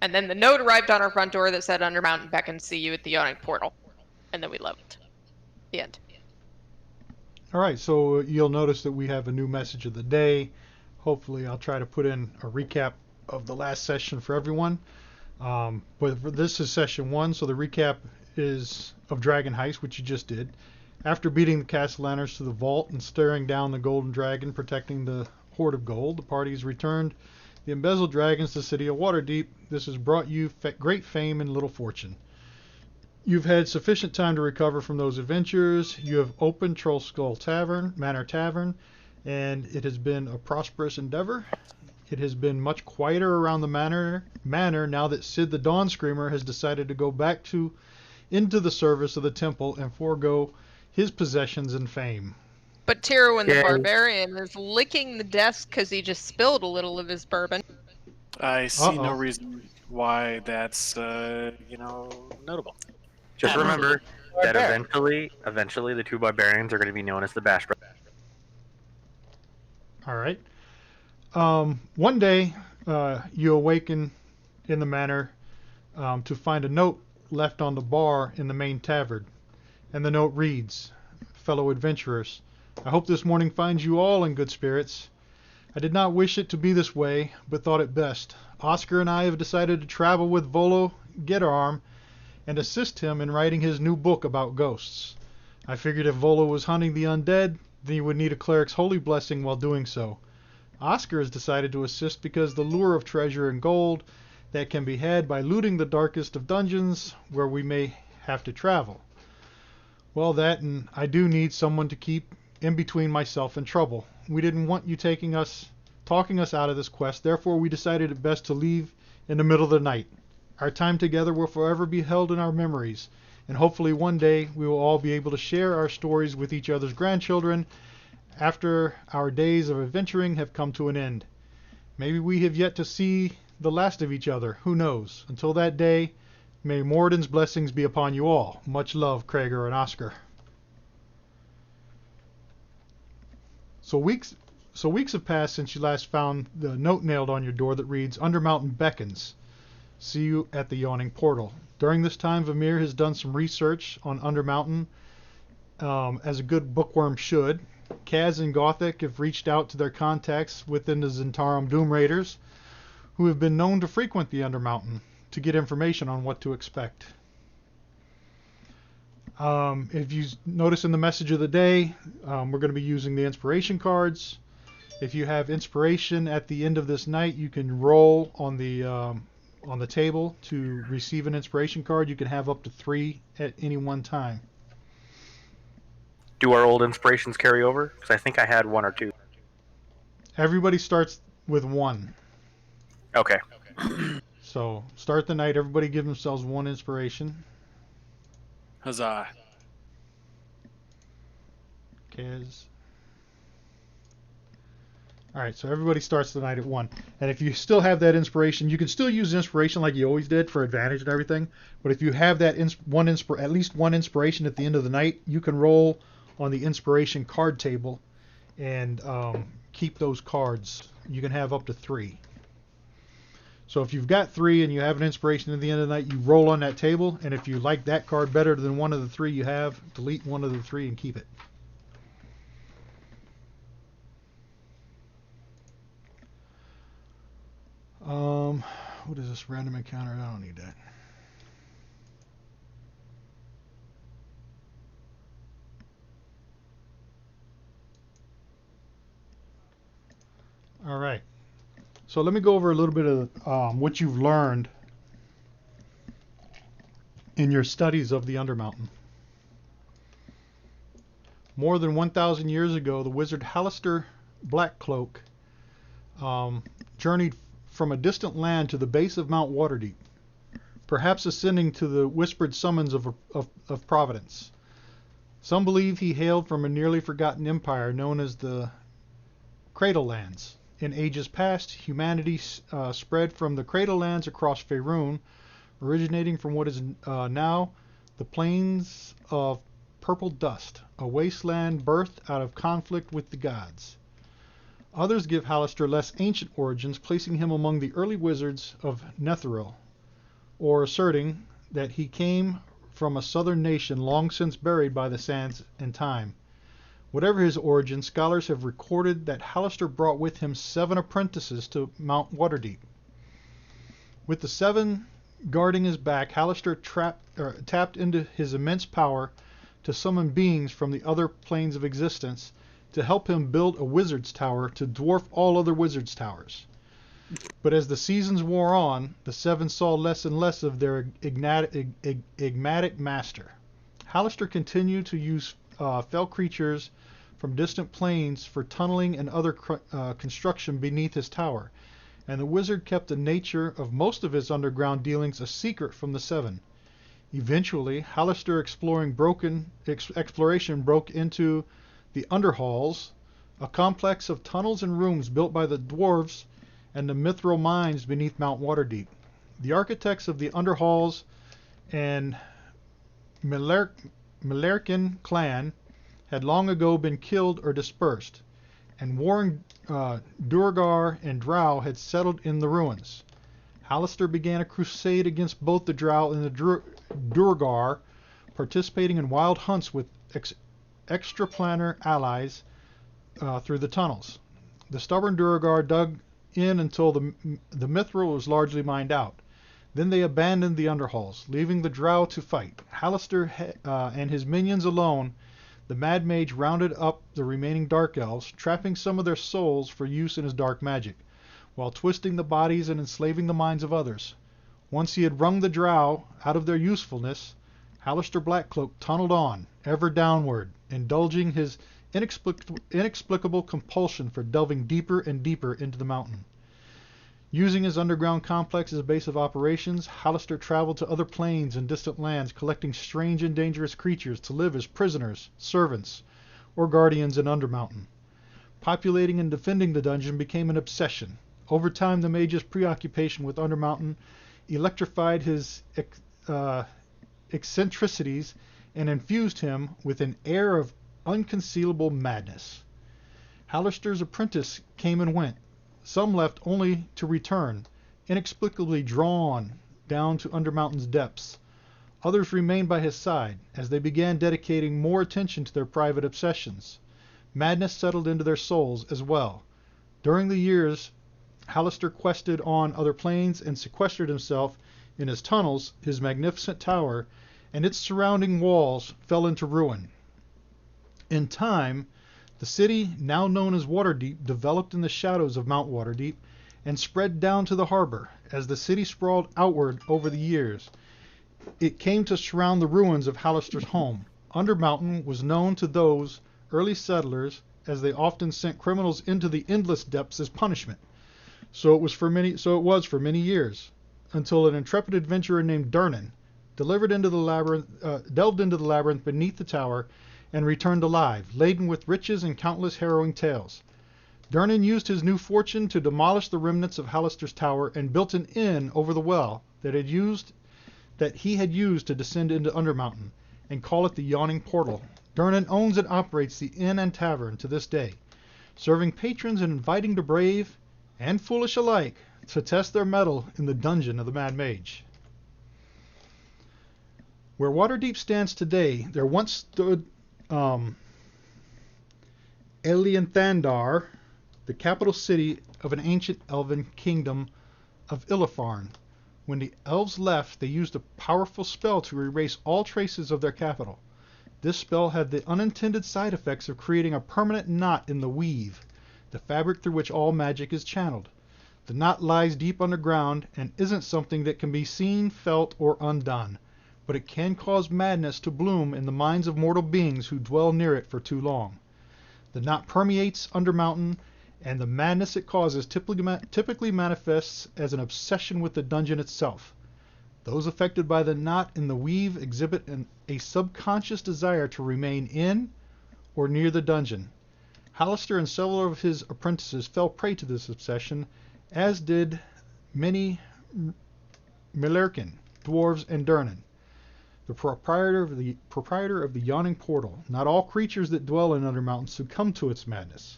And then the note arrived on our front door that said Undermountain beckons see you at the Yawning Portal. And then we left. The end. All right, so you'll notice that we have a new message of the day. Hopefully, I'll try to put in a recap of the last session for everyone. But this is session 1, so the recap is of Dragon Heist, which you just did. After beating the Castellaners to the vault and staring down the golden dragon protecting the hoard of gold, the parties returned the embezzled dragons to the city of Waterdeep. This has brought you great fame and little fortune. You've had sufficient time to recover from those adventures. You have opened Trollskull Manor Tavern, and it has been a prosperous endeavor. It has been much quieter around the manor now that Sid the Dawn Screamer has decided to go back into the service of the temple and forego his possessions and fame. But Tyrwin the Barbarian is licking the desk because he just spilled a little of his bourbon. I see no reason why that's, notable. Just remember that eventually the two barbarians are going to be known as the Bash Brothers. All right. One day, you awaken in the manor to find a note left on the bar in the main tavern. And the note reads, "Fellow adventurers, I hope this morning finds you all in good spirits. I did not wish it to be this way, but thought it best. Oscar and I have decided to travel with Volo Getararm and assist him in writing his new book about ghosts. I figured if Volo was hunting the undead, then he would need a cleric's holy blessing while doing so. Oscar has decided to assist because the lure of treasure and gold that can be had by looting the darkest of dungeons where we may have to travel. Well, that and I do need someone to keep in between myself and trouble. We didn't want you talking us out of this quest, therefore we decided it best to leave in the middle of the night. Our time together will forever be held in our memories, and hopefully one day we will all be able to share our stories with each other's grandchildren after our days of adventuring have come to an end. Maybe we have yet to see the last of each other, who knows? Until that day, may Morden's blessings be upon you all. Much love, Krager and Oscar." So weeks have passed since you last found the note nailed on your door that reads, "Undermountain beckons. See you at the Yawning Portal." During this time, Vamir has done some research on Undermountain, as a good bookworm should. Kaz and Gothic have reached out to their contacts within the Zentarum Doom Raiders, who have been known to frequent the Undermountain, to get information on what to expect. If you notice in the message of the day, we're going to be using the inspiration cards. If you have inspiration at the end of this night, you can roll on the table to receive an inspiration card. You can have up to 3 at any one time. Do our old inspirations carry over? Because I think I had 1 or 2. Everybody starts with 1. Okay. So start the night. Everybody give themselves 1 inspiration. Huzzah. Kaz. Alright, so everybody starts the night at 1. And if you still have that inspiration, you can still use inspiration like you always did for advantage and everything. But if you have that at least one inspiration at the end of the night, you can roll on the inspiration card table and keep those cards. You can have up to 3. So if you've got 3 and you have an inspiration at the end of the night, you roll on that table. And if you like that card better than one of the 3 you have, delete one of the 3 and keep it. What is this? Random encounter? I don't need that. All right. So let me go over a little bit of what you've learned in your studies of the Undermountain. More than 1,000 years ago, the wizard Hallister Blackcloak journeyed from a distant land to the base of Mount Waterdeep, perhaps ascending to the whispered summons of Providence. Some believe he hailed from a nearly forgotten empire known as the Cradle Lands. In ages past, humanity spread from the Cradle Lands across Faerun, originating from what is now the plains of purple dust, a wasteland birthed out of conflict with the gods. Others give Hallister less ancient origins, placing him among the early wizards of Netheril, or asserting that he came from a southern nation long since buried by the sands and time. Whatever his origin, scholars have recorded that Hallister brought with him 7 apprentices to Mount Waterdeep. With the 7 guarding his back, Hallister tapped into his immense power to summon beings from the other planes of existence to help him build a wizard's tower to dwarf all other wizard's towers. But as the seasons wore on, the 7 saw less and less of their enigmatic master. Hallister continued to use fell creatures from distant planes for tunneling and other construction beneath his tower, and the wizard kept the nature of most of his underground dealings a secret from the 7. Eventually, Hallister exploration broke into the Underhalls, a complex of tunnels and rooms built by the dwarves and the mithril mines beneath Mount Waterdeep. The architects of the Underhalls and Melarkin clan had long ago been killed or dispersed, and warring Duergar and Drow had settled in the ruins. Hallister began a crusade against both the Drow and the Duergar, participating in wild hunts with extraplanar allies through the tunnels. The stubborn Duergar dug in until the mithril was largely mined out. Then they abandoned the Underhalls, leaving the Drow to fight. Hallister and his minions alone, the Mad Mage rounded up the remaining Dark Elves, trapping some of their souls for use in his dark magic, while twisting the bodies and enslaving the minds of others. Once he had wrung the Drow out of their usefulness, Hallister Blackcloak tunneled on, ever downward, indulging his inexplicable compulsion for delving deeper and deeper into the mountain. Using his underground complex as a base of operations, Hallister traveled to other planes and distant lands, collecting strange and dangerous creatures to live as prisoners, servants, or guardians in Undermountain. Populating and defending the dungeon became an obsession. Over time, the mage's preoccupation with Undermountain electrified his eccentricities and infused him with an air of unconcealable madness. Hallister's apprentices came and went. Some left only to return, inexplicably drawn down to Undermountain's depths. Others remained by his side, as they began dedicating more attention to their private obsessions. Madness settled into their souls as well. During the years, Hallister quested on other planes and sequestered himself in his tunnels. His magnificent tower and its surrounding walls fell into ruin. In time, the city, now known as Waterdeep, developed in the shadows of Mount Waterdeep and spread down to the harbor. As the city sprawled outward over the years, it came to surround the ruins of Hallister's home. Undermountain was known to those early settlers as they often sent criminals into the endless depths as punishment. So it was for many years, until an intrepid adventurer named Durnan delved into the labyrinth beneath the tower and returned alive, laden with riches and countless harrowing tales. Durnan used his new fortune to demolish the remnants of Hallister's tower and built an inn over the well that he had used to descend into Undermountain, and call it the Yawning Portal. Durnan owns and operates the inn and tavern to this day, serving patrons and inviting the brave and foolish alike to test their mettle in the dungeon of the Mad Mage. Where Waterdeep stands today, there once stood Elianthandar, the capital city of an ancient elven kingdom of Illifarn. When the elves left, they used a powerful spell to erase all traces of their capital. This spell had the unintended side effects of creating a permanent knot in the weave, the fabric through which all magic is channeled. The knot lies deep underground and isn't something that can be seen, felt, or undone, but it can cause madness to bloom in the minds of mortal beings who dwell near it for too long. The knot permeates Undermountain, and the madness it causes typically manifests as an obsession with the dungeon itself. Those affected by the knot in the weave exhibit a subconscious desire to remain in or near the dungeon. Hallister and several of his apprentices fell prey to this obsession, as did many Melarkin, dwarves, and Durnan, the proprietor of the Yawning Portal. Not all creatures that dwell in Undermountain succumb to its madness,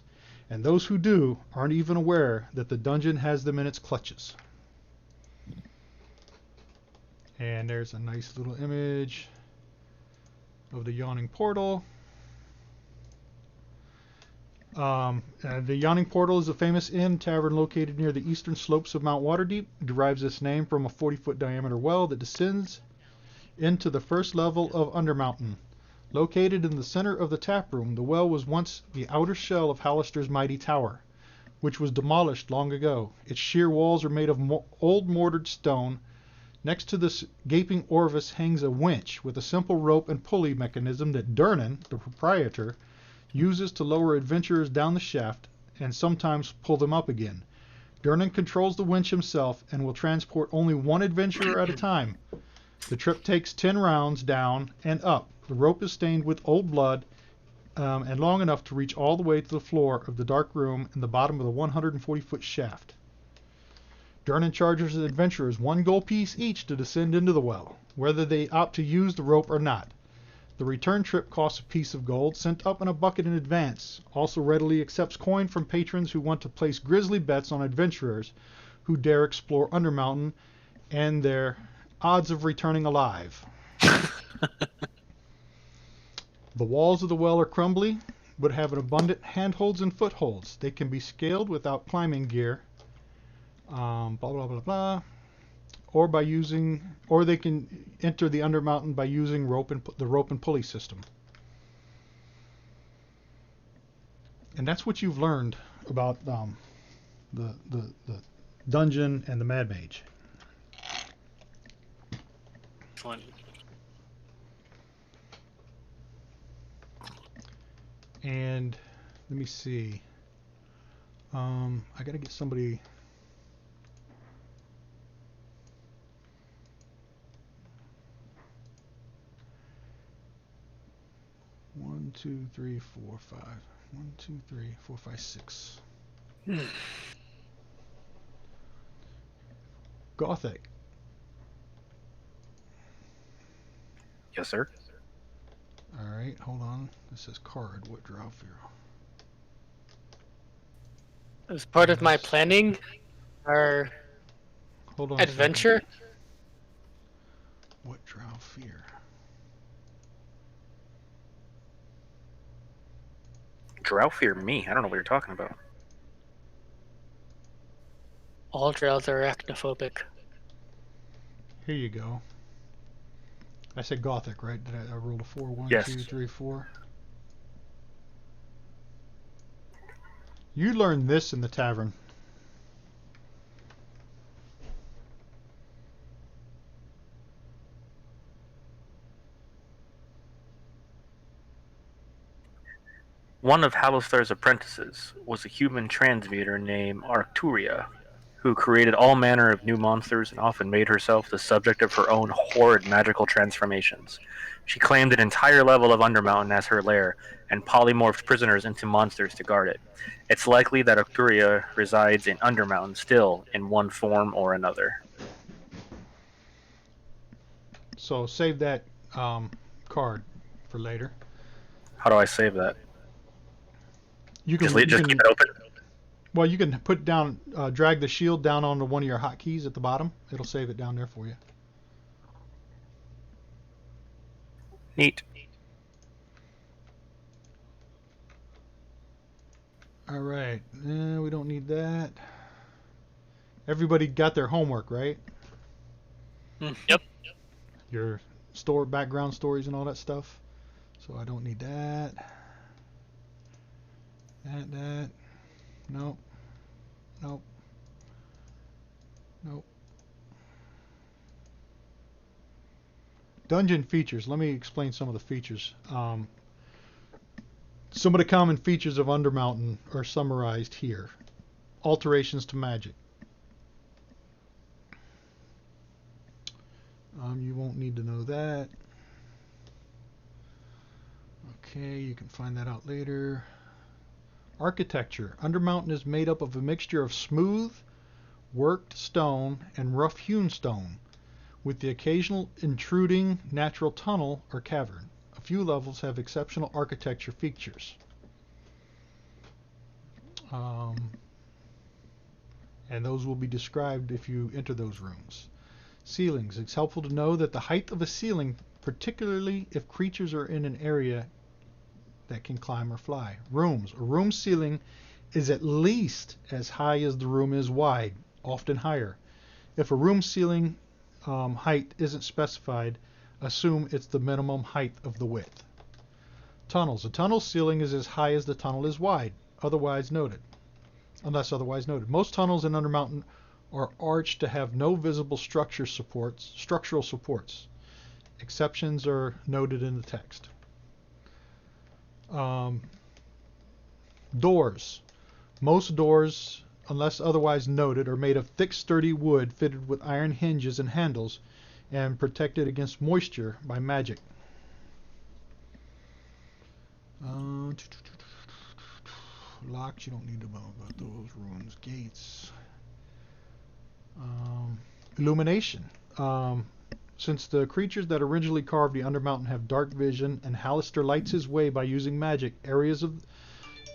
and those who do aren't even aware that the dungeon has them in its clutches. And there's a nice little image of the yawning portal. The Yawning Portal is a famous inn tavern located near the eastern slopes of Mount Waterdeep. It derives its name from a 40-foot diameter well that descends into the first level of Undermountain. Located in the center of the tap room, the well was once the outer shell of Hallister's mighty tower, which was demolished long ago. Its sheer walls are made of old mortared stone. Next to this gaping orifice hangs a winch with a simple rope and pulley mechanism that Durnan, the proprietor, uses to lower adventurers down the shaft and sometimes pull them up again. Durnan controls the winch himself and will transport only one adventurer at a time. The trip takes 10 rounds down and up. The rope is stained with old blood and long enough to reach all the way to the floor of the dark room in the bottom of the 140-foot shaft. Durnan charges the adventurers 1 gold piece each to descend into the well, whether they opt to use the rope or not. The return trip costs a piece of gold, sent up in a bucket in advance. Also readily accepts coin from patrons who want to place grisly bets on adventurers who dare explore Undermountain and their odds of returning alive. The walls of the well are crumbly, but have an abundant handholds and footholds. They can be scaled without climbing gear. Blah blah blah blah. Or they can enter the Undermountain by using the rope and pulley system. And that's what you've learned about the dungeon and the Mad Mage. Excellent. And let me see. I gotta get somebody. 1, 2, 3, 4, 5. 1, 2, 3, 4, 5, 6. Gothic. Yes, sir. Alright, hold on. This says card. What draw fear? As part of my planning, our Hold on a second. adventure. What draw fear? Drow fear me. I don't know what you're talking about. All drows are arachnophobic. Here you go. I said Gothic, right? Did I rolled a 4? 1, Yes. 2, 3, 4. You learned this in the tavern. One of Halistar's apprentices was a human transmuter named Arcturia, who created all manner of new monsters and often made herself the subject of her own horrid magical transformations. She claimed an entire level of Undermountain as her lair, and polymorphed prisoners into monsters to guard it. It's likely that Arcturia resides in Undermountain still, in one form or another. So save that card for later. How do I save that? You can Just keep it open? Well, you can put down, drag the shield down onto one of your hotkeys at the bottom. It'll save it down there for you. Neat. All right. We don't need that. Everybody got their homework, right? Yep. Your background stories and all that stuff. So I don't need that. That. Nope. Nope. Nope. Dungeon features. Let me explain some of the features. Some of the common features of Undermountain are summarized here. Alterations to magic. You won't need to know that. Okay, you can find that out later. Architecture. Undermountain is made up of a mixture of smooth, worked stone and rough-hewn stone, with the occasional intruding natural tunnel or cavern. A few levels have exceptional architecture features. And those will be described if you enter those rooms. Ceilings. It's helpful to know that the height of a ceiling, particularly if creatures are in an area that can climb or fly. Rooms. A room ceiling is at least as high as the room is wide, often higher. If a room ceiling height isn't specified, assume it's the minimum height of the width. Tunnels. A tunnel ceiling is as high as the tunnel is wide, unless otherwise noted. Most tunnels in Undermountain are arched to have no visible structural supports. Exceptions are noted in the text. Doors. Most doors, unless otherwise noted, are made of thick, sturdy wood fitted with iron hinges and handles and protected against moisture by magic. Locks, you don't need to know about those. Runes, gates. Illumination. Since the creatures that originally carved the Undermountain have dark vision, and Hallister lights his way by using magic, areas of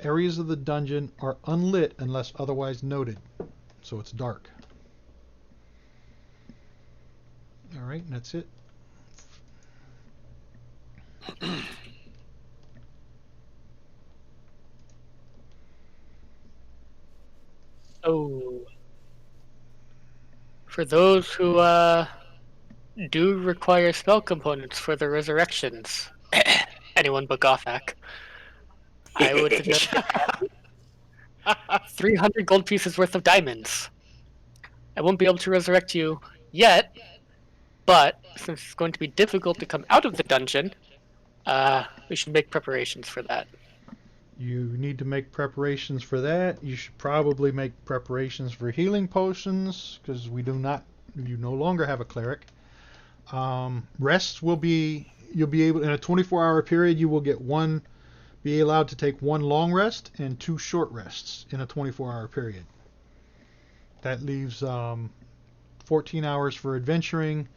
the dungeon are unlit unless otherwise noted. So it's dark. Alright, and that's it. So, for those who do require spell components for the resurrections, anyone but Gothak, I would suggest 300 gold pieces worth of diamonds. I won't be able to resurrect you yet, but since it's going to be difficult to come out of the dungeon, we should make preparations for that. You need to make preparations for that. You should probably make preparations for healing potions, because you no longer have a cleric. Rests will be, you'll be able, in a 24-hour period, you will be allowed to take 1 long rest and 2 short rests in a 24-hour period. That leaves 14 hours for adventuring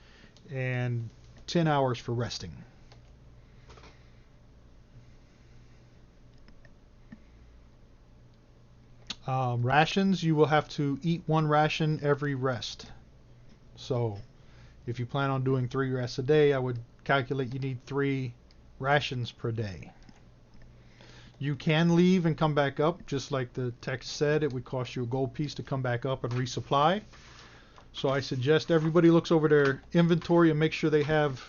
and 10 hours for resting. Rations, you will have to eat 1 ration every rest. So if you plan on doing 3 rests a day, I would calculate you need 3 rations per day. You can leave and come back up, just like the text said. It would cost you a gold piece to come back up and resupply. So I suggest everybody looks over their inventory and make sure they have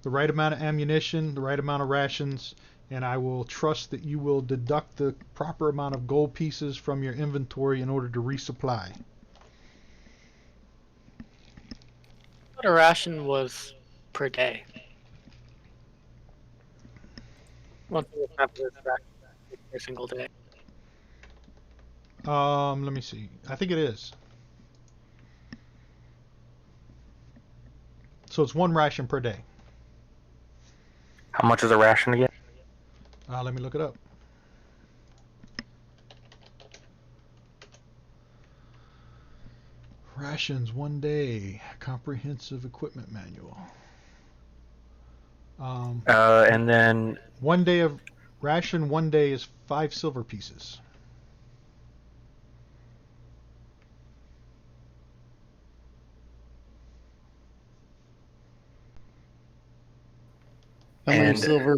the right amount of ammunition, the right amount of rations, and I will trust that you will deduct the proper amount of gold pieces from your inventory in order to resupply. What a ration was per day. One thing that's not every single day. Let me see. I think it is. So it's 1 ration per day. How much is a ration again? Let me look it up. Rations 1 day. Comprehensive equipment manual. And then 1 day of ration, 1 day is 5 silver pieces. How many And- silver?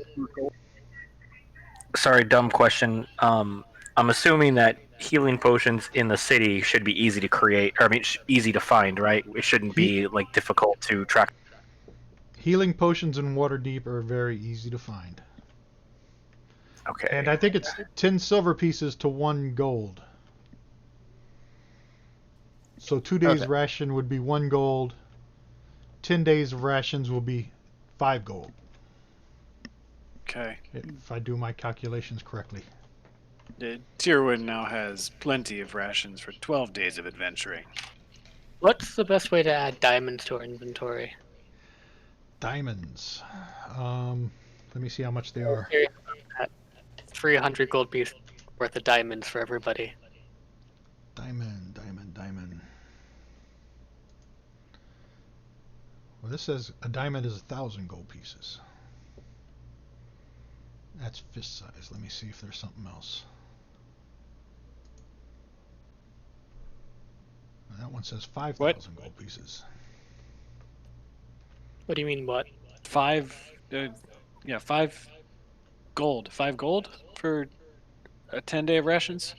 sorry, dumb question. I'm assuming that healing potions in the city should be easy to create, or I mean, easy to find, right? It shouldn't be like difficult to track. Healing potions in Waterdeep are very easy to find. Okay. And I think it's 10 silver pieces to 1 gold. So 2 days Okay. ration would be 1 gold. 10 days of rations will be 5 gold. Okay. If I do my calculations correctly. Tyrwin now has plenty of rations for 12 days of adventuring. What's the best way to add diamonds to our inventory? Diamonds. Let me see how much they are. 300 gold piece worth of diamonds for everybody. Diamond. Well, this says a diamond is 1,000 gold pieces. That's fist size. Let me see if there's something else. That one says 5,000 gold pieces. What do you mean, what? 5 gold. 5 gold for a 10-day of rations?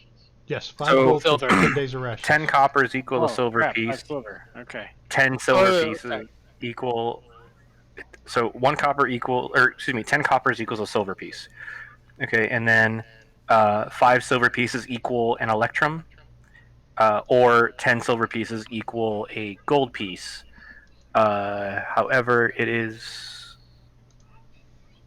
Yes, 5 So- gold for Silver. 10 days of rations. 10 copper is equal Oh, to silver crap, piece. 5 silver. Okay. 10 silver Oh, pieces okay. equal. So 1 copper equal, or excuse me, 10 coppers equals a silver piece. Okay, and then 5 silver pieces equal an electrum, or 10 silver pieces equal a gold piece. However, it is.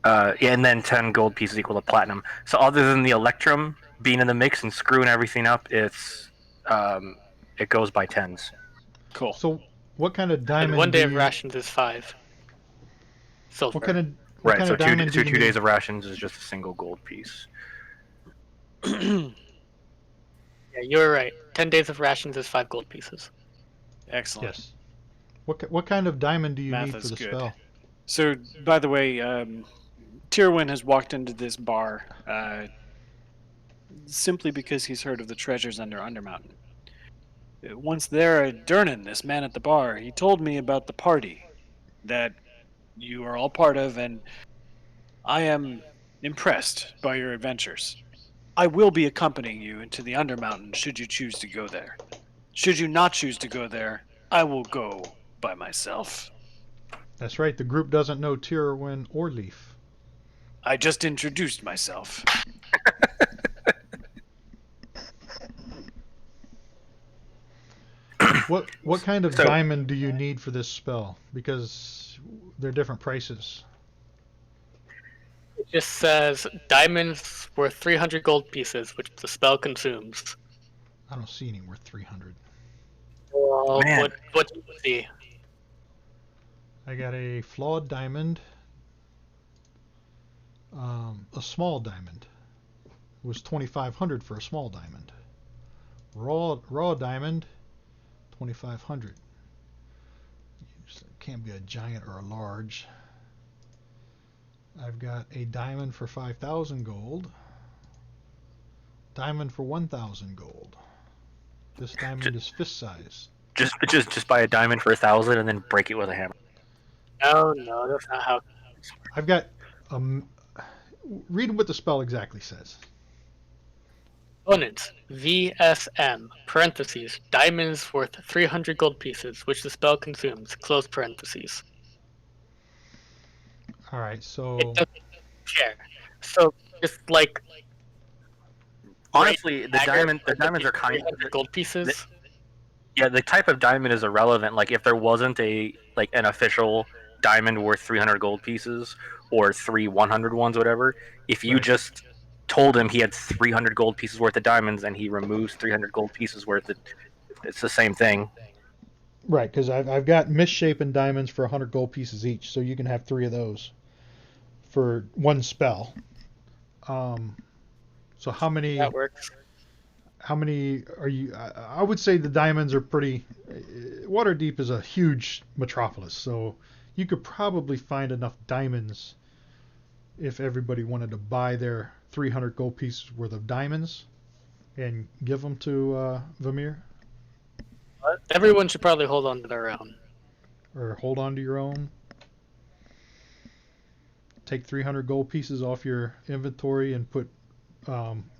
Yeah, and then 10 gold pieces equal to platinum. So other than the electrum being in the mix and screwing everything up, it goes by tens. Cool. So what kind of And diamond 1 day do of you, rations is 5. Silver. what kind of Right. kind So of diamond do you 2 days need? of rations is just a single gold piece. Yeah, you're right. 10 days of rations is 5 gold pieces. Excellent. Yes. What kind of diamond do you Math need is for the good. spell? So, by the way, Tyrwin has walked into this bar simply because he's heard of the treasures under Undermountain. Once there at Durnan, this man at the bar, he told me about the party that you are all part of, and I am impressed by your adventures. I will be accompanying you into the Undermountain should you choose to go there. Should you not choose to go there, I will go by myself. That's right. The group doesn't know Tyrwin or Leaf. I just introduced myself. What kind of So- diamond do you need for this spell? Because they're different prices. It just says diamonds worth 300 gold pieces, which the spell consumes. I don't see any worth 300. Well, Man. what do you see? I got a flawed diamond, a small diamond. It was 2,500 for a small diamond. Raw diamond, 2,500. Can't be a giant or a large. I've got a diamond for 5,000 gold. Diamond for 1,000 gold. This diamond is fist size. Just buy a diamond for 1,000 and then break it with a hammer. No, that's not how. I've got read what the spell exactly says. Components VSM parentheses diamonds worth 300 gold pieces, which the spell consumes. Close parentheses. All right, so It doesn't care. So just like Honestly, the dagger diamonds are kind 300 gold pieces. Yeah, the type of diamond is irrelevant. Like if there wasn't an official diamond worth 300 gold pieces or 3 100 ones, whatever, if you Right. just told him he had 300 gold pieces worth of diamonds and he removes 300 gold pieces worth, it's the same thing. right, because I've got misshapen diamonds for 100 gold pieces each, so you can have 3 of those for one spell. So how many? That works. How many are you? I would say the diamonds are pretty. Waterdeep is a huge metropolis, so you could probably find enough diamonds if everybody wanted to buy their 300 gold pieces worth of diamonds and give them to Vamir, Everyone should probably hold on to their own. or hold on to your own. Take 300 gold pieces off your inventory and put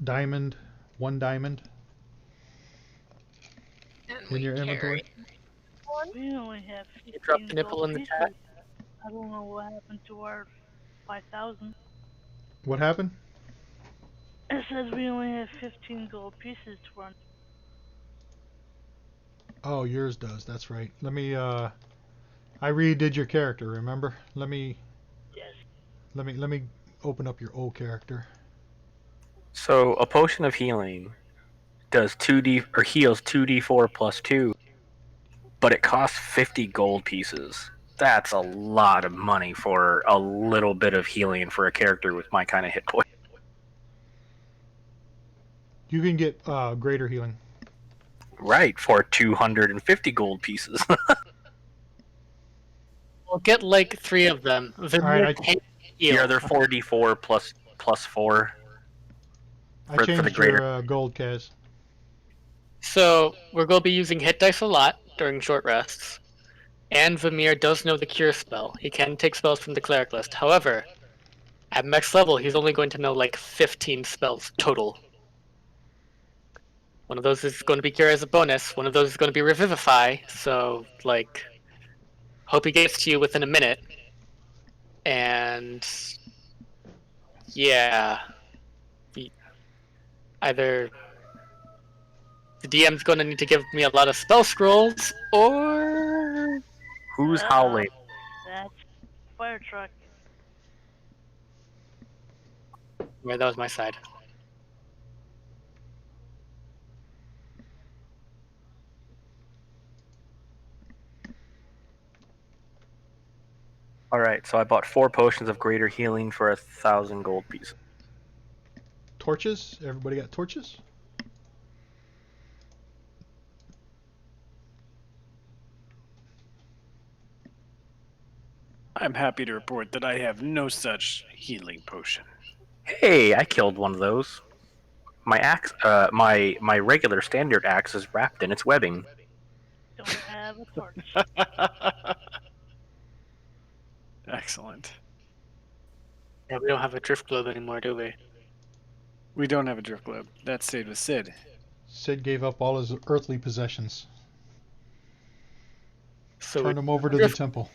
diamond, 1 diamond And in we your carry. inventory. We only have 15 You dropped the nipple gold in the pieces. chat. I don't know what happened to our 5,000. What happened? It says we only have 15 gold pieces to run. Oh, yours does. That's right. Let me. I redid your character. Remember? Let me Yes. open up your old character. So a potion of healing does 2d or heals 2d4 plus 2, but it costs 50 gold pieces. That's a lot of money for a little bit of healing for a character with my kind of hit point. You can get greater healing. Right, for 250 gold pieces. We'll get like 3 of them. right, The other 4d4 plus 4. I For the changed greater. your gold, Kaz. So we're going to be using hit dice a lot during short rests, and Vamir does know the cure spell. He can take spells from the cleric list. However, at max level, he's only going to know like 15 spells total. One of those is going to be cure as a bonus. One of those is going to be revivify. So, like, hope he gets to you within a minute. And yeah, either the DM's going to need to give me a lot of spell scrolls, or Who's Uh-oh. howling? That's fire truck. yeah, that was my side. All right, so I bought 4 potions of greater healing for 1,000 gold pieces. Torches? Everybody got torches? I'm happy to report that I have no such healing potion. Hey, I killed one of those. My axe, my regular standard axe is wrapped in its webbing. Don't have a torch. Excellent. Yeah, we don't have a drift globe anymore, do we? We don't have a drift globe. That stayed with Sid. Sid gave up all his earthly possessions. So Turned we them over to the temple.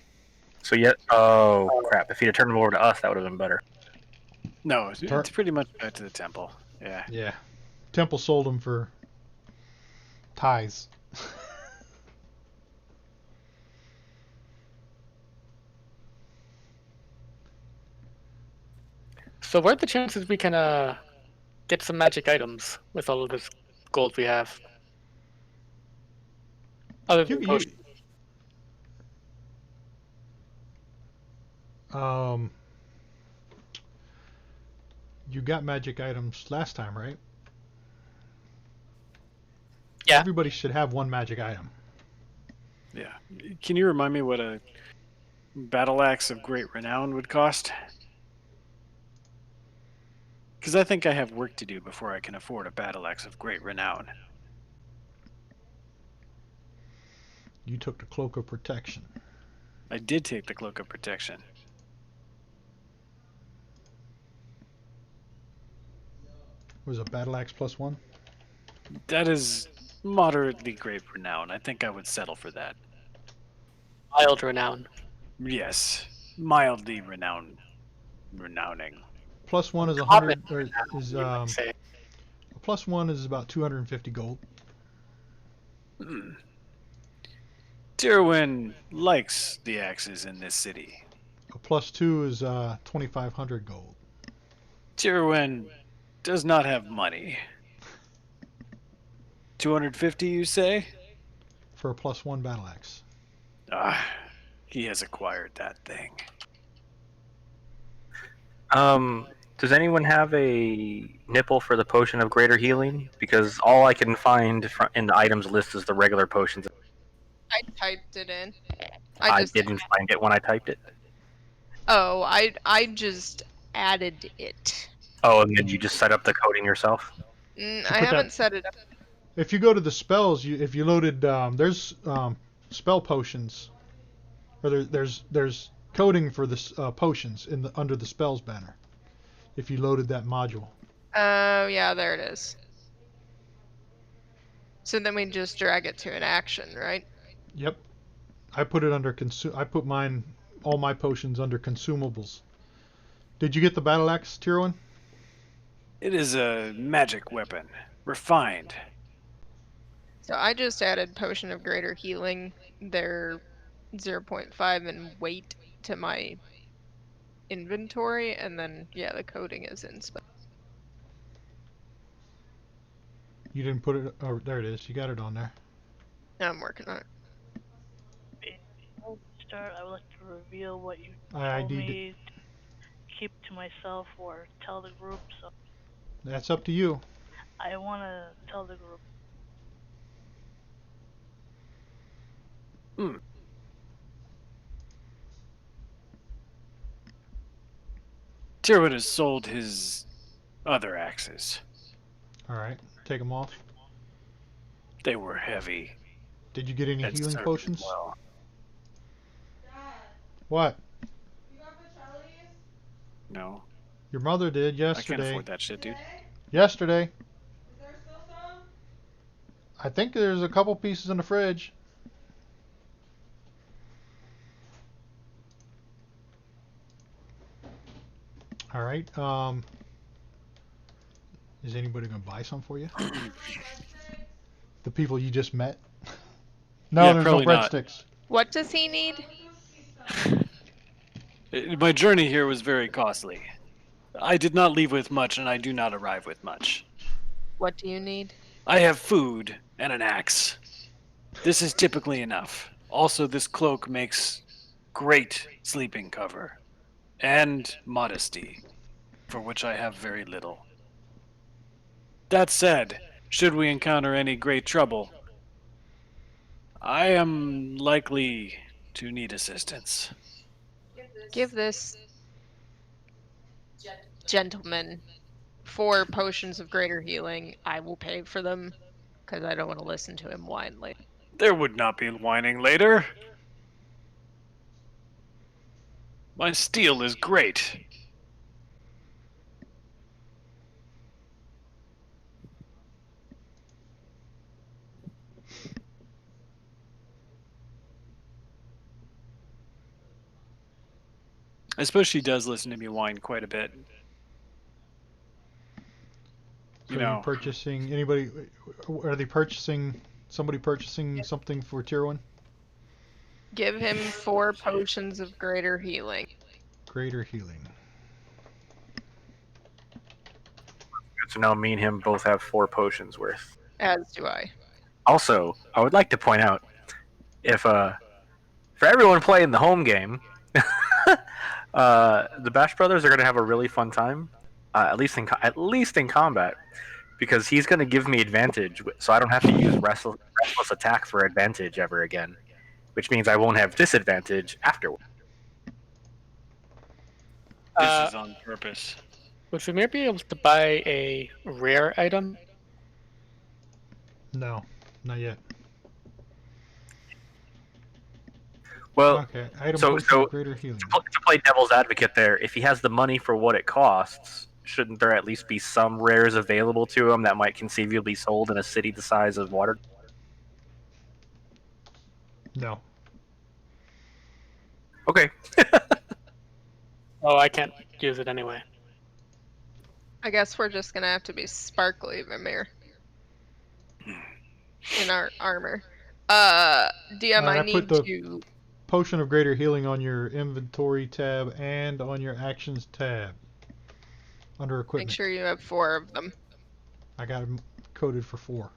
So yet, oh crap! If he'd have turned them over to us, that would have been better. No, it's pretty much back to the temple. Yeah. Yeah. Temple sold them for tithes. So what are the chances we can get some magic items with all of this gold we have? Other than potions. You got magic items last time, right? Yeah. Everybody should have one magic item. Yeah. Can you remind me what a battle axe of great renown would cost? Because I think I have work to do before I can afford a battle axe of great renown. You took the cloak of protection. I did take the cloak of protection. Was a battle axe +1? That is moderately great renown. I think I would settle for that. Mild renown. Yes, mildly renowning. +1 is 100. Or is Say. a +1 is about 250 gold. Tyrwin likes the axes in this city. A +2 is 2,500 gold. Tyrwin does not have money. 250, you say? For a +1 battle axe. Ah, he has acquired that thing. Does anyone have a nipple for the potion of greater healing? Because all I can find in the items list is the regular potions. I typed it in. I didn't find it when I typed it. Oh, I just added it. Oh, and then you just set up the coding yourself? I haven't set it up. If you go to the spells, if you loaded, there's spell potions, or there's coding for the potions under the spells banner. If you loaded that module. Oh, yeah, there it is. So then we just drag it to an action, right? Yep. I put it under I put all my potions under consumables. Did you get the battle axe, Tyrwin? It is a magic weapon. Refined. So I just added Potion of Greater Healing. They're 0.5 in weight to my inventory, and then, yeah, the coding is in spell. You didn't put it. Oh, there it is. You got it on there. I'm working on it. Before we start, I would like to reveal what you I told ID'd me to keep to myself or tell the group. So That's up to you. I want to tell the group. Tyrwin has sold his other axes. All right. Take them off. They were heavy. Did you get any and healing served him potions? well. What? No, Your mother did I can't yesterday. afford that shit, dude. Yesterday. I think there's a couple pieces in the fridge. All right. Is anybody gonna buy some for you? The people you just met? No, Yeah, there's no probably not. breadsticks. What does he need? My journey here was very costly. I did not leave with much, and I do not arrive with much. What do you need? I have food and an axe. This is typically enough. Also, this cloak makes great sleeping cover and modesty, for which I have very little. That said, should we encounter any great trouble, I am likely to need assistance. Give this gentleman 4 potions of greater healing. I will pay for them because I don't want to listen to him whine later. There would not be whining later. My steel is great. I suppose she does listen to me whine quite a bit. So You are you know, purchasing anybody? Are they purchasing somebody purchasing something for tier 1? Give him 4 potions of greater healing. Greater healing. Good to know me and him both have 4 potions worth. As do I. Also, I would like to point out if for everyone playing the home game, the Bash Brothers are going to have a really fun time, at least in combat, because he's going to give me advantage, so I don't have to use restless attack for advantage ever again, which means I won't have disadvantage afterward. this is on purpose. Would we maybe be able to buy a rare item? No, not yet. Well, Okay, item so potion of greater healing. to play devil's advocate there, if he has the money for what it costs, shouldn't there at least be some rares available to him that might conceivably be sold in a city the size of Water? No. Okay. Oh, I can't use it anyway. I guess we're just gonna have to be sparkly Vimir in our armor. DM, I I put need the to. potion of greater healing on your inventory tab and on your actions tab under Make equipment. sure you have 4 of them. I got them coded for 4.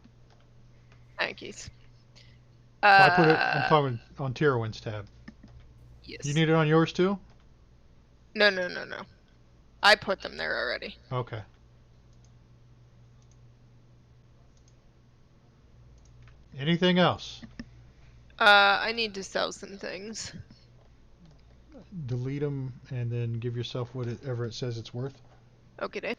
Thankies. Well, I put it. I'm talking on tier 1's tab. Yes. You need it on yours too? No. I put them there already. Okay. Anything else? I need to sell some things. Delete them and then give yourself whatever it says it's worth. Okay.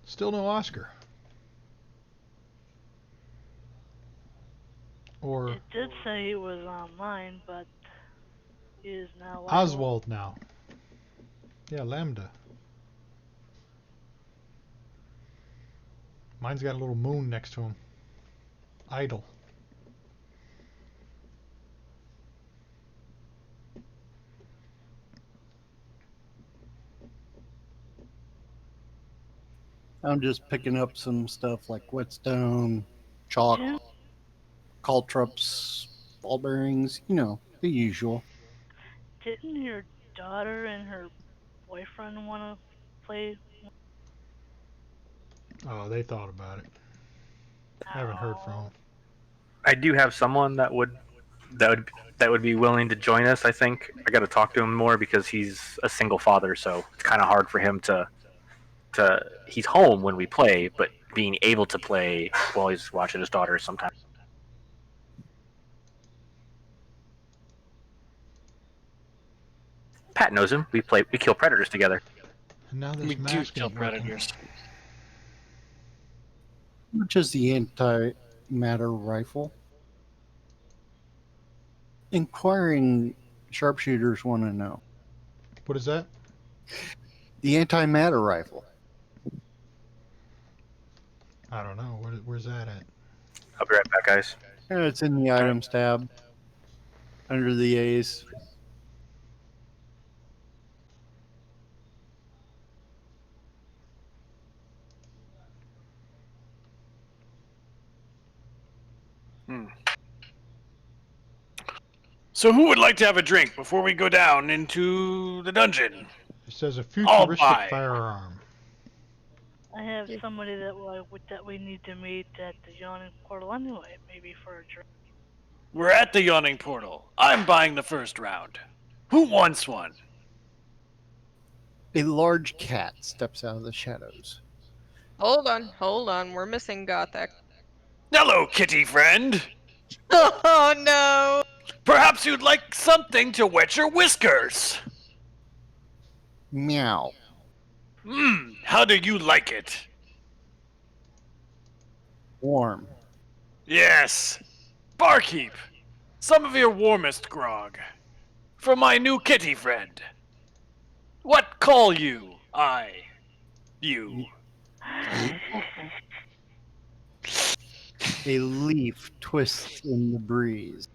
Still no Oscar. Or It did say he was online, but he is now Oswald now. Yeah, Lambda. Mine's got a little moon next to him. Idle. I'm just picking up some stuff like whetstone, chalk, Jim, caltrops, ball bearings, the usual. didn't your daughter and her boyfriend want to play? Oh, they thought about it. I haven't heard from them. I do have someone that would be willing to join us. I think I got to talk to him more because he's a single father, so it's kind of hard for him to he's home when we play, but being able to play while he's watching his daughter sometimes. Pat knows him. We kill predators together. And now this We do mask kill ain't working. predators. Which is the antimatter rifle? Inquiring sharpshooters want to know. What is that? The antimatter rifle. I don't know. Where's that at? I'll be right back, guys. It's in the items tab under the A's. So who would like to have a drink before we go down into the dungeon? It says a I'll futuristic buy. firearm. I have Yeah. somebody that we need to meet at the yawning portal anyway, maybe for a drink. We're at the yawning portal. I'm buying the first round. Who wants one? A large cat steps out of the shadows. Hold on. We're missing Gothak. Hello, kitty friend. Oh no! Perhaps you'd like something to wet your whiskers. Meow. How do you like it? Warm. Yes. Barkeep, some of your warmest grog. For my new kitty friend. What call you, you? A leaf twists in the breeze.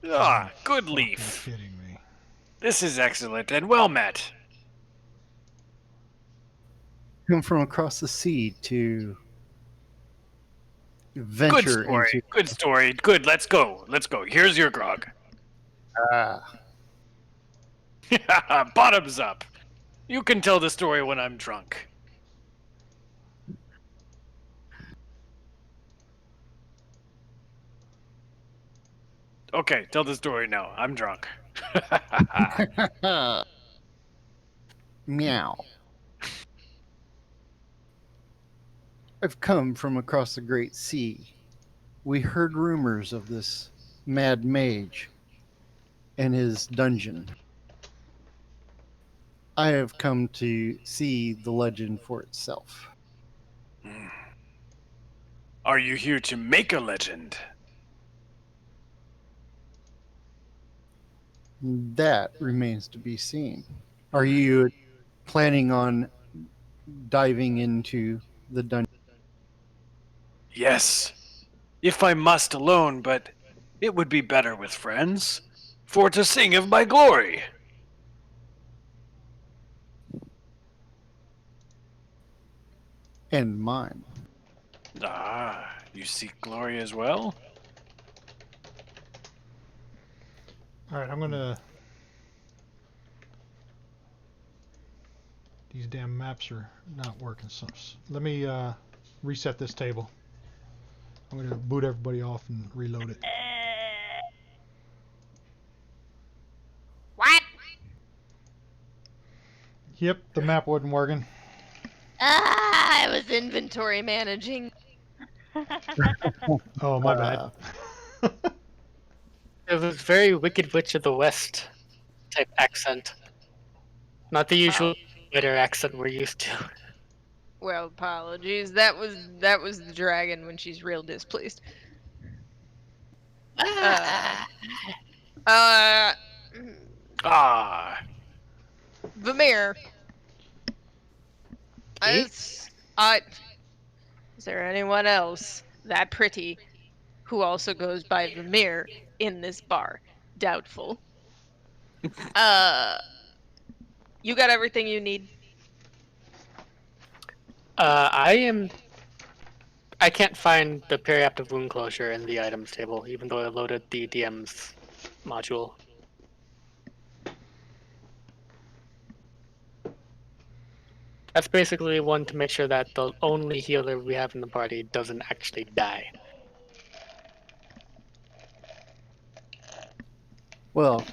Ah, good Fucking leaf. kidding me. This is excellent and well met. Come from across the sea to Good venture story. into. Good story. Good, let's go. Let's go. Here's your grog. Bottoms up. You can tell the story when I'm drunk. Okay, tell the story now. I'm drunk. Meow. I've come from across the great sea. We heard rumors of this mad mage and his dungeon. I have come to see the legend for itself. Are you here to make a legend? That remains to be seen. Are you planning on diving into the dungeon? Yes. If I must alone, but it would be better with friends. For to sing of my glory. And mine. Ah, you seek glory as well? Alright, I'm gonna... These damn maps are not working. So let me reset this table. I'm gonna boot everybody off and reload it. What? Yep, the map wasn't working. I was inventory managing. Oh, my bad. It was very Wicked Witch of the West type accent. Not the usual Twitter accent we're used to. Well, apologies. That was the dragon when she's real displeased. Uh, Ah. Vamir. Eh? Is there anyone else that pretty who also goes by Vamir in this bar? Doubtful. You got everything you need? I can't find the periaptive wound closure in the items table, even though I loaded the DM's module. That's basically one to make sure that the only healer we have in the party doesn't actually die. Well,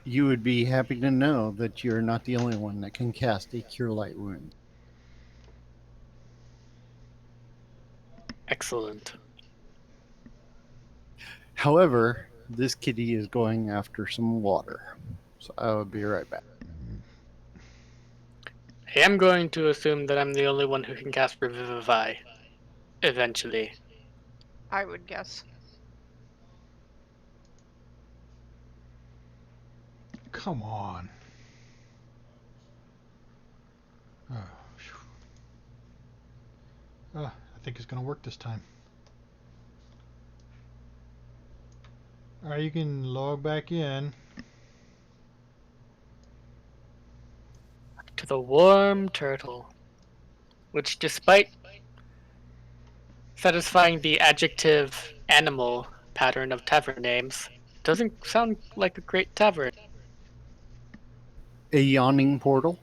you would be happy to know that you're not the only one that can cast a Cure Light Wound. Excellent. However, this kitty is going after some water. So I will be right back. I am going to assume that I'm the only one who can cast Revivify. eventually. I would guess. Come on. Oh, I think it's going to work this time. Alright, you can log back in. To the warm turtle, which, despite satisfying the adjective animal pattern of tavern names, doesn't sound like a great tavern. A yawning portal.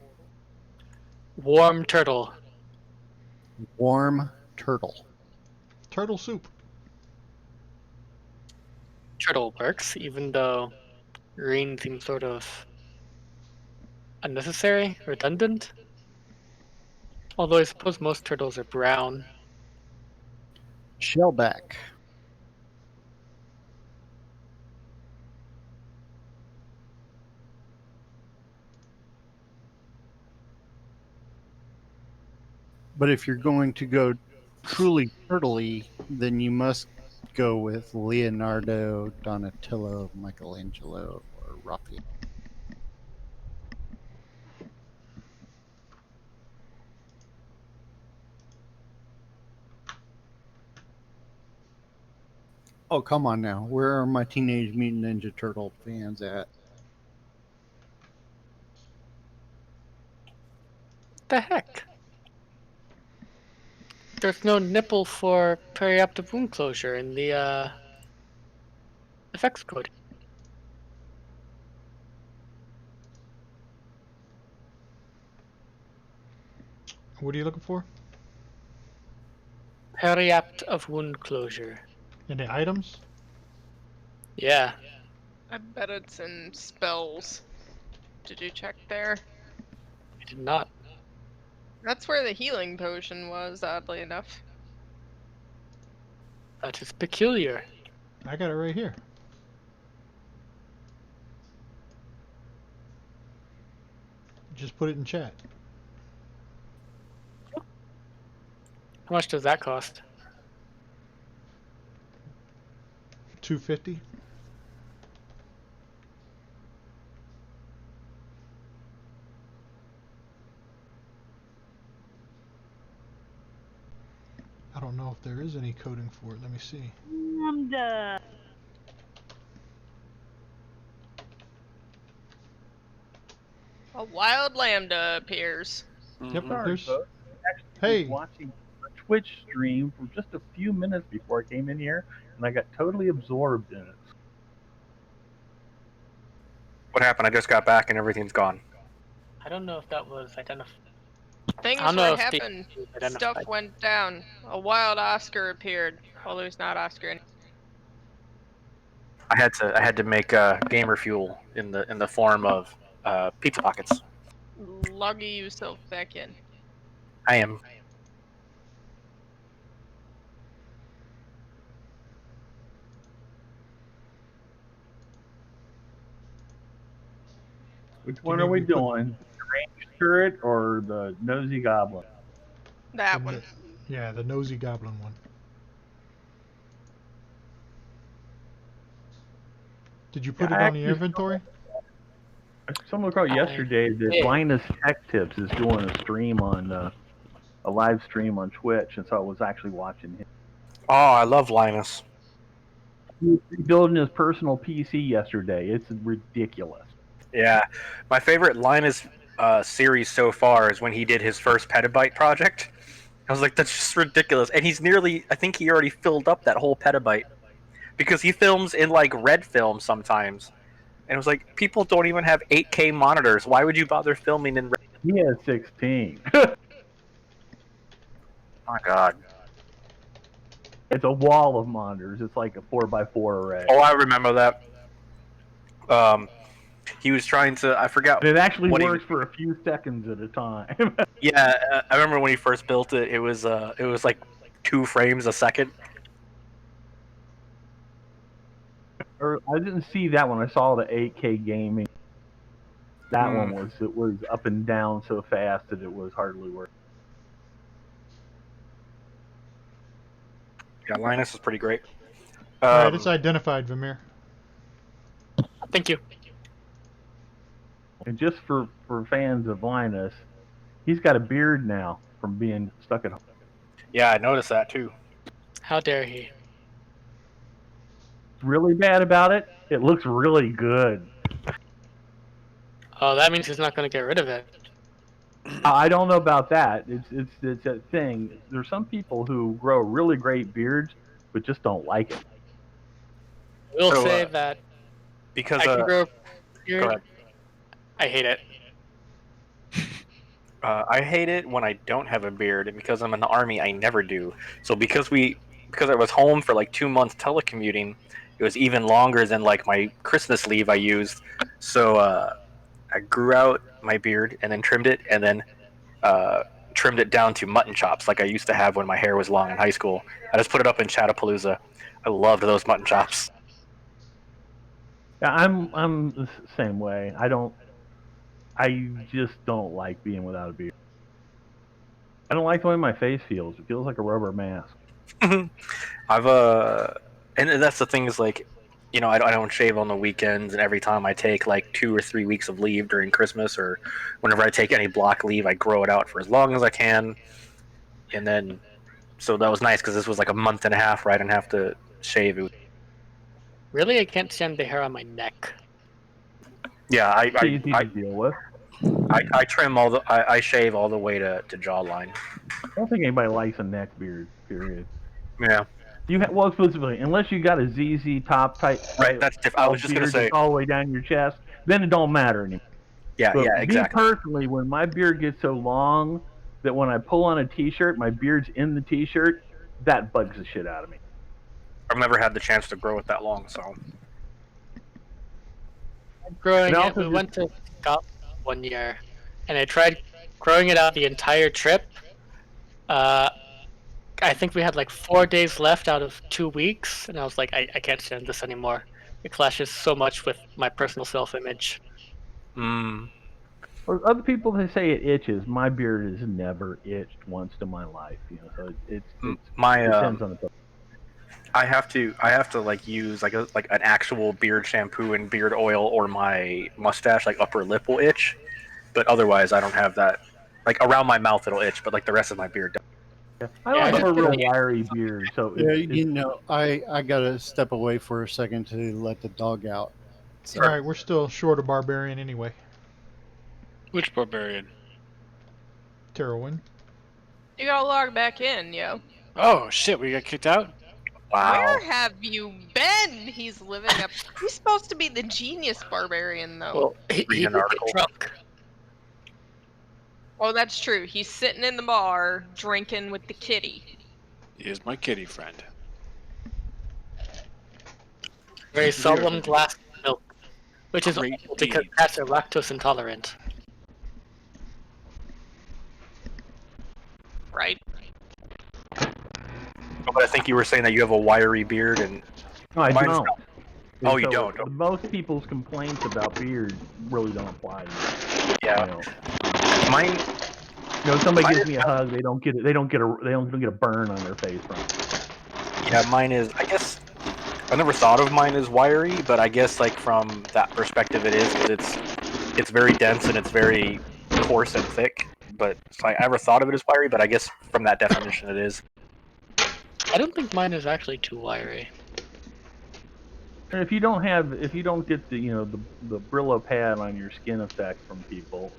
Warm turtle. Warm turtle. Turtle soup. Turtle works, even though green seems sort of unnecessary, redundant. Although I suppose most turtles are brown. Shellback. But if you're going to go truly turtley, then you must go with Leonardo, Donatello, Michelangelo, or Raphael. Oh, come on now. Where are my Teenage Mutant Ninja Turtle fans at? The heck? There's no nipple for perioptic wound closure in the effects code. What are you looking for? Periapt of wound closure. In the items? Yeah. I bet it's in spells. Did you check there? I did not. That's where the healing potion was, oddly enough. That is peculiar. I got it right here. Just put it in chat. How much does that cost? $250. I don't know if there is any coding for it. Let me see. Lambda. A wild lambda appears. Yep, Mhm. Sorry, there's. folks. I actually Hey. was watching a Twitch stream for just a few minutes before I came in here, and I got totally absorbed in it. What happened? I just got back and everything's gone. I don't know if that was identified. I Things don't were know if the happening. was Stuff identified. went down. A wild Oscar appeared. Well, there's not Oscar anymore. I had to make gamer fuel in the form of pizza pockets. Log yourself back in. I am. Which one are we doing? The ranged turret or the nosy goblin? That one. Yeah, the nosy goblin one. Did you put it on the inventory? Someone called yesterday that did. Linus Tech Tips is doing a stream on a live stream on Twitch, and so I was actually watching him. Oh, I love Linus. He was rebuilding his personal PC yesterday. It's ridiculous. Yeah, my favorite Linus series so far is when he did his first petabyte project. I was like, that's just ridiculous. And he's nearly, I think he already filled up that whole petabyte because he films in like red film sometimes. And it was like, people don't even have 8K monitors. Why would you bother filming in red? He has 16. Oh my god. It's a wall of monitors. It's like a 4x4 array. Oh, I remember that. He was trying to, I forgot. It actually what works for a few seconds at a time. Yeah, I remember when he first built it. It was like 2 frames a second. Or I didn't see that one. I saw the 8K gaming. That one was up and down so fast that it was hardly worth. Yeah, Linus is pretty great. All right, it's identified, Vamir. Thank you. And just for fans of Linus, he's got a beard now from being stuck at home. Yeah, I noticed that too. How dare he? Really bad about it. It looks really good. Oh, that means he's not going to get rid of it. I don't know about that. It's a thing. There's some people who grow really great beards, but just don't like it. I will So, say that because I can grow a go beard. ahead. I hate it. I hate it when I don't have a beard, and because I'm in the army, I never do. So because I was home for like 2 months telecommuting, it was even longer than like my Christmas leave I used. So I grew out my beard and then trimmed it, and then trimmed it down to mutton chops like I used to have when my hair was long in high school. I just put it up in Chattapalooza. I loved those mutton chops. Yeah, I'm the same way. I just don't like being without a beard. I don't like the way my face feels. It feels like a rubber mask. I've and that's the thing is like, I don't shave on the weekends, and every time I take like 2 or 3 weeks of leave during Christmas or whenever I take any block leave, I grow it out for as long as I can, and then so that was nice because this was like a month and a half where I didn't have to shave. Really, I can't stand the hair on my neck. Yeah, It's easy to deal with. I trim I shave all the way to jawline. I don't think anybody likes a neck beard. Period. Yeah, Well, specifically, unless you got a ZZ top type right. That's different. I was just gonna beard say. that's all the way down your chest, then it don't matter anymore. Yeah, But yeah, me exactly. personally, when my beard gets so long that when I pull on a t-shirt, my beard's in the t-shirt, that bugs the shit out of me. I've never had the chance to grow it that long, so. Growing And it, also we just- went to Scotland one year, and I tried growing it out the entire trip. I think we had like 4 days left out of 2 weeks, and I was like, I can't stand this anymore. It clashes so much with my personal self-image. Mm. Or other people that say it itches. My beard has never itched once in my life. So it My depends on the person. I have to like use like an actual beard shampoo and beard oil, or my mustache, like upper lip, will itch, but otherwise I don't have that. Like around my mouth it'll itch, but like the rest of my beard doesn't. I Yeah, I like a just real did- wiry beard, so Yeah, it's I gotta step away for a second to let the dog out. So, All right, we're still short of barbarian anyway. Which barbarian? Terowin. You gotta log back in, yo. Oh shit, we got kicked out? Wow. Where have you been? He's living up. He's supposed to be the genius barbarian, though. Well, he Read an did get article. drunk. Oh, that's true. He's sitting in the bar drinking with the kitty. He is my kitty friend. Very solemn glass of milk, which is Great awful because deed. cats are lactose intolerant. Right? Oh, but I think you were saying that you have a wiry beard, and no, I mine's don't. not. And Oh, you don't? Most people's complaints about beards really don't apply to me. Yeah, You know, mine. somebody Mine gives is- me a hug, they don't get it. They don't get a burn on their face from it. Yeah, mine is. I guess I never thought of mine as wiry, but I guess like from that perspective, it is because it's very dense and it's very coarse and thick. But so I never thought of it as wiry, but I guess from that definition, it is. I don't think mine is actually too wiry. And if you don't get the the Brillo pad on your skin effect from people,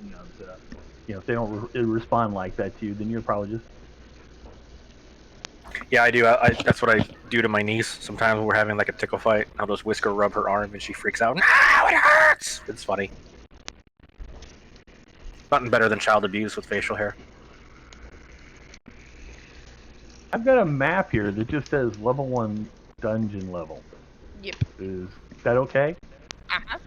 if they don't respond like that to you, then you're probably just. Yeah, I do. That's what I do to my niece. Sometimes when we're having like a tickle fight, I'll just whisker rub her arm and she freaks out. Ow, it hurts! It's funny. Nothing better than child abuse with facial hair. I've got a map here that just says level 1 dungeon level. Yep. Is that okay? Uh-huh.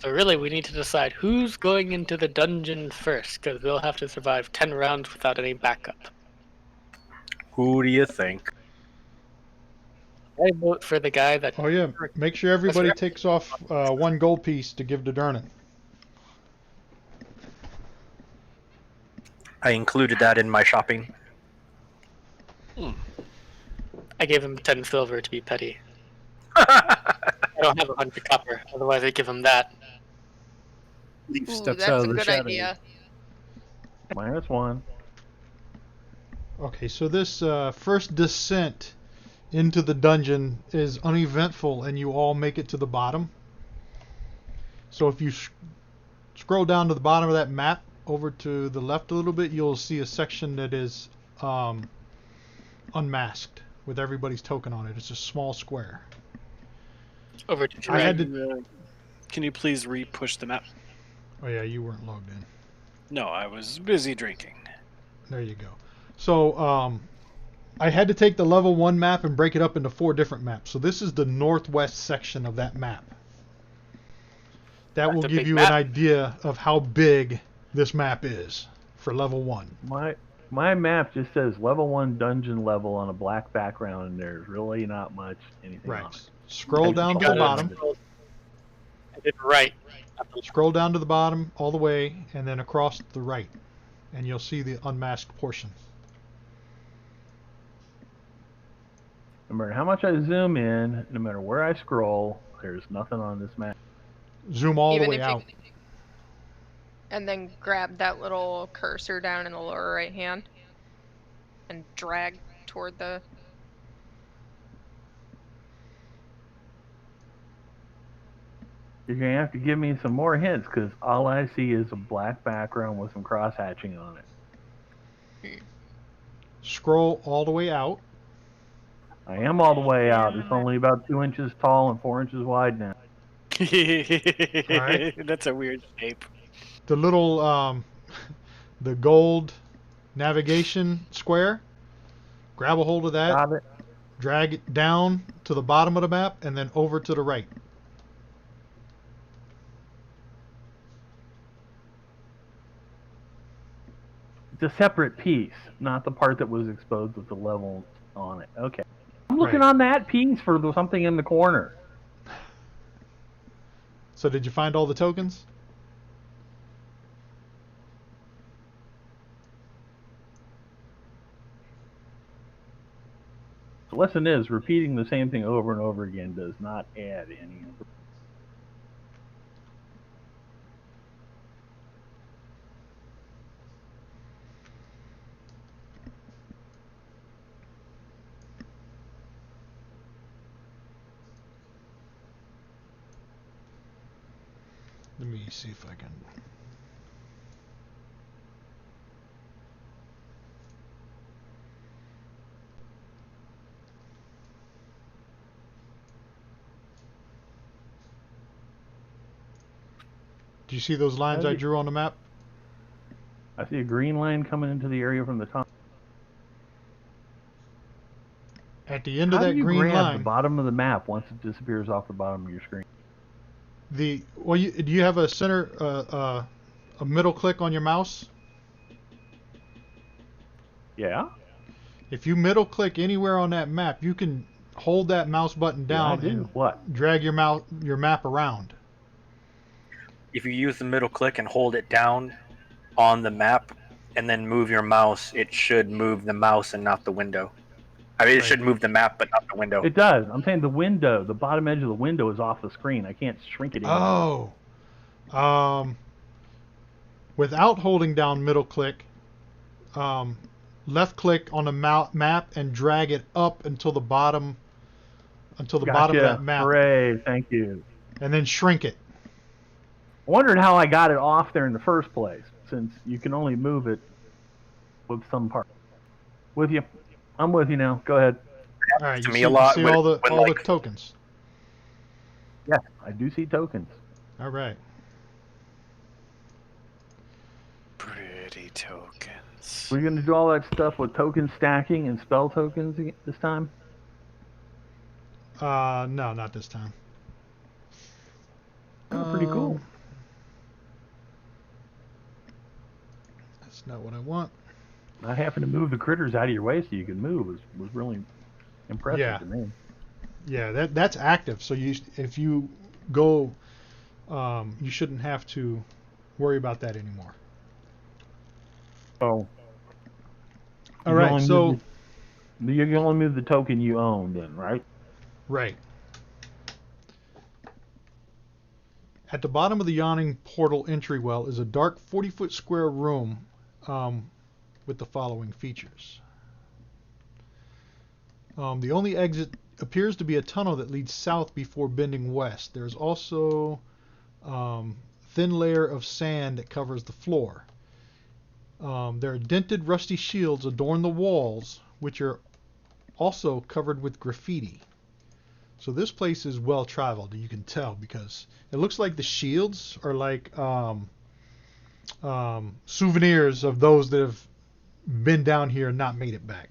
So really, we need to decide who's going into the dungeon first, because we'll have to survive 10 rounds without any backup. Who do you think? I vote for the guy that. Oh yeah, make sure everybody takes off 1 gold piece to give to Dernan. I included that in my shopping. I gave him 10 silver to be petty. I don't have 100 copper, otherwise I'd give him that. Leaf Ooh, steps that's out a of the good shadows. idea. -1. Okay, so this first descent into the dungeon is uneventful, and you all make it to the bottom. So if you scroll down to the bottom of that map, over to the left a little bit, you'll see a section that is unmasked with everybody's token on it. It's a small square. Over to the I right. had to. Can you please re-push the map? Oh yeah, you weren't logged in. No, I was busy drinking. There you go. So I had to take the level 1 map and break it up into 4 different maps. So this is the northwest section of that map. That That's will a give big you map. an idea of how big this map is for level 1. My map just says level 1 dungeon level on a black background, and there's really not much anything on Right. it. Scroll And down you to the gotta bottom. I did right. Scroll down to the bottom all the way, and then across to the right, and you'll see the unmasked portion. No matter how much I zoom in, no matter where I scroll, there's nothing on this map. Zoom all Even the way if you, out. and then grab that little cursor down in the lower right hand and drag toward the. You're gonna have to give me some more hints, because all I see is a black background with some cross hatching on it. Scroll all the way out. I am all the way out. Damn It's it. only about 2 inches tall and 4 inches wide now. Alright. That's a weird shape. The little the gold navigation square. Grab a hold of that. Got it. Drag it down to the bottom of the map, and then over to the right. It's a separate piece, not the part that was exposed with the level on it. Okay. I'm looking Right. on that piece for something in the corner. So did you find all the tokens? The lesson is, repeating the same thing over and over again does not add any. Let me see if I can. Do you see those lines I drew on the map? I see a green line coming into the area from the top. At the end How of that do you green grab the line, bottom of the map once it disappears off the bottom of your screen? do you have a center a middle click on your mouse? Yeah? If you middle click anywhere on that map, you can hold that mouse button Yeah, I down do. and What? drag your map around. If you use the middle click and hold it down on the map and then move your mouse, it should move the mouse and not the window. I mean, it Right. should move the map, but not the window. It does. I'm saying the window, the bottom edge of the window is off the screen. I can't shrink it anymore. Oh. Without holding down middle click, left click on the map and drag it up until the bottom bottom of Gotcha. that map, Hooray. Thank you. and then shrink it. I wondered how I got it off there in the first place, since you can only move it with some part. With you. I'm with you now. Go ahead. All right, To you me see, a lot you see when- all the when, all like- the tokens. Yes, I do see tokens. All right. Pretty tokens. We're going to do all that stuff with token stacking and spell tokens this time? No, not this time. Oh, pretty cool. That's not what I want. Not having to move the critters out of your way so you can move was really impressive Yeah. to me. Yeah, that's active. So if you go, you shouldn't have to worry about that anymore. Oh. All right, only so move You can only move the token you own, then, right? Right. At the bottom of the yawning portal entry well is a dark 40-foot square room with the following features. The only exit appears to be a tunnel that leads south before bending west. There's also thin layer of sand that covers the floor. There are dented rusty shields adorn the walls, which are also covered with graffiti. So this place is well traveled, you can tell, because it looks like the shields are like souvenirs of those that have been down here and not made it back.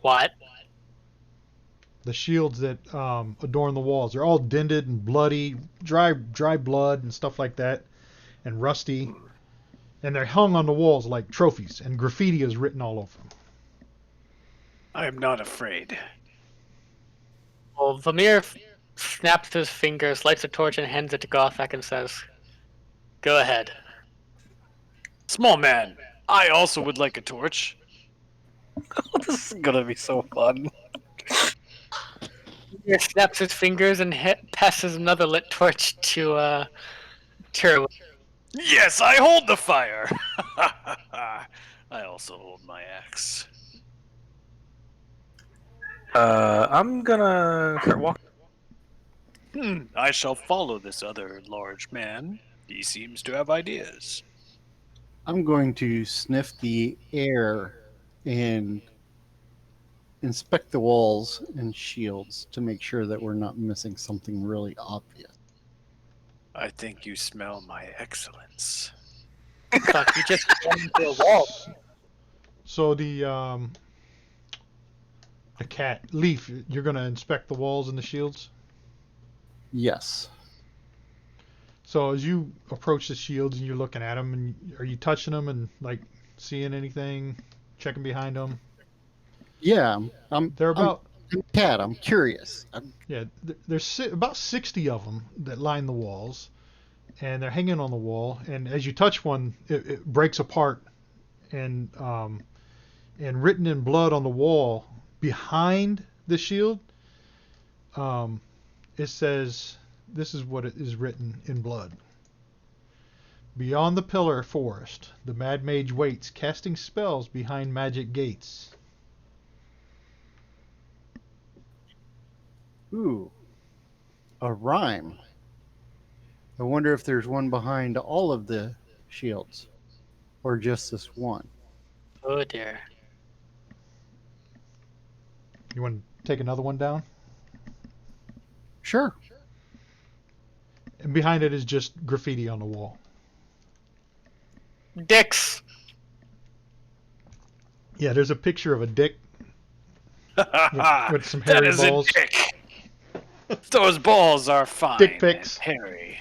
What? The shields that adorn the walls, they're all dented and bloody, dry blood and stuff like that, and rusty. And they're hung on the walls like trophies, and graffiti is written all over them. I am not afraid. Well, Vamir snaps his fingers, lights a torch, and hands it to Gothak and says, "Go ahead." Small man, I also would like a torch. This is gonna be so fun. Vamir snaps his fingers and passes another lit torch to Tyrwin. Yes, I hold the fire. I also hold my axe. I'm gonna start walking. I shall follow this other large man. He seems to have ideas. I'm going to sniff the air and inspect the walls and shields to make sure that we're not missing something really obvious. I think you smell my excellence. Fuck, you just ran into a wall. So the cat Leaf, you're gonna inspect the walls and the shields. Yes. So as you approach the shields and you're looking at them, and are you touching them and like seeing anything, checking behind them? Yeah, They're about I'm a cat. I'm curious. yeah, there's about 60 of them that line the walls, and they're hanging on the wall. And as you touch one, it breaks apart, and written in blood on the wall behind the shield, it says, this is what it is written in blood. Beyond the pillar forest, the mad mage waits, casting spells behind magic gates. Ooh, a rhyme. I wonder if there's one behind all of the shields, or just this one. Oh dear. You want to take another one down? Sure. And behind it is just graffiti on the wall. Dicks! Yeah, there's a picture of a dick with some That hairy is balls. a dick. Those balls are fine. Dick pics. and hairy.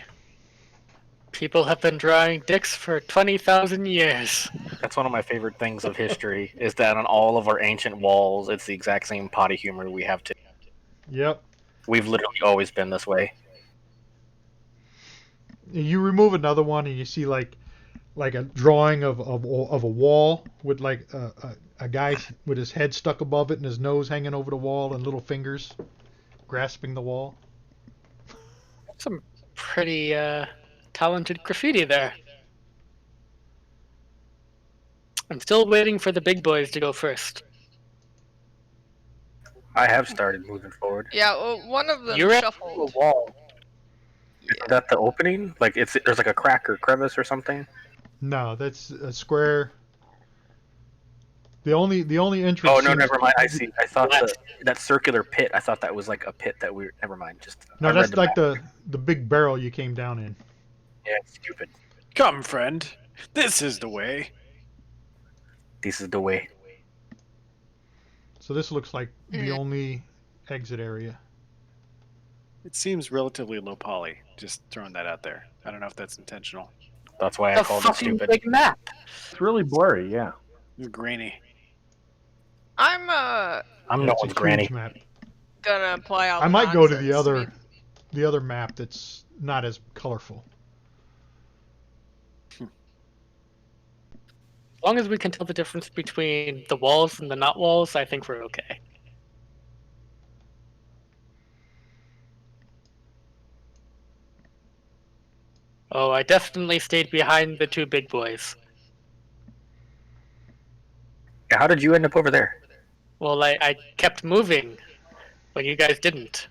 People have been drawing dicks for 20,000 years. That's one of my favorite things of history, is that on all of our ancient walls, it's the exact same potty humor we have today. Yep. We've literally always been this way. You remove another one and you see like a drawing of a wall with like a guy with his head stuck above it and his nose hanging over the wall and little fingers grasping the wall. Some pretty talented graffiti there. I'm still waiting for the big boys to go first. I have started moving forward. Yeah, well, one of them You ran into a shuffled. wall. Is that the opening? Like there's like a crack or crevice or something? No, that's a square. The only entrance. Oh no, seems- never mind. I see. I thought that circular pit. I thought that was like a pit that we. Never mind. Just No, I read that's like map. the big barrel you came down in. Yeah, it's stupid. Come, friend. This is the way. This is the way. So this looks like the only exit area. It seems relatively low poly. Just throwing that out there. I don't know if that's intentional. That's why I A called it fucking stupid. big map. It's really blurry, yeah. It's grainy. I'm I'm Yeah, no it's a one's huge granny. map. gonna apply out. I might go to the nonsense. other map that's not as colorful. As long as we can tell the difference between the walls and the not walls, I think we're okay. Oh, I definitely stayed behind the two big boys. Yeah, how did you end up over there? Well, I kept moving when you guys didn't.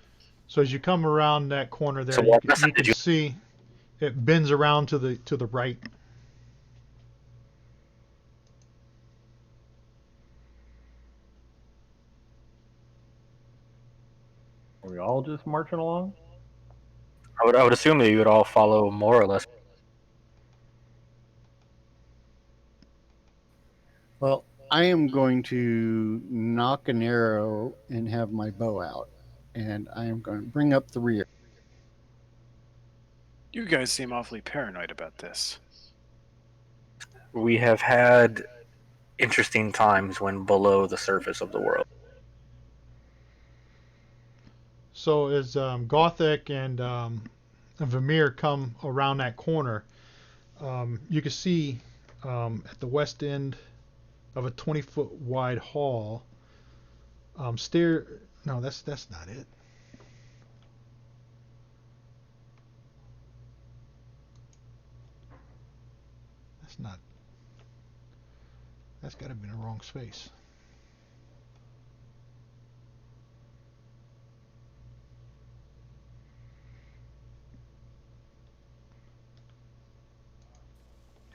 So as you come around that corner So there, what you method can did you? see it bends around to the right. Are we all just marching along? I would assume that you would all follow more or less. Well, I am going to knock an arrow and have my bow out, and I am going to bring up the rear. You guys seem awfully paranoid about this. We have had interesting times when below the surface of the world. So as Gothic and Vermeer come around that corner, you can see at the west end of a 20-foot wide hall. Stair. No, that's not it. That's not. That's got to be in the wrong space.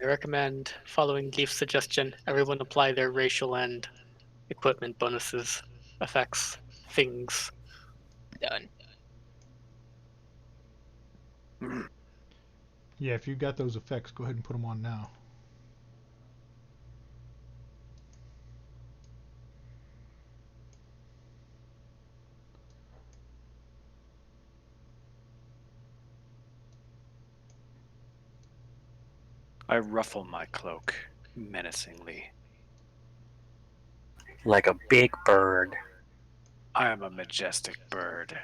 I recommend following Leaf's suggestion. Everyone apply their racial and equipment bonuses, effects, things. Done. Yeah, if you've got those effects, go ahead and put them on now. I ruffle my cloak menacingly. Like a big bird. I am a majestic bird.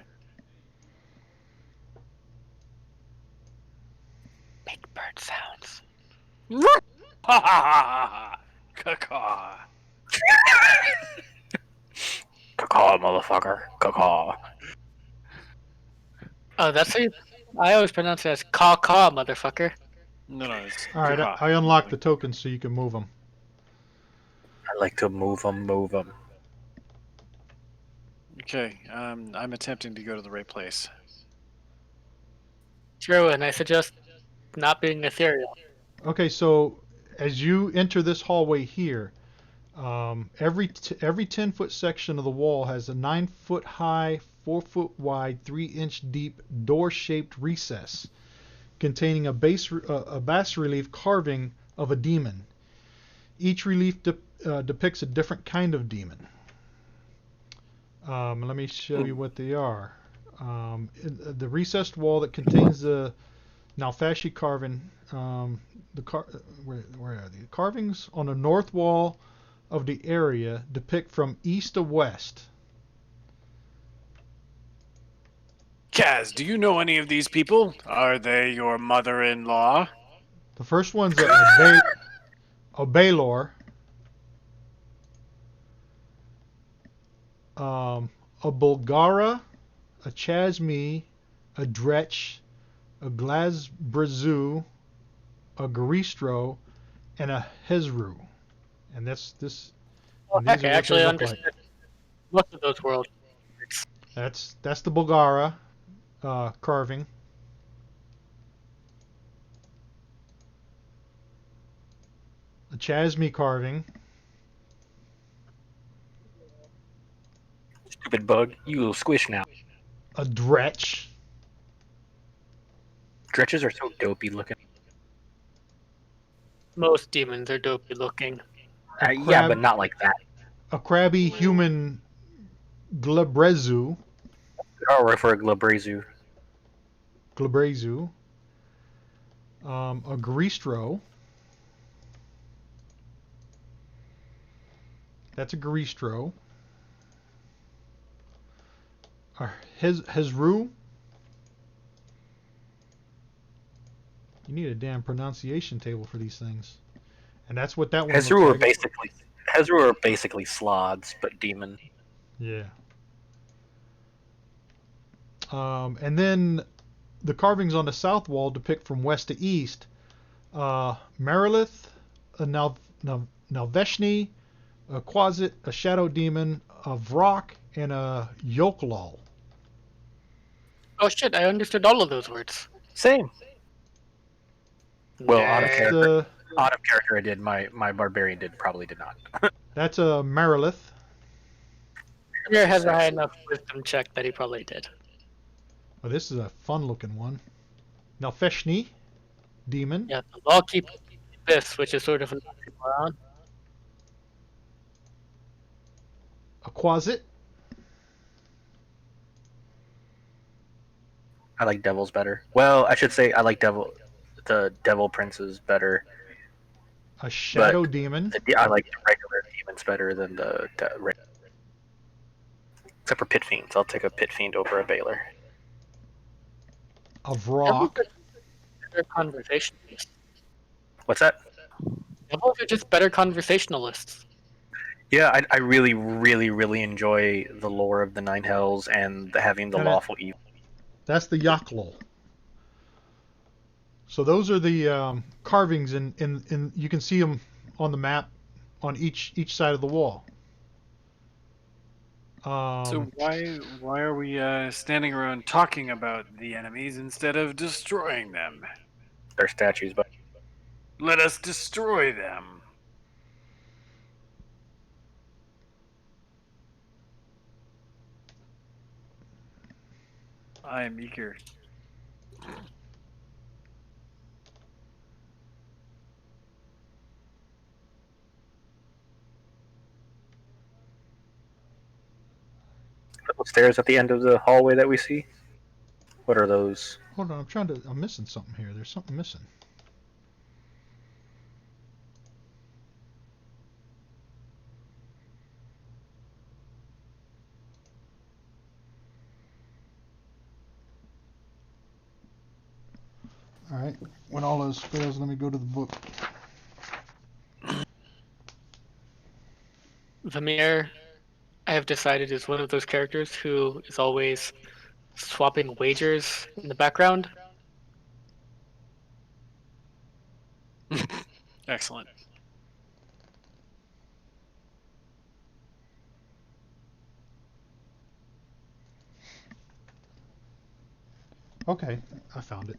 Big bird sounds. Ha ha ha ha! Caw. Caw, motherfucker. Caw. Oh, that's how you. I always pronounce it as caw caw, motherfucker. No, it's All right, caw. I unlocked the tokens so you can move them. I like to move them, move them. Okay, I'm attempting to go to the right place. True, and I suggest not being ethereal. Okay, so as you enter this hallway here, every 10-foot section of the wall has a 9-foot high, 4-foot wide, 3-inch deep door-shaped recess containing a bas relief carving of a demon. Each relief depicts a different kind of demon. Let me show you what they are. The recessed wall that contains the Nalfashi carving. Where are the carvings on the north wall of the area depict from east to west. Kaz, do you know any of these people? Are they your mother-in-law? The first one's a Baylor, a Bulgara, a Chasmi, a Dretch, a Glazbrazu, a Garistro, and a Hezru. And that's this. Oh, And heck, these I are what they actually look like. understood most of those words. That's the Bulgara carving. A Chasmi carving. Stupid bug. You little squish now. A Dretch. Dretches are so dopey looking. Most demons are dopey looking. A Yeah, but crab. not like that. A crabby human Glabrezu. I'll refer a Glabrezu. Glabrezu. A Garistro. That's a Garistro. A Hezru. You need a damn pronunciation table for these things. And that's what that one looks Hezru are like. basically sloths, but demon. Yeah. And then the carvings on the south wall depict from west to east Marilith, a Nalveshni, a Quasit, a Shadow Demon, a Vrock, and a Yoklal. Oh shit! I understood all of those words. Same. Well, out of That's Nah. character. the Out of character, I did. My barbarian probably did not. that's a Marilith. Amir has a high enough wisdom check that he probably did. Oh, this is a fun looking one. Nalfeshni, Demon, Yeah, the law keep this, which is sort of an oxymoron. a Quasit, I like devils better. Well, I should say I like the devil princes better, a but Shadow Demon, I like the regular demons better than except for pit fiends. I'll take a pit fiend over a Baylor. a Devils Vrock, are better conversationalists. What's that? Devils are just better conversationalists. Yeah, I really, really, really enjoy the lore of the Nine Hells and having the and lawful evil. that's the Yaklal. So those are the carvings, in you can see them on the map on each side of the wall. So why are we standing around talking about the enemies instead of destroying them? Their statues, but Let us destroy them. I am eager. the stairs at the end of the hallway that we see. What are those? Hold on, I'm missing something here. There's something missing. All right. When all those fails, let me go to the book. Vamir, I have decided, is one of those characters who is always swapping wagers in the background. Excellent. Okay, I found it.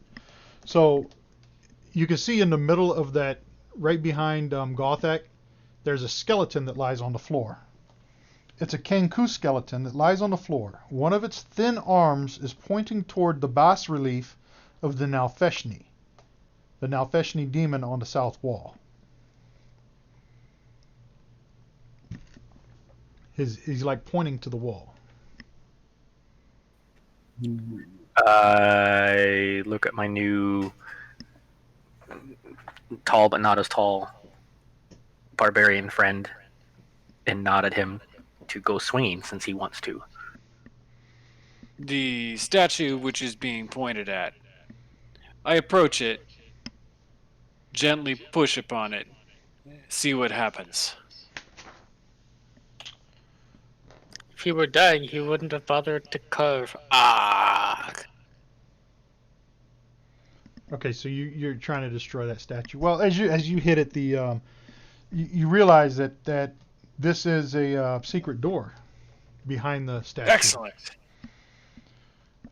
So you can see in the middle of that, right behind Gothak, there's a skeleton that lies on the floor. It's a Kenku skeleton that lies on the floor. One of its thin arms is pointing toward the bas relief of the Nalfeshni demon on the south wall. He's like pointing to the wall. I look at my new tall but not as tall barbarian friend and nod at him to go swinging since he wants to. The statue which is being pointed at. I approach it, gently push upon it, see what happens. If he were dying, he wouldn't have bothered to carve. Ah! Okay, so you're trying to destroy that statue. Well, as you hit it, you realize that this is a secret door behind the statue. Excellent.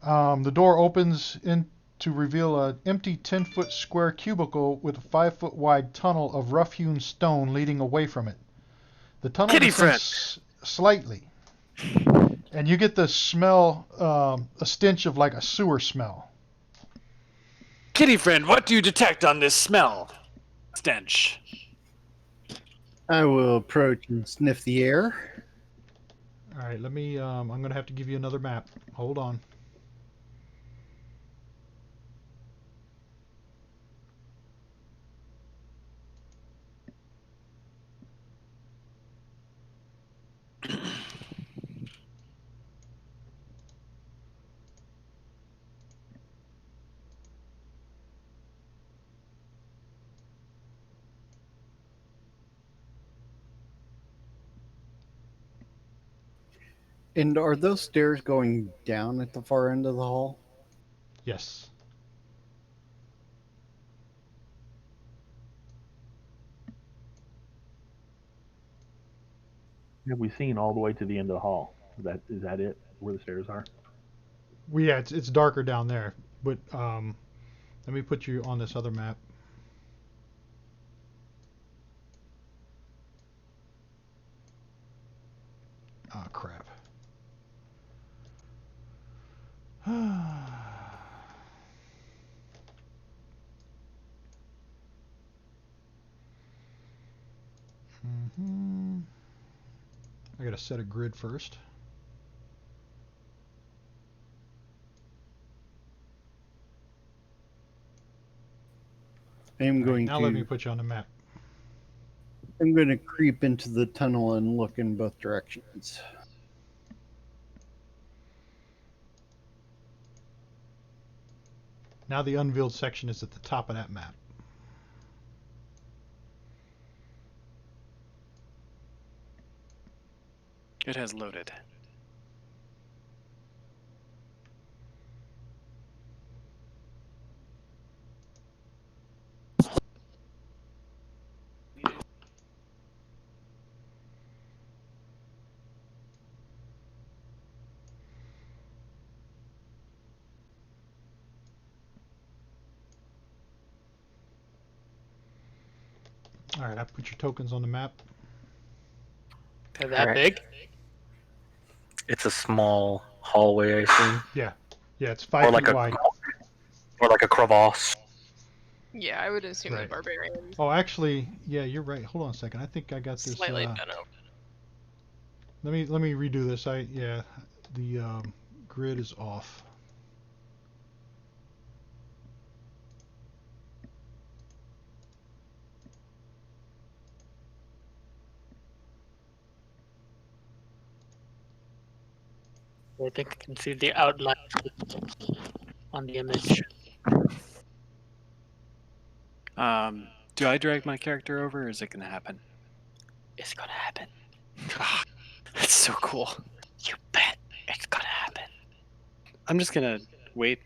The door opens in to reveal an empty 10-foot square cubicle with a 5-foot wide tunnel of rough-hewn stone leading away from it. The tunnel Kitty descends slightly, and you get the smell, a stench of like a sewer smell. Kitty friend, what do you detect on this smell? Stench. I will approach and sniff the air. All right, let me. I'm gonna have to give you another map. Hold on. And are those stairs going down at the far end of the hall? Yes. Have we seen all the way to the end of the hall? Is that it? Where the stairs are? Well, yeah, it's darker down there, but let me put you on this other map. Oh crap. I gotta set a grid first. I am All right, going now let me to put you on the map. I'm going to creep into the tunnel and look in both directions. Now the unveiled section is at the top of that map. It has loaded. All right, I put your tokens on the map. They're that Alright. big? It's a small hallway, I assume, Yeah, it's or 5 like feet a wide. or like a crevasse. Yeah, I would assume the Right. barbarians Oh, actually, yeah, you're right. Hold on a second. I think I got this. slightly done over. Let me redo this. The grid is off. I think I can see the outline on the image. Do I drag my character over, or is it going to happen? It's gonna happen. That's so cool. You bet. It's gonna happen. I'm just going to wait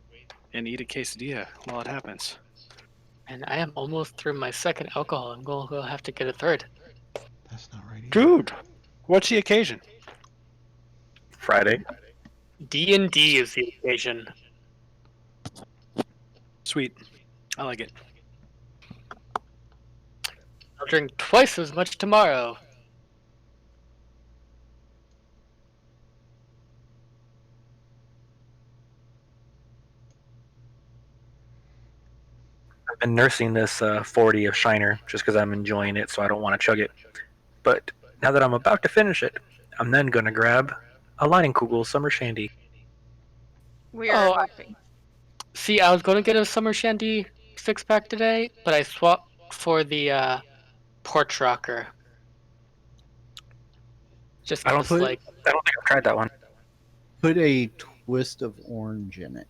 and eat a quesadilla while it happens. And I am almost through my second alcohol. I'm going to have to get a third. That's not right either. Dude, what's the occasion? Friday. D&D is the occasion. Sweet. I like it. I'll drink twice as much tomorrow. I've been nursing this 40 of Shiner just because I'm enjoying it, so I don't want to chug it. But now that I'm about to finish it, I'm then going to grab a Leinenkugel Summer Shandy. We are Oh, hoping. see, I was going to get a Summer Shandy 6-pack today, but I swapped for the porch rocker. Just I don't because, like, I don't think I've tried that one. Put a twist of orange in it.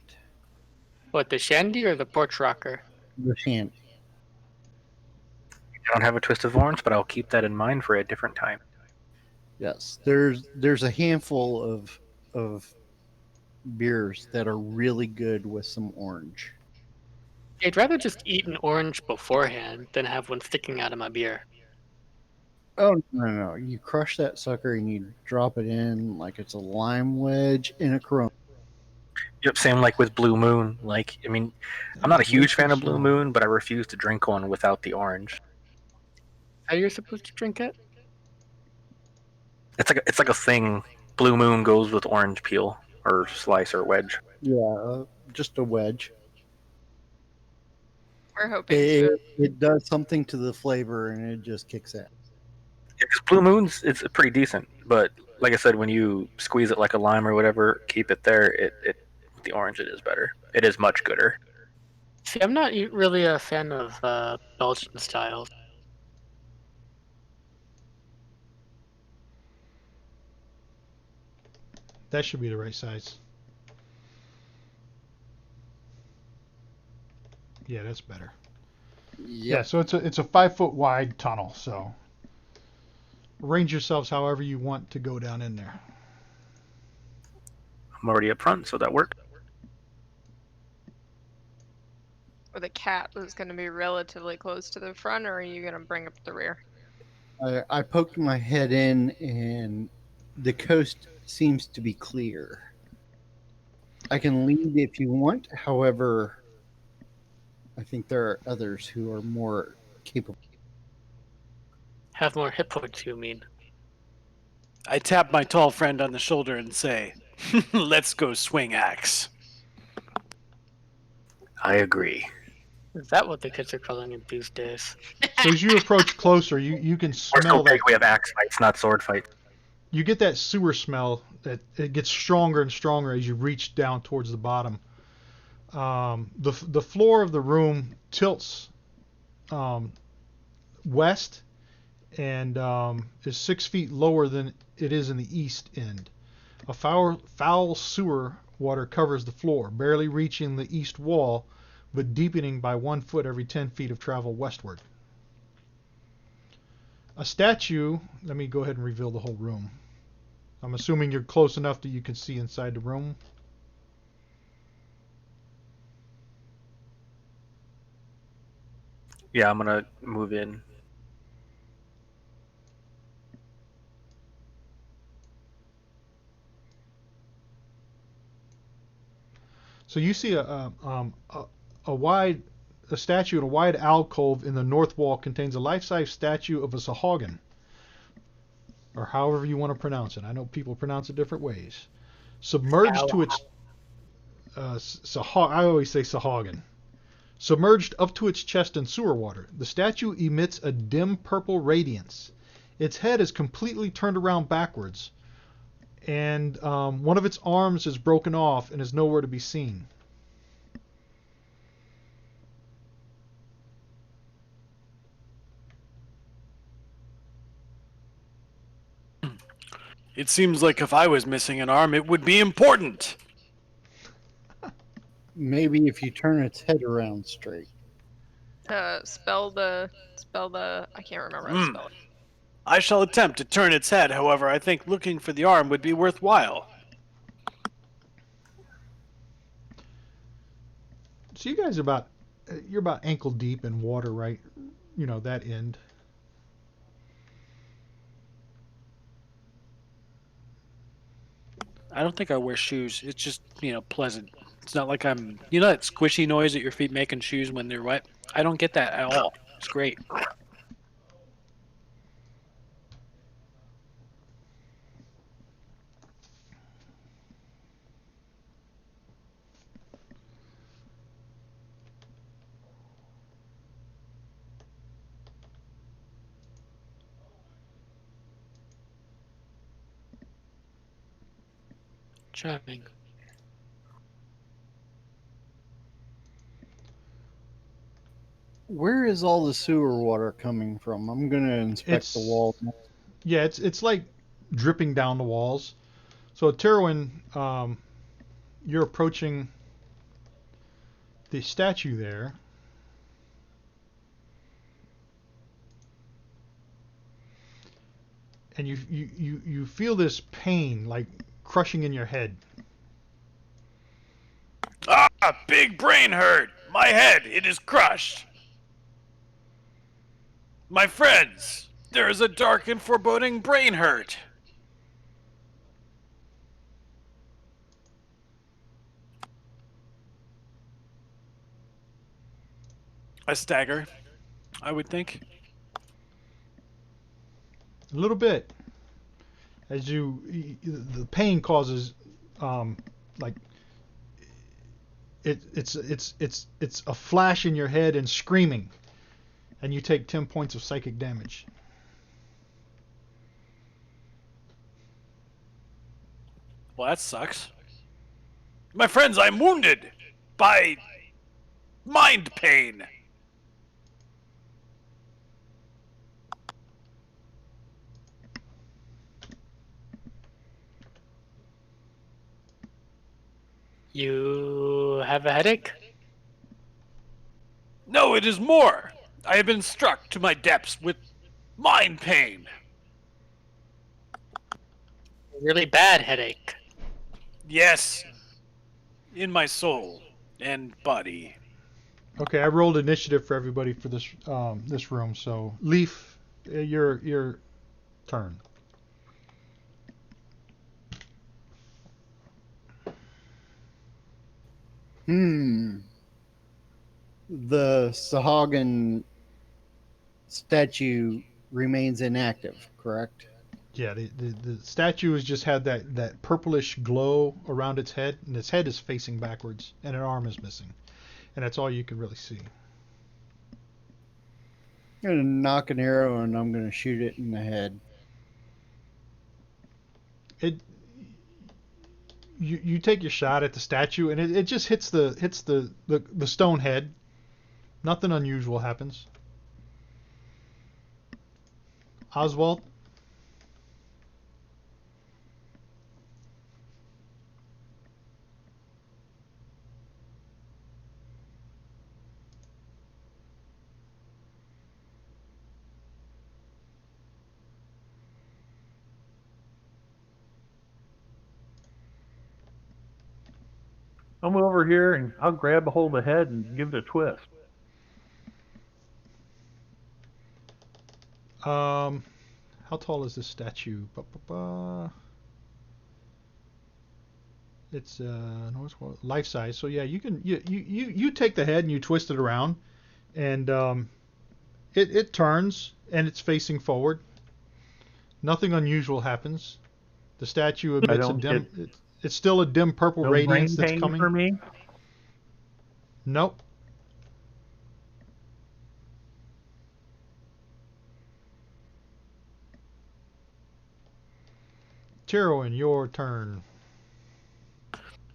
what, the Shandy or the porch rocker? The shandy. I don't have a twist of orange, but I'll keep that in mind for a different time. Yes, there's a handful of beers that are really good with some orange. I'd rather just eat an orange beforehand than have one sticking out of my beer. Oh no! You crush that sucker and you drop it in like it's a lime wedge in a Corona. Yep, same like with Blue Moon. Like, I mean, I'm not a huge fan of Blue Moon, but I refuse to drink one without the orange. How you're supposed to drink it? It's like a thing. Blue Moon goes with orange peel or slice or wedge. Yeah, just a wedge. We're hoping so. It does something to the flavor and it just kicks in. Because Blue Moon's it's pretty decent, but like I said, when you squeeze it like a lime or whatever, keep it there. It the orange it is better. It is much gooder. See, I'm not really a fan of Belgian styles. That should be the right size. Yeah, that's better. Yeah, so it's a 5 foot wide tunnel. So arrange yourselves however you want to go down in there. I'm already up front, so that works. Or the cat was going to be relatively close to the front, or are you going to bring up the rear? I poked my head in, and the coast seems to be clear. I can lead if you want. However, I think there are others who are more capable. Have more hit points, you mean? I tap my tall friend on the shoulder and say, "Let's go swing axe." I agree. Is that what the kids are calling it these days? So as you approach closer, you can We're so smell that. big we have axe fights, not sword fights. You get that sewer smell that it gets stronger and stronger as you reach down towards the bottom. The floor of the room tilts west and is 6 feet lower than it is in the east end. A foul sewer water covers the floor, barely reaching the east wall, but deepening by 1 foot every 10 feet of travel westward. A statue, let me go ahead and reveal the whole room. I'm assuming you're close enough that you can see inside the room. Yeah, I'm gonna move in. So you see a statue in a wide alcove in the north wall contains a life-size statue of a Sahagin, or however you want to pronounce it. I know people pronounce it different ways. Submerged to its I always say Sahagin. Submerged up to its chest in sewer water, the statue emits a dim purple radiance. Its head is completely turned around backwards, and one of its arms is broken off and is nowhere to be seen. It seems like if I was missing an arm, it would be important. Maybe if you turn its head around straight. Spell the I can't remember how to spell it. I shall attempt to turn its head, however, I think looking for the arm would be worthwhile. So you guys are you're about ankle deep in water, right? You know, that end. I don't think I wear shoes. It's just, pleasant. It's not like I'm, that squishy noise that your feet make in shoes when they're wet? I don't get that at all. It's great. Charming. Where is all the sewer water coming from? I'm gonna inspect the wall. Yeah, it's like dripping down the walls. So Terwin, you're approaching the statue there. And you feel this pain like crushing in your head. Ah, big brain hurt! My head, it is crushed! My friends, there is a dark and foreboding brain hurt! I stagger, I would think. A little bit. As the pain causes, like it's a flash in your head and screaming, and you take 10 points of psychic damage. Well, that sucks. My friends, I'm wounded by mind pain. You have a headache? No, it is more. I have been struck to my depths with mind pain. A really bad headache. Yes, in my soul and body. Okay, I rolled initiative for everybody for this room. So Leaf, your turn. The Sahagin statue remains inactive, correct? Yeah, the statue has just had that purplish glow around its head, and its head is facing backwards, and an arm is missing, and that's all you can really see. I'm gonna knock an arrow and I'm gonna shoot it in the head. It you take your shot at the statue, and it just hits the stone head. Nothing unusual happens. Oswald. I'll move over here and I'll grab a hold of the head and give it a twist. How tall is this statue? It's life size. So yeah, you take the head and you twist it around, and it turns and it's facing forward. Nothing unusual happens. The statue I emits a don't get dim. It's still a dim purple no radiance brain that's pain coming. for me. Nope. Tyrone, your turn.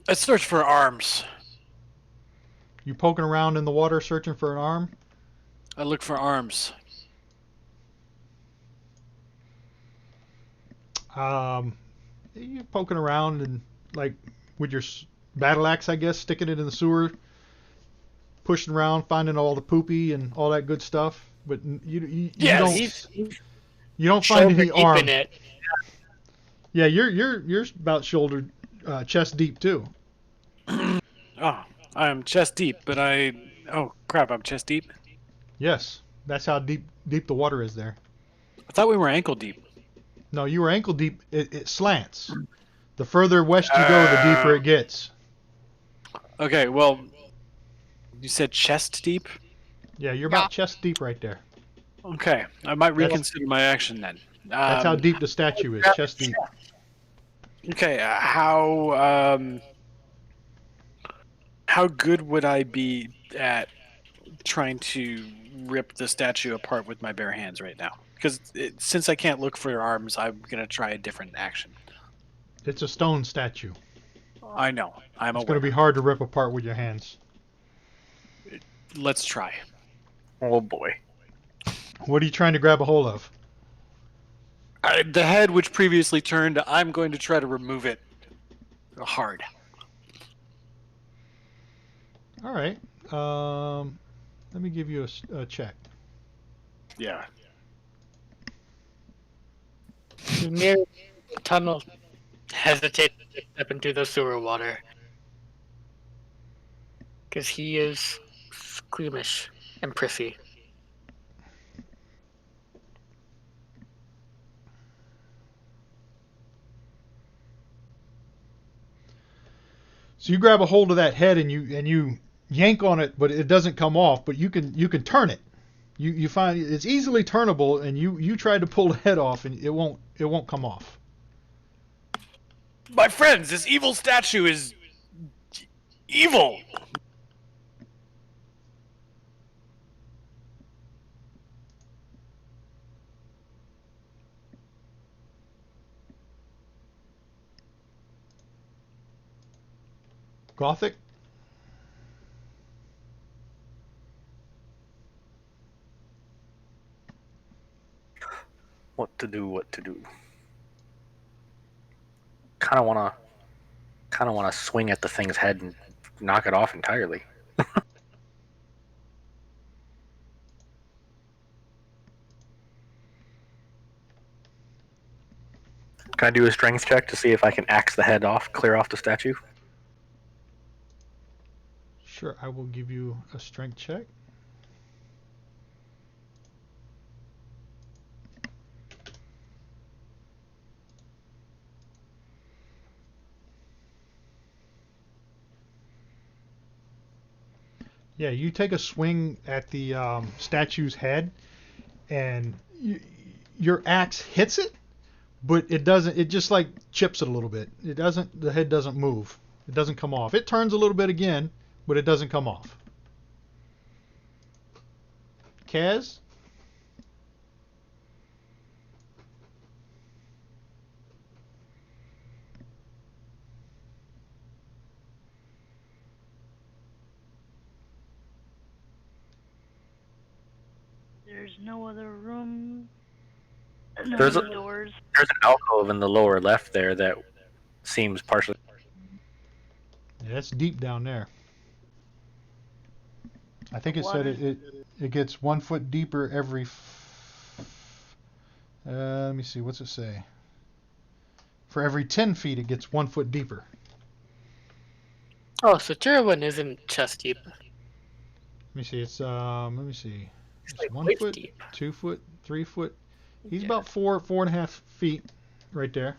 I search for arms. You poking around in the water searching for an arm? I look for arms. You poking around and like with your battle axe, I guess, sticking it in the sewer, pushing around, finding all the poopy and all that good stuff. But you Yes, you don't find shoulder any deep arm. in it. Yeah, you're about shoulder, chest deep too. Oh, I'm chest deep, but oh crap, I'm chest deep. Yes, that's how deep the water is there. I thought we were ankle deep. No, you were ankle deep. It slants. The further west you go, the deeper it gets. Okay, well, you said chest deep. Yeah, you're Yeah. about chest deep right there. Okay, I might That's- reconsider my action then. That's how deep the statue is, chest deep. Okay, how good would I be at trying to rip the statue apart with my bare hands right now? Because since I can't look for your arms, I'm gonna try a different action. It's a stone statue. I know, I'm It's aware. going to be hard to rip apart with your hands. Let's try. Oh boy. What are you trying to grab a hold of? The head, which previously turned, I'm going to try to remove it hard. All right. Let me give you a check. Yeah. Near the tunnel, hesitated to step into the sewer water because he is squeamish and prissy. So you grab a hold of that head and you yank on it, but it doesn't come off. But you can turn it. You find it's easily turnable, and you try to pull the head off, and it won't come off. My friends, this evil statue is evil. Gothic. What to do? What to do? Kind of wanna swing at the thing's head and knock it off entirely. Can I do a strength check to see if I can axe the head off, clear off the statue? Sure, I will give you a strength check. Yeah, you take a swing at the statue's head, and your axe hits it, but it doesn't. It just like chips it a little bit. It doesn't. The head doesn't move. It doesn't come off. It turns a little bit again, but it doesn't come off. Kaz? There's no other room. No There's other a doors. there's an alcove in the lower left there that seems partially. Yeah, it's deep down there. I think The it said water's it gets 1 foot deeper every. Let me see. What's it say? For every 10 feet, it gets 1 foot deeper. Oh, so Jerwin isn't chest deep. Let me see. It's Let me see. It's It's like 1 waist foot, deep. 2 foot, 3 foot. He's Yeah. about 4.5 feet, right there.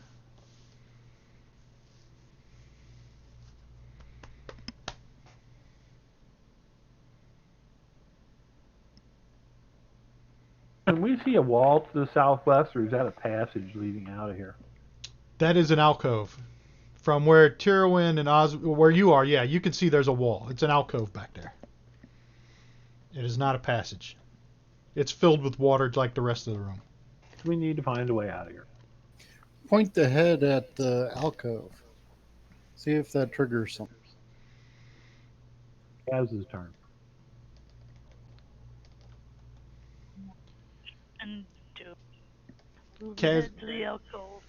Can we see a wall to the southwest, or is that a passage leading out of here? That is an alcove. From where Tyrwin and where you are, yeah, you can see there's a wall. It's an alcove back there. It is not a passage. It's filled with water like the rest of the room. We need to find a way out of here. Point the head at the alcove. See if that triggers something. Kaz's turn. and to move the Kaz, head to the alcove.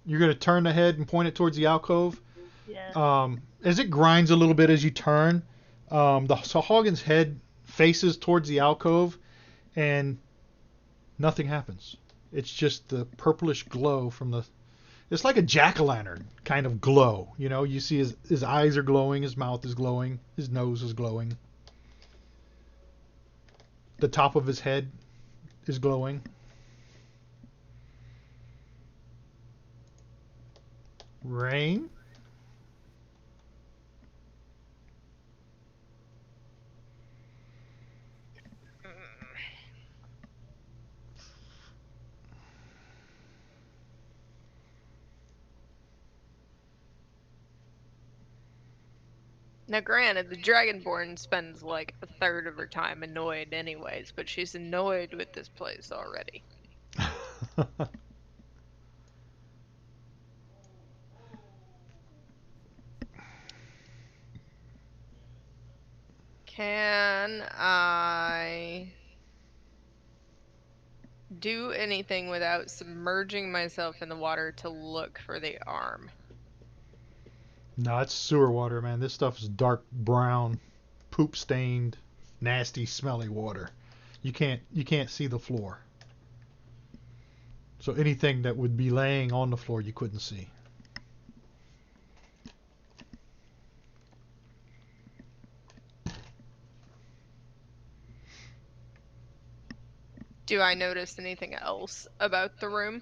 you're going to turn the head and point it towards the alcove. Yeah. As it grinds a little bit as you turn, the Sahagins' head faces towards the alcove, and nothing happens. It's just the purplish glow from the. It's like a jack-o'-lantern kind of glow. You know, you see his eyes are glowing, his mouth is glowing, his nose is glowing. The top of his head is glowing. Rain? Now, granted, the Dragonborn spends like a third of her time annoyed, anyways, but she's annoyed with this place already. Can I do anything without submerging myself in the water to look for the arm? No, it's sewer water, man. This stuff is dark brown, poop stained, nasty, smelly water. You can't see the floor. So anything that would be laying on the floor you couldn't see. Do I notice anything else about the room?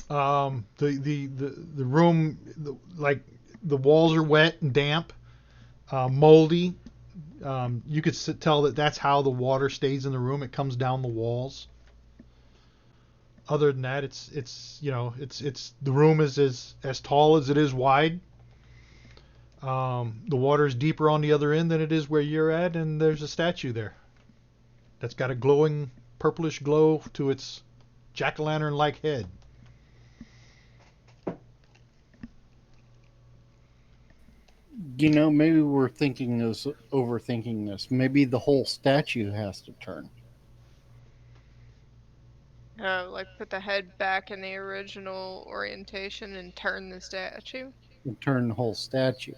The room, like the walls are wet and damp, moldy. You could tell that that's how the water stays in the room. It comes down the walls. Other than that, it's the room is as tall as it is wide. The water is deeper on the other end than it is where you're at, and there's a statue there that's got a glowing purplish glow to its jack-o'-lantern-like head. Maybe we're overthinking this. Maybe the whole statue has to turn. Like put the head back in the original orientation and turn the statue? Turn the whole statue.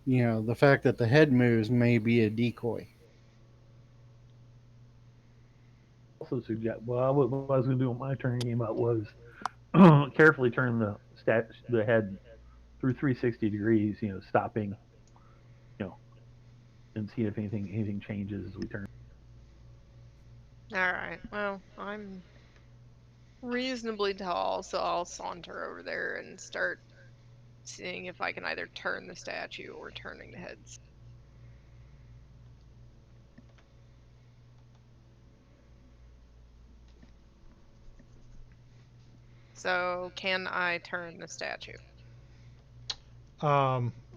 The fact that the head moves may be a decoy. also suggest. Well, what I was going to do on my turn came up was carefully turn the head through 360 degrees. Stopping. You know, and see if anything changes as we turn. All right. Well, I'm reasonably tall, so I'll saunter over there and start seeing if I can either turn the statue or turning the heads. So, can I turn the statue?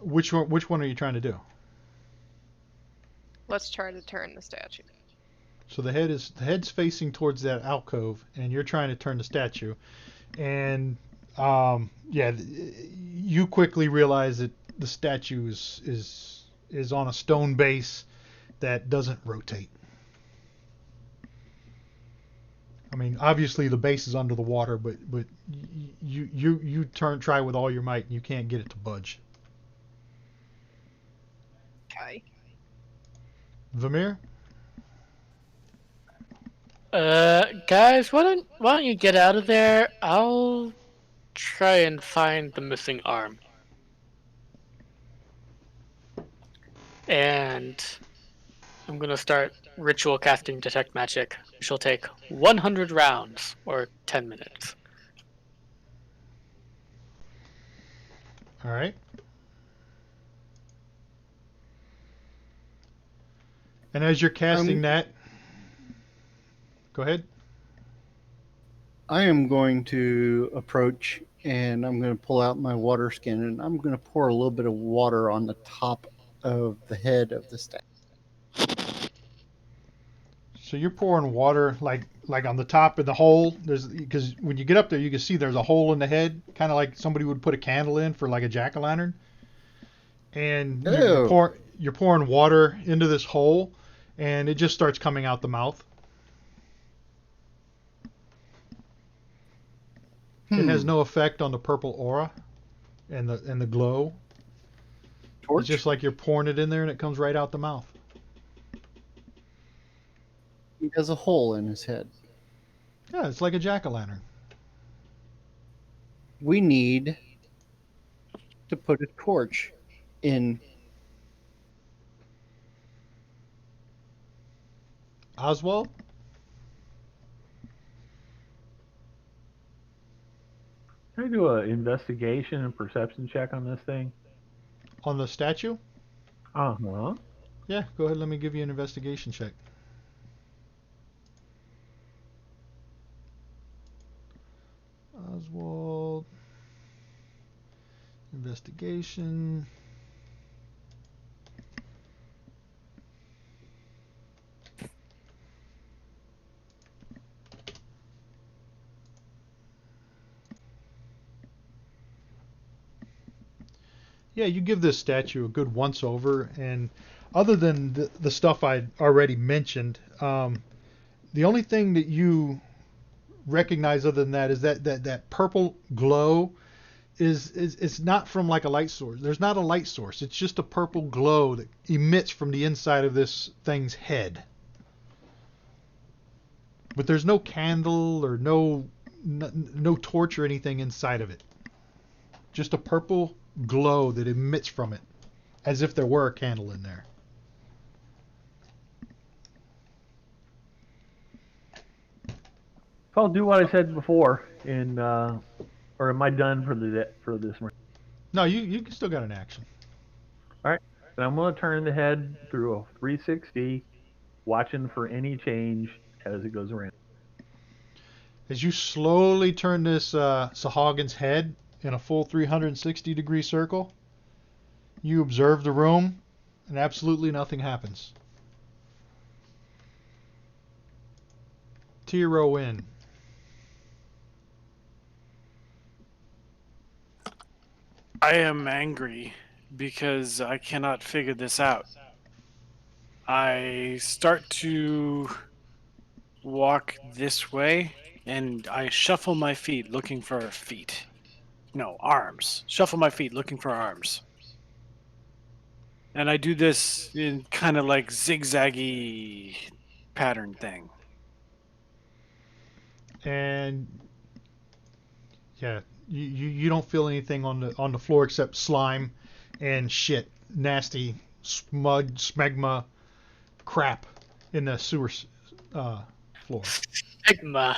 Which one are you trying to do? Let's try to turn the statue. So the head's facing towards that alcove, and you're trying to turn the statue. And yeah, you quickly realize that the statue is on a stone base that doesn't rotate. I mean, obviously the base is under the water, but you try with all your might, and you can't get it to budge. Okay. Vamir? Guys, why don't you get out of there? I'll try and find the missing arm. And I'm gonna start ritual casting detect magic, which will take 100 rounds or 10 minutes. All right. And as you're casting that, go ahead. I am going to approach and I'm going to pull out my water skin and I'm going to pour a little bit of water on the top of the head of the statue. So you're pouring water like on the top of the hole. Because when you get up there, you can see there's a hole in the head, kind of like somebody would put a candle in for like a jack-o'-lantern. And you're pouring water into this hole, and it just starts coming out the mouth. It has no effect on the purple aura and the glow. Torch? It's just like you're pouring it in there, and it comes right out the mouth. He has a hole in his head. Yeah, it's like a jack-o'-lantern. We need to put a torch in. Oswald? Can I do an investigation and perception check on this thing? On the statue? Uh-huh. Yeah, go ahead. Let me give you an investigation check. Oswald. Investigation. Yeah, you give this statue a good once over, and other than the stuff I'd already mentioned, the only thing that you recognize other than that is that purple glow is it's not from like a light source. There's not a light source. It's just a purple glow that emits from the inside of this thing's head. But there's no candle or no torch or anything inside of it. Just a purple glow that emits from it, as if there were a candle in there. So I'll do what I said before, or am I done for this? No, you still got an action. All right, and I'm going to turn the head through a 360, watching for any change as it goes around. As you slowly turn this Sahagins head in a full 360-degree circle, you observe the room, and absolutely nothing happens. Tiro in. I am angry because I cannot figure this out. I start to walk this way and I shuffle my feet looking for feet. No, arms. Shuffle my feet looking for arms. And I do this in kind of like zigzaggy pattern thing. and yeah, you don't feel anything on the floor except slime and shit, nasty smegma crap in the sewer floor. Sigma.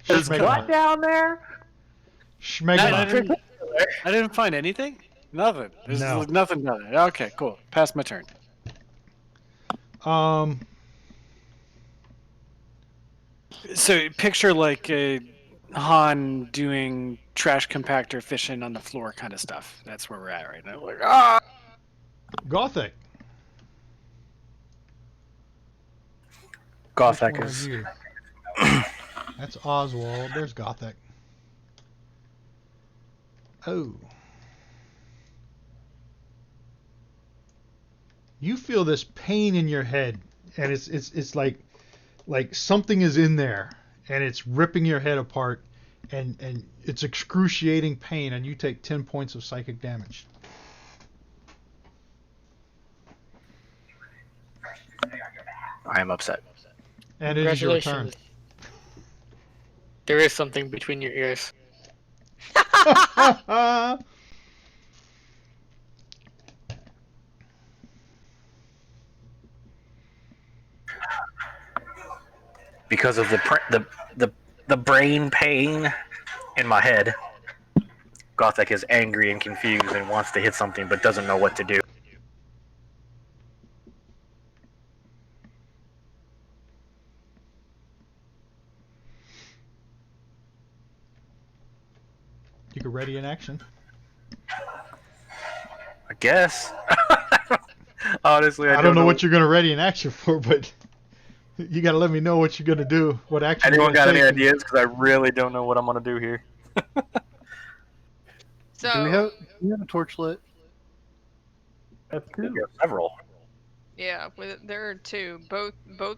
There's what Schmegma. down there? Not Schmegma. in particular. I didn't find anything. Nothing. There's No. nothing down there. Okay, cool. Pass my turn. Um, So picture like Han doing trash compactor fishing on the floor kind of stuff. That's where we're at right now. Like, ah! Gothic. Gothic Which one is are you? That's Oswald. There's Gothic. Oh. You feel this pain in your head, and it's like something is in there, and it's ripping your head apart, and it's excruciating pain, and you take 10 points of psychic damage. I am upset. And it is your turn. Congratulations. There is something between your ears. Because of the brain pain in my head, Gothic is angry and confused and wants to hit something but doesn't know what to do. You can ready in action. I guess. Honestly, I don't know what you're going to ready in action for, but you got to let me know what you're going to do. What action? Anyone you're got gonna any take. ideas? Because I really don't know what I'm gonna do here. So Do we have a torch lit? That's We two. have several. yeah, there are two. Both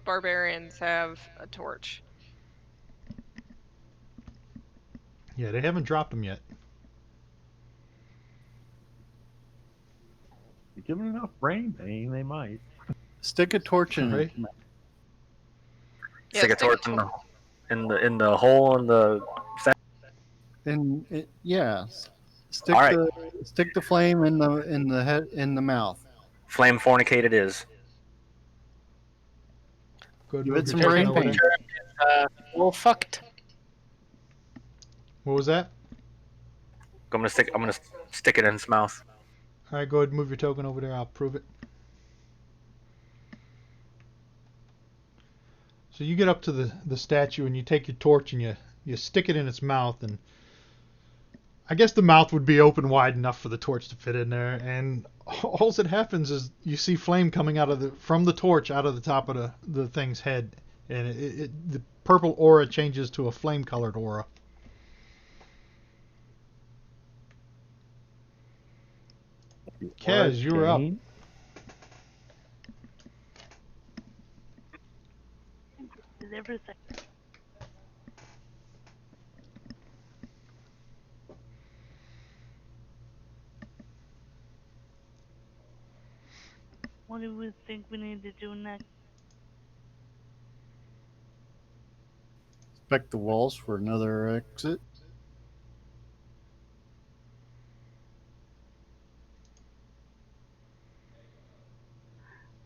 barbarians have a torch. Yeah, they haven't dropped them yet. You give them enough brain pain, they might. Stick a torch in Right. it. Yeah, Stick a torch in the hole in the. And yeah, stick All right. the flame in the head in the mouth. Flame fornicate it is. Go Give move it some your brain token over pain. there. Well, fucked. What was that? I'm gonna stick it in its mouth. All right, go ahead and move your token over there. I'll prove it. So you get up to the statue and you take your torch and you stick it in its mouth, and I guess the mouth would be open wide enough for the torch to fit in there, and all that happens is you see flame coming from the torch out of the top of the thing's head, and the purple aura changes to a flame colored aura. Kaz, you're up. Chain. Did everything. What do we think we need to do next? Inspect the walls for another exit.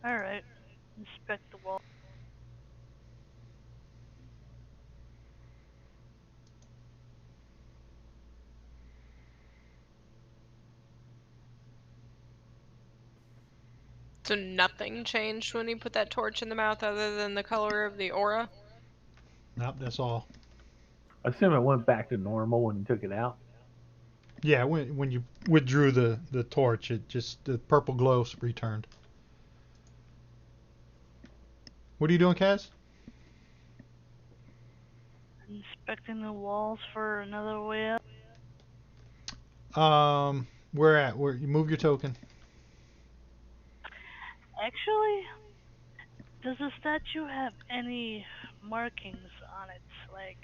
Alright. Inspect the wall. So nothing changed when you put that torch in the mouth other than the color of the aura? Nope, that's all. I assume it went back to normal when you took it out. Yeah, when you withdrew the torch, the purple glow returned. What are you doing, Kaz? Inspecting the walls for another way up. Where you move your token? Actually, does the statue have any markings on it? Like,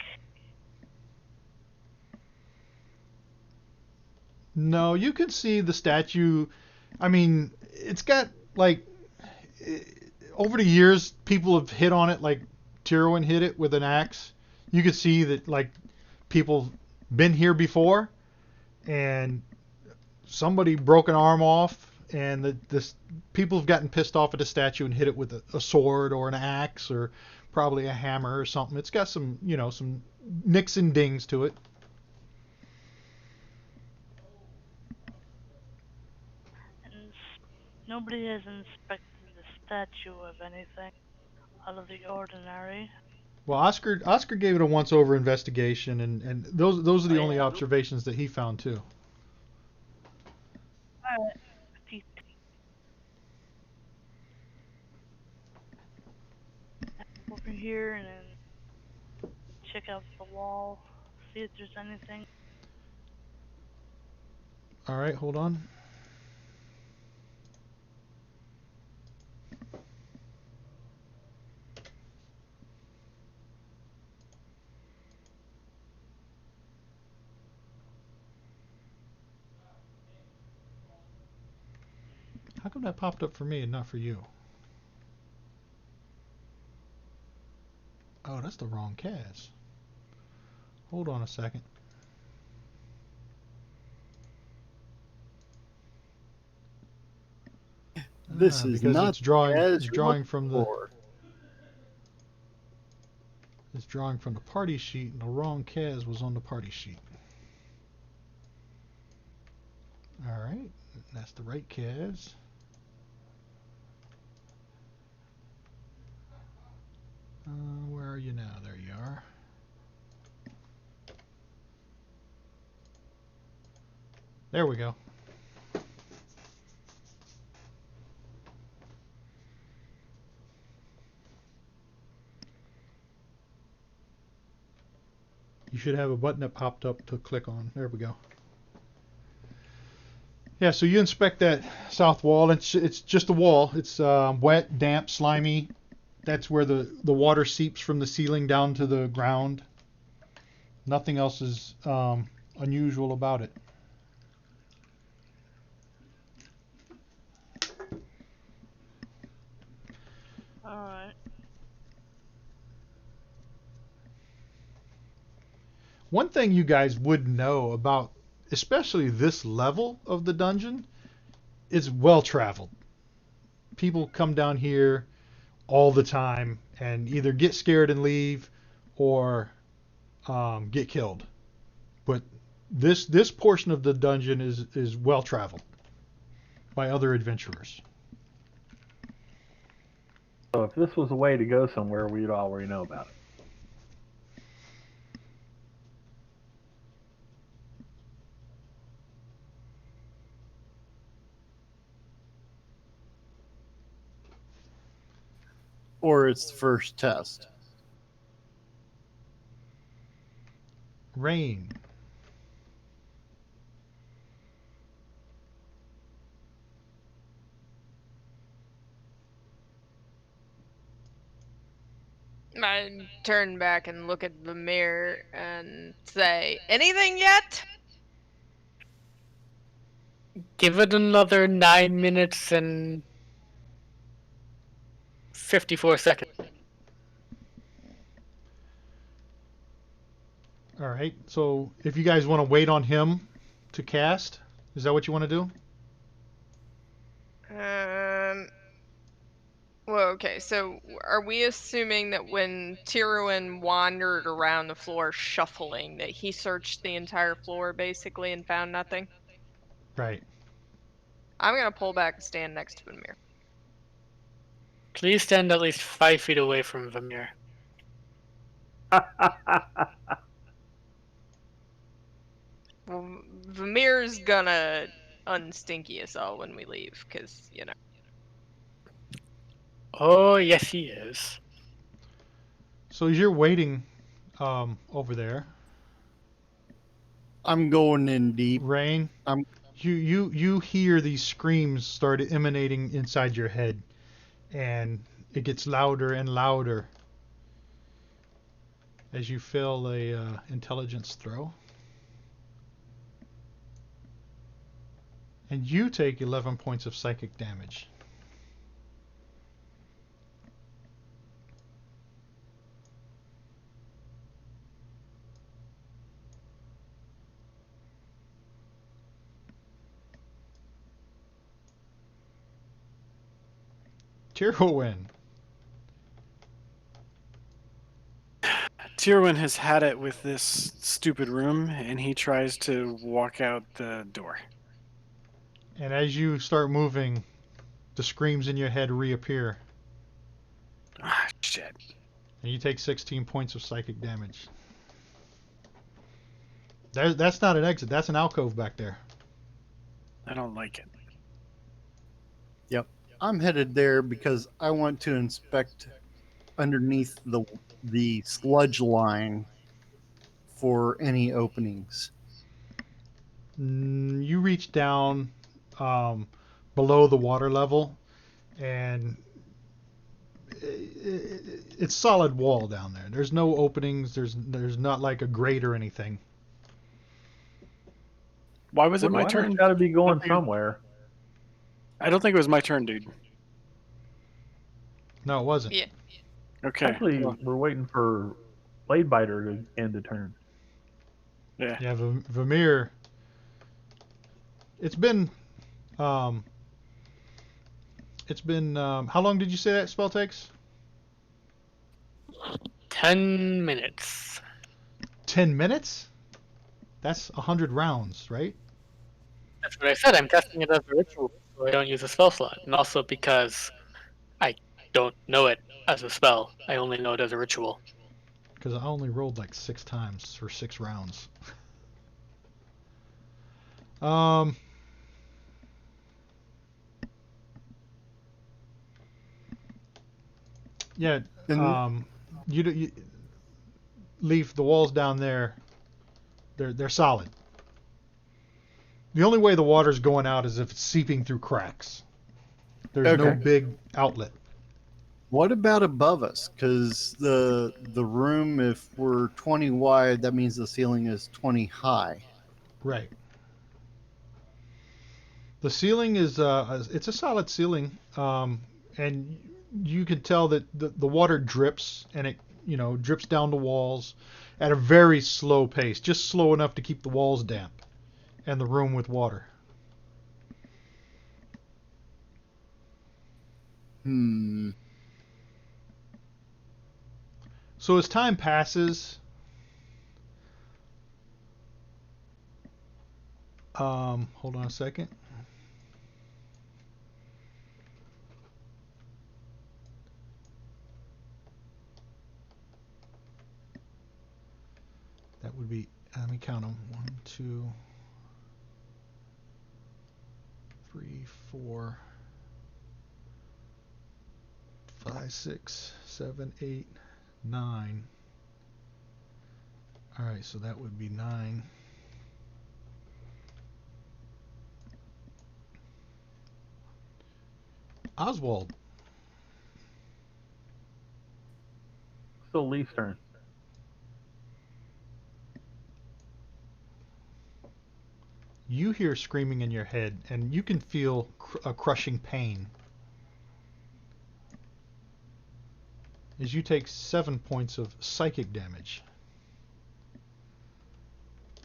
No, you can see the statue. I mean, it's got like over the years, people have hit on it like Tyrwin hit it with an axe. you could see that like people been here before, and somebody broke an arm off, and this people have gotten pissed off at the statue and hit it with a sword or an axe or probably a hammer or something. It's got some, some nicks and dings to it. And nobody has inspected the statue of anything out of the ordinary. Well, Oscar gave it a once over investigation, and those are the Oh, only yeah. observations that he found too. Alright. Over here and then check out the wall, see if there's anything. All right, hold on. How come that popped up for me and not for you? Oh, that's the wrong Kaz. Hold on a second. This is Because not it's drawing as it's you're drawing looking from for. the party sheet, and the wrong Kaz was on the party sheet. All right, that's the right Kaz. Where are you now? There you are. There we go. You should have a button that popped up to click on. There we go. Yeah, so you inspect that south wall. It's just a wall. It's wet, damp, slimy. That's where the water seeps from the ceiling down to the ground. Nothing else is unusual about it. Alright. One thing you guys would know about, especially this level of the dungeon, it's well traveled. People come down here all the time and either get scared and leave or get killed. But this portion of the dungeon is well traveled by other adventurers. So if this was a way to go somewhere, we'd already know about it. Or it's the first test. Rain. I turn back and look at the mirror and say, anything yet? Give it another 9 minutes and 54 seconds. All right. So if you guys want to wait on him to cast, is that what you want to do? Well, okay, so are we assuming that when Tyrone wandered around the floor shuffling, that he searched the entire floor basically and found nothing? Right. I'm gonna pull back and stand next to the mirror. Please stand at least 5 feet away from Vamir. Well, Vamir's gonna unstinky us all when we leave, because, Oh, yes, he is. So as you're waiting over there, I'm going in deep. Rain, I'm you hear these screams start emanating inside your head, and it gets louder and louder as you fail a intelligence throw. And you take 11 points of psychic damage. Tyrwin. Tyrwin has had it with this stupid room, and he tries to walk out the door. And as you start moving, the screams in your head reappear. Ah, shit. And you take 16 points of psychic damage. That's not an exit. That's an alcove back there. I don't like it. Yep. I'm headed there because I want to inspect underneath the sludge line for any openings. You reach down below the water level, and it's solid wall down there. There's no openings. There's not like a grate or anything. Why was it my Water's turn? got to be going somewhere. I don't think it was my turn, dude. No, it wasn't. Yeah. Okay. Actually, well, we're waiting for Blade Biter to end the turn. yeah. Yeah, Vamir. It's been how long did you say that spell takes? 10 minutes. 10 minutes? That's 100 rounds, right? That's what I said. I'm testing it as a ritual, so I don't use a spell slot. And also because I don't know it as a spell. I only know it as a ritual. Because I only rolled like 6 times for 6 rounds. Yeah. You Leaf, the walls down there, they're solid. The only way the water's going out is if it's seeping through cracks. There's no Okay. big outlet. What about above us? Because the room, if we're 20 wide, that means the ceiling is 20 high. Right. The ceiling is it's a solid ceiling, and you can tell that the water drips, and it drips down the walls at a very slow pace, just slow enough to keep the walls damp and the room with water. So as time passes, hold on a second. That would be, let me count them. 1, 2, 3, 4, 5, 6, 7, 8, 9. All right, so that would be 9. Oswald. Still Leaf's turn. You hear screaming in your head, and you can feel a crushing pain as you take 7 points of psychic damage.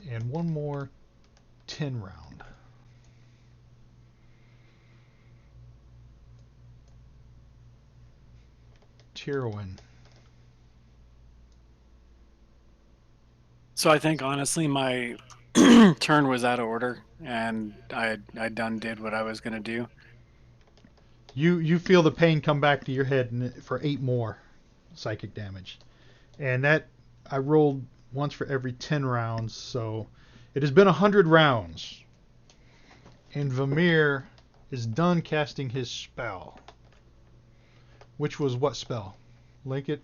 And one more 10 round. Tyrwin. So I think honestly my turn was out of order, and I done did what I was gonna do. You feel the pain come back to your head for 8 more psychic damage. And that, I rolled once for every 10 rounds, so it has been 100 rounds. And Vamir is done casting his spell. Which was what spell? Link it.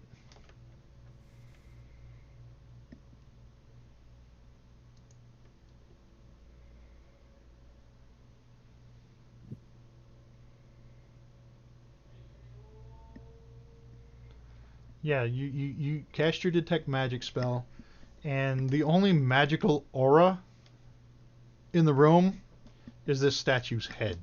Yeah, you cast your detect magic spell, and the only magical aura in the room is this statue's head.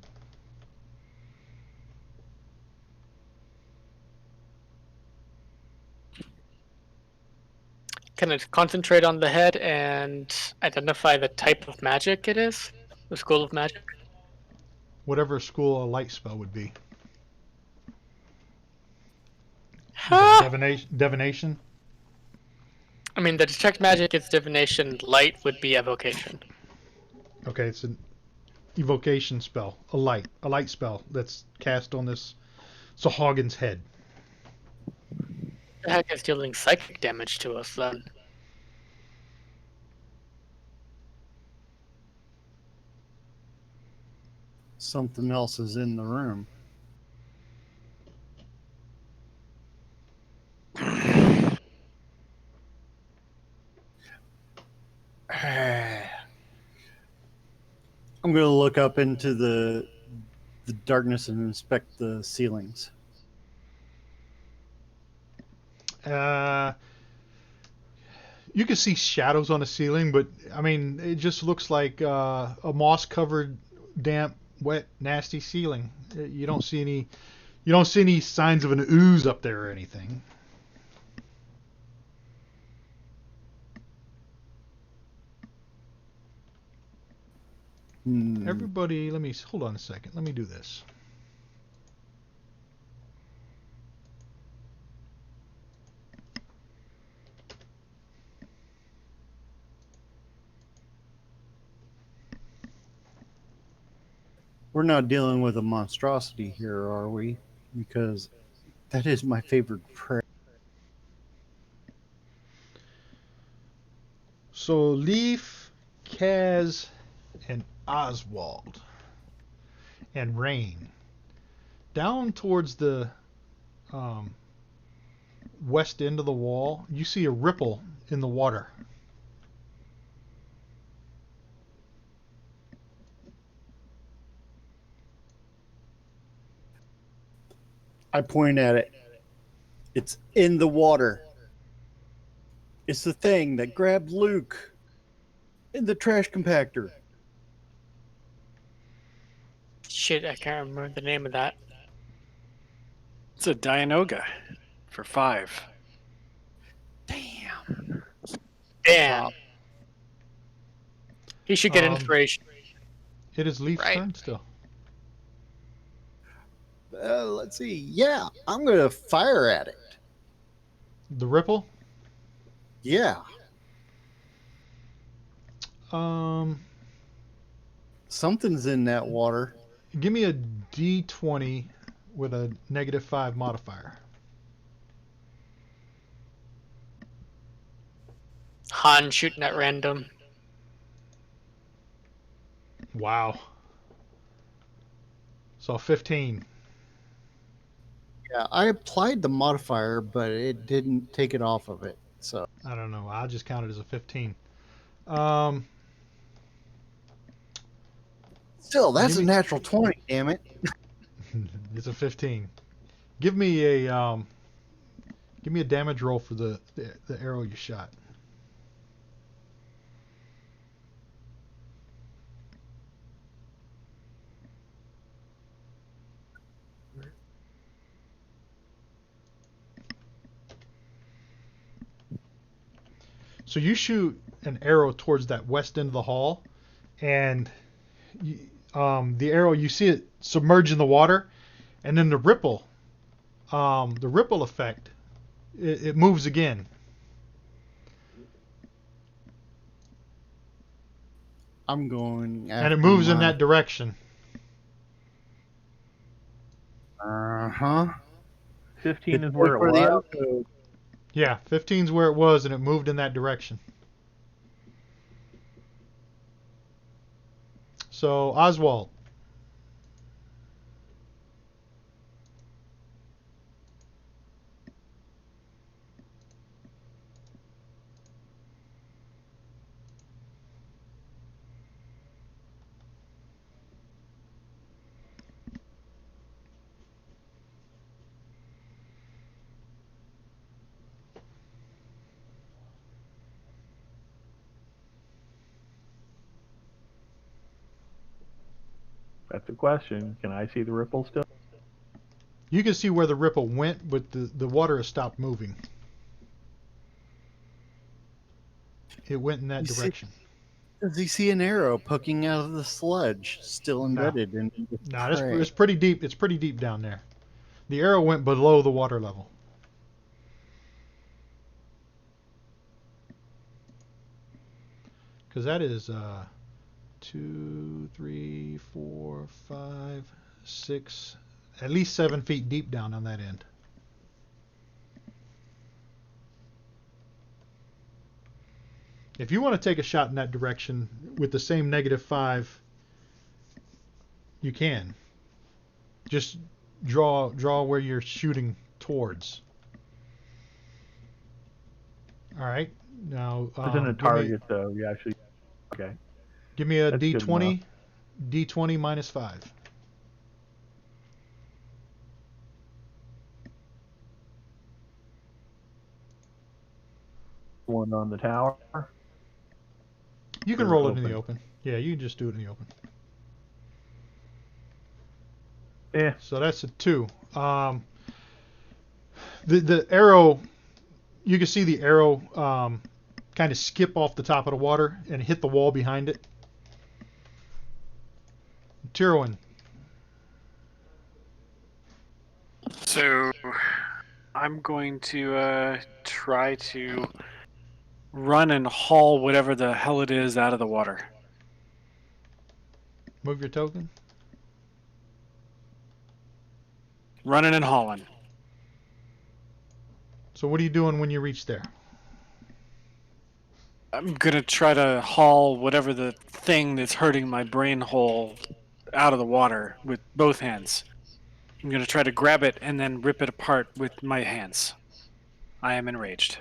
Can I concentrate on the head and identify the type of magic it is? The school of magic? Whatever school a light spell would be. Is that Ah! divination? I mean, the detect magic is divination. Light would be evocation. Okay, it's an evocation spell, a light spell that's cast on this Sahagins head. The heck is dealing psychic damage to us then? Something else is in the room. I'm going to look up into the darkness and inspect the ceilings. You can see shadows on the ceiling, but I mean, it just looks like a moss-covered, damp, wet, nasty ceiling. You don't see any signs of an ooze up there or anything. Everybody, let me hold on a second. Let me do this. We're not dealing with a monstrosity here, are we? Because that is my favorite prey. So Leaf, Kaz, and Oswald, and Rain. Down towards the um, west end of the wall, you see a ripple in the water. I point at it. It's in the water. It's the thing that grabbed Luke in the trash compactor. Shit, I can't remember the name of that. It's a Dianoga for 5. Damn. Damn. Wow. He should get Um, inspiration. It is Leaf's Right. turn still. Let's see. Yeah, I'm going to fire at it. The ripple. Yeah. Something's in that water. Give me a D20 with a -5 modifier. Han shooting at random. Wow. So 15. Yeah, I applied the modifier, but it didn't take it off of it. So I don't know. I'll just count it as a 15. Um, still, that's Give a me- natural 20. Damn it. it's a 15. Give me a damage roll for the arrow you shot. So you shoot an arrow towards that west end of the hall, and the arrow, you see it submerge in the water, and then the ripple effect, it moves again. I'm going after And it moves in my... that direction. Uh-huh. 15 is where it For the was. alcove. Yeah, 15's where it was, and it moved in that direction. So, Oswald. That's the question. Can I see the ripple still? You can see where the ripple went, but the water has stopped moving. It went in that direction. Does he see an arrow poking out of the sludge, still No. embedded in the No, prey? it's pretty deep. It's pretty deep down there. The arrow went below the water level. Because that is 2, 3, 4, 5, 6, at least 7 feet deep down on that end. If you want to take a shot in that direction with the same -5, you can. Just draw where you're shooting towards. All right. Now Isn't a target though? You actually okay. give me a That's good enough. D20 -5. One on the tower. You can Or roll it in the open? open. Yeah, you can just do it in the open. Yeah. So that's a 2. The arrow, you can see the arrow kind of skip off the top of the water and hit the wall behind it. Tyrwin. So I'm going to try to run and haul whatever the hell it is out of the water. Move your token. Running and hauling. So what are you doing when you reach there? I'm gonna try to haul whatever the thing that's hurting my brain hole out of the water with both hands. I'm gonna try to grab it and then rip it apart with my hands. I am enraged.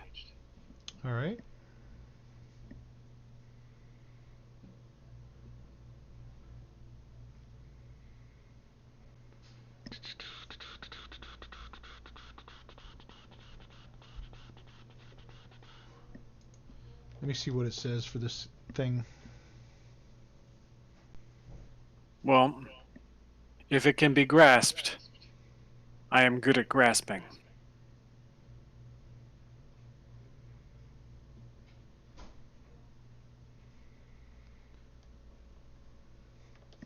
All right. Let me see what it says for this thing. Well, if it can be grasped, I am good at grasping.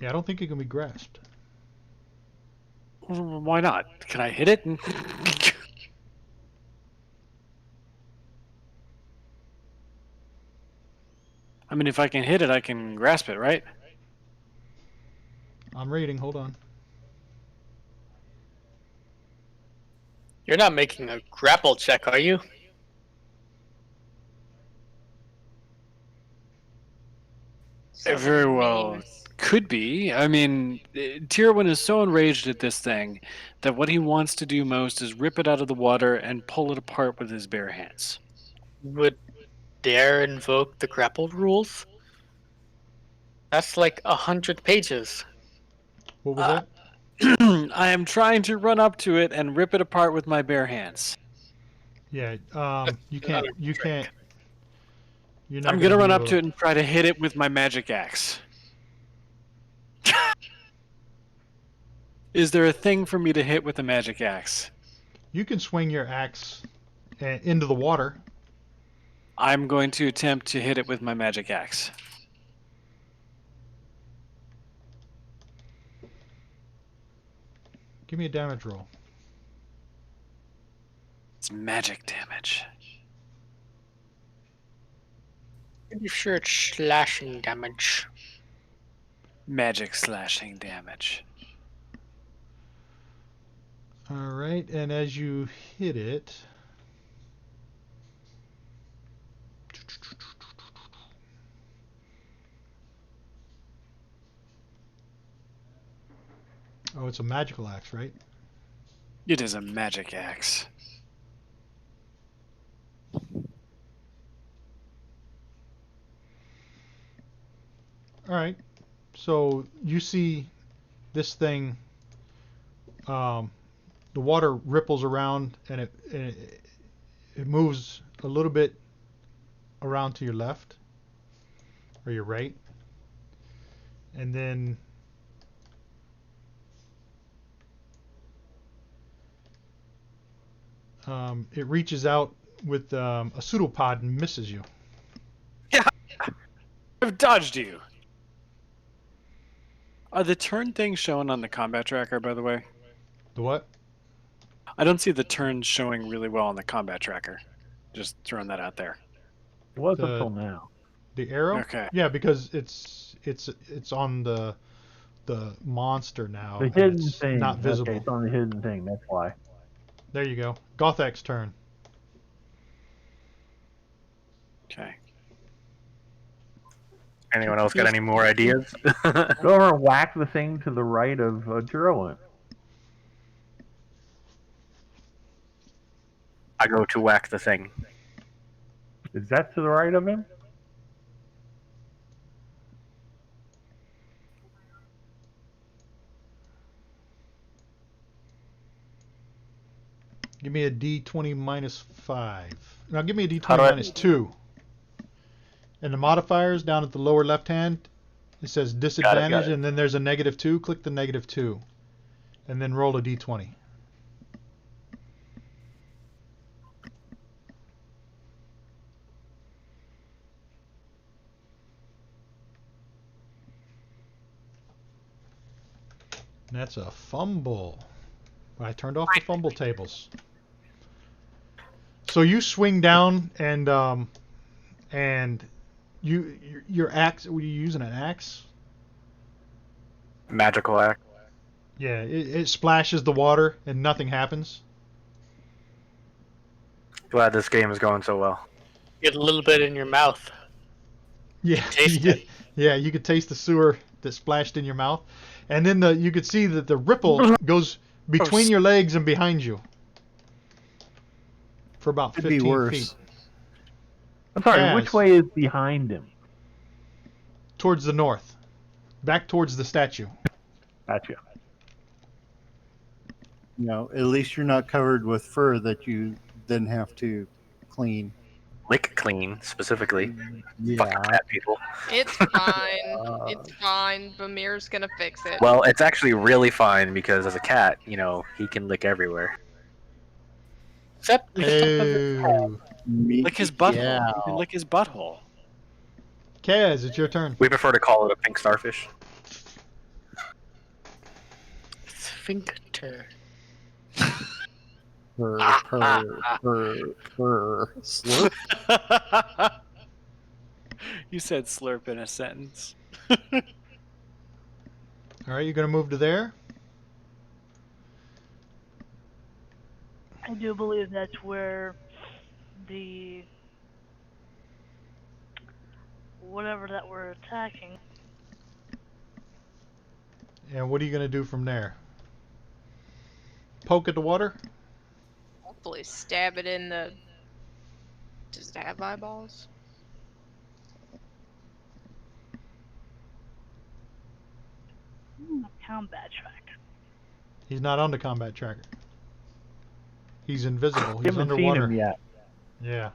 Yeah, I don't think it can be grasped. Why not? Can I hit it? I mean, if I can hit it, I can grasp it, right? I'm reading. Hold on. You're not making a grapple check, are you? So Very many well. names. Could be. I mean, Tyrwin is so enraged at this thing that what he wants to do most is rip it out of the water and pull it apart with his bare hands. Would dare invoke the grapple rules? That's like 100 pages. What was Uh, that? I am trying to run up to it and rip it apart with my bare hands. Yeah. That's You can't. another You trick. can't. You're not I'm going to gonna be run up able to to. it and try to hit it with my magic axe. Is there a thing for me to hit with a magic axe? You can swing your axe into the water. I'm going to attempt to hit it with my magic axe. Give me a damage roll. It's magic damage. Pretty sure it's slashing damage. Magic slashing damage. All right, and as you hit it, oh, it's a magical axe, right? It is a magic axe. All right. So you see this thing. The water ripples around, and it moves a little bit around to your left or your right, and then it reaches out with a pseudopod and misses you. Yeah, I've dodged you. Are the turn things shown on the combat tracker, by the way? The what? I don't see the turns showing really well on the combat tracker. Just throwing that out there. It was up The till now. The arrow? Okay. Yeah, because it's on the monster now. The and hidden it's thing. not visible. Okay, it's on the hidden thing. That's why. There you go. Gothak's turn. Okay. Anyone else got any more ideas? Go over and whack the thing to the right of Jerwin. I go to whack the thing. Is that to the right of him? Give me a D20 minus 5. Now give me a How D20 do I- minus 2. And the modifiers down at the lower left hand, it says disadvantage, it. and then there's a -2. Click the -2. And then roll a D20. And that's a fumble. I turned off the fumble tables. So you swing down and your axe. Were you using an axe? Magical act. Yeah, it splashes the water and nothing happens. Glad this game is going so well. Get a little bit in your mouth. Yeah, Taste it. yeah, you could taste the sewer that splashed in your mouth, and then you could see that the ripple goes between your legs and behind you for about Could be 15 worse. feet I'm sorry, Kaz. which way is behind him? towards the north, back towards the statue. Gotcha. At least you're not covered with fur that you then have to clean. Lick clean, specifically. Yeah. Fucking cat people. It's fine. It's fine. Vamir's gonna fix it. Well, it's actually really fine because as a cat, he can lick everywhere. Except the top of his head. Oh, Lick his butthole. Yeah. You can lick his butthole. Kaz, it's your turn. We prefer to call it a pink starfish. Sphincter. Purr, purr, purr, purr. Slurp. You said slurp in a sentence. All right, you're gonna move to there. I do believe that's where the whatever that we're attacking. And what are you gonna do from there? Poke at the water? Hopefully stab it in the... Does it have eyeballs? Combat track. He's not on the combat tracker. He's invisible. You He's haven't underwater. seen him yet. Yeah.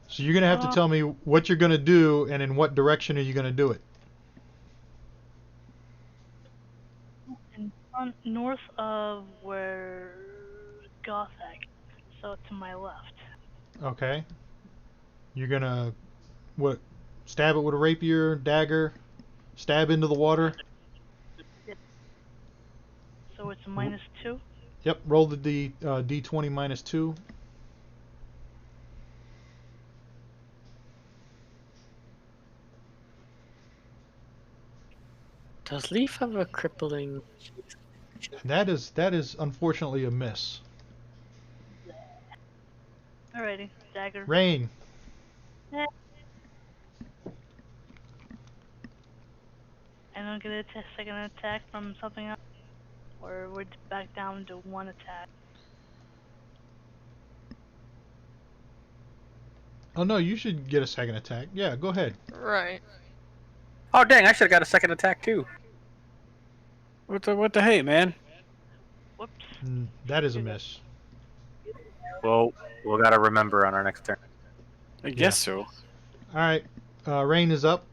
So you're gonna have to tell me what you're gonna do and in what direction are you gonna do it. North of where Gothak, so to my left. Okay. You're gonna stab it with a rapier, dagger, stab into the water. So it's -2. Yep. Roll the D20 minus 2. Does Leaf have a crippling? That is unfortunately a miss. Alrighty, dagger. Rain. And I'm gonna second attack from something else, or we're back down to one attack. Oh no, you should get a second attack. Yeah, go ahead. Right. Oh dang! I should have got a second attack too. What the hey, man? Whoops. That is a miss. Well, we'll gotta remember on our next turn. I guess so. All right. Rain is up.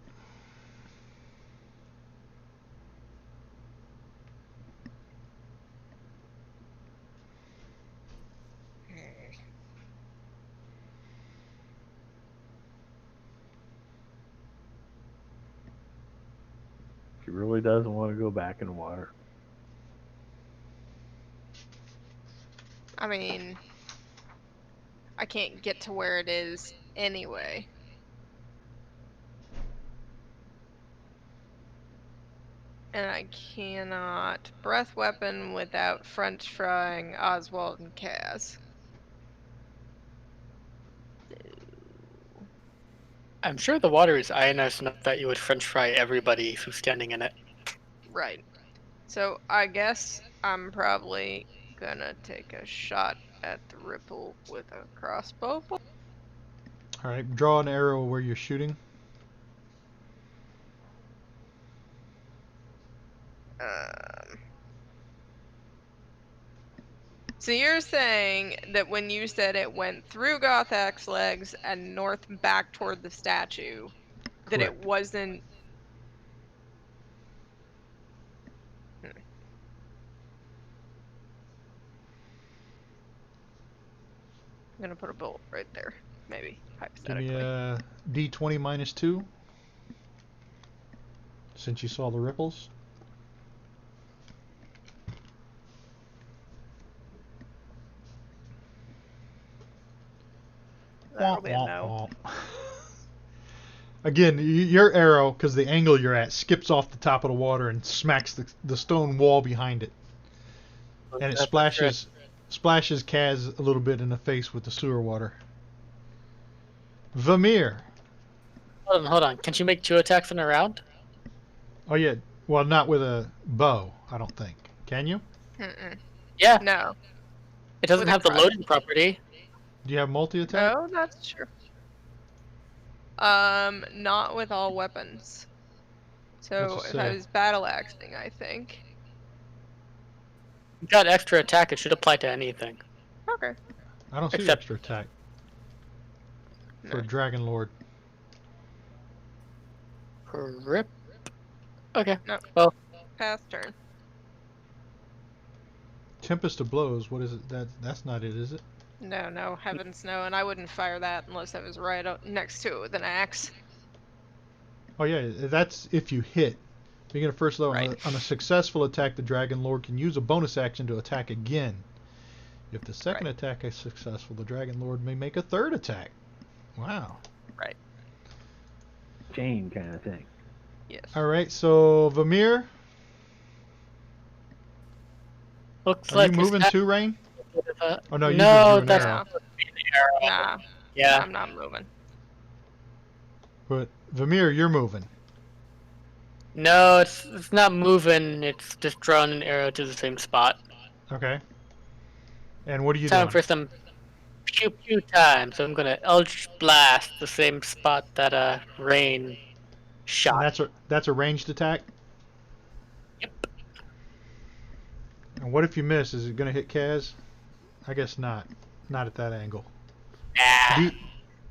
She really doesn't want to go back in the water. I mean, I can't get to where it is anyway. And I cannot breath weapon without French frying Oswald and Kaz. I'm sure the water is ionized enough that you would French fry everybody who's standing in it. Right. So I guess I'm probably gonna take a shot at the ripple with a crossbow bolt. All right, draw an arrow where you're shooting. So you're saying that when you said it went through Gothak's legs and north back toward the statue, that it Correct. wasn't. I'm gonna put a bolt right there, maybe Give me hypothetically. a d20 minus 2, since you saw the ripples. That'll be a no. Again, your arrow, because the angle you're at, skips off the top of the water and smacks the stone wall behind it, and it splashes Kaz a little bit in the face with the sewer water. Vamir. Hold on. Can you make 2 attacks in a round? Oh yeah, well not with a bow, I don't think. Can you? Mm-mm. Yeah. No. It doesn't With a have the loading property. Do you have multi-attack? Oh, that's true. Not with all weapons. So What's it if I say? was battle axing, I think. You got extra attack. It should apply to anything. Okay. I don't see Except- extra attack for No. Dragon Lord. Rip. Okay. No. Well, Pass turn. Tempest of Blows. What is it? That's not it, is it? No, heavens no, and I wouldn't fire that unless I was right next to it with an axe. Oh yeah, that's if you hit. Being a first level, Right. on a successful attack, the Dragon Lord can use a bonus action to attack again. If the second Right. attack is successful, the Dragon Lord may make a third attack. Wow. Right. Chain kind of thing. Yes. All right, so Vamir, looks are like you his moving attack- too, Rain? Oh no, you no, just drew an that's arrow. not supposed to be the arrow. Nah, Yeah. I'm not moving. But Vamir, you're moving. No, it's not moving. It's just drawing an arrow to the same spot. Okay. And what are you Time doing? for some pew pew time. So I'm gonna Eldritch Blast the same spot that Rain And shot. that's a ranged attack. Yep. And what if you miss? Is it going to hit Kaz? I guess not. Not at that angle. Ah.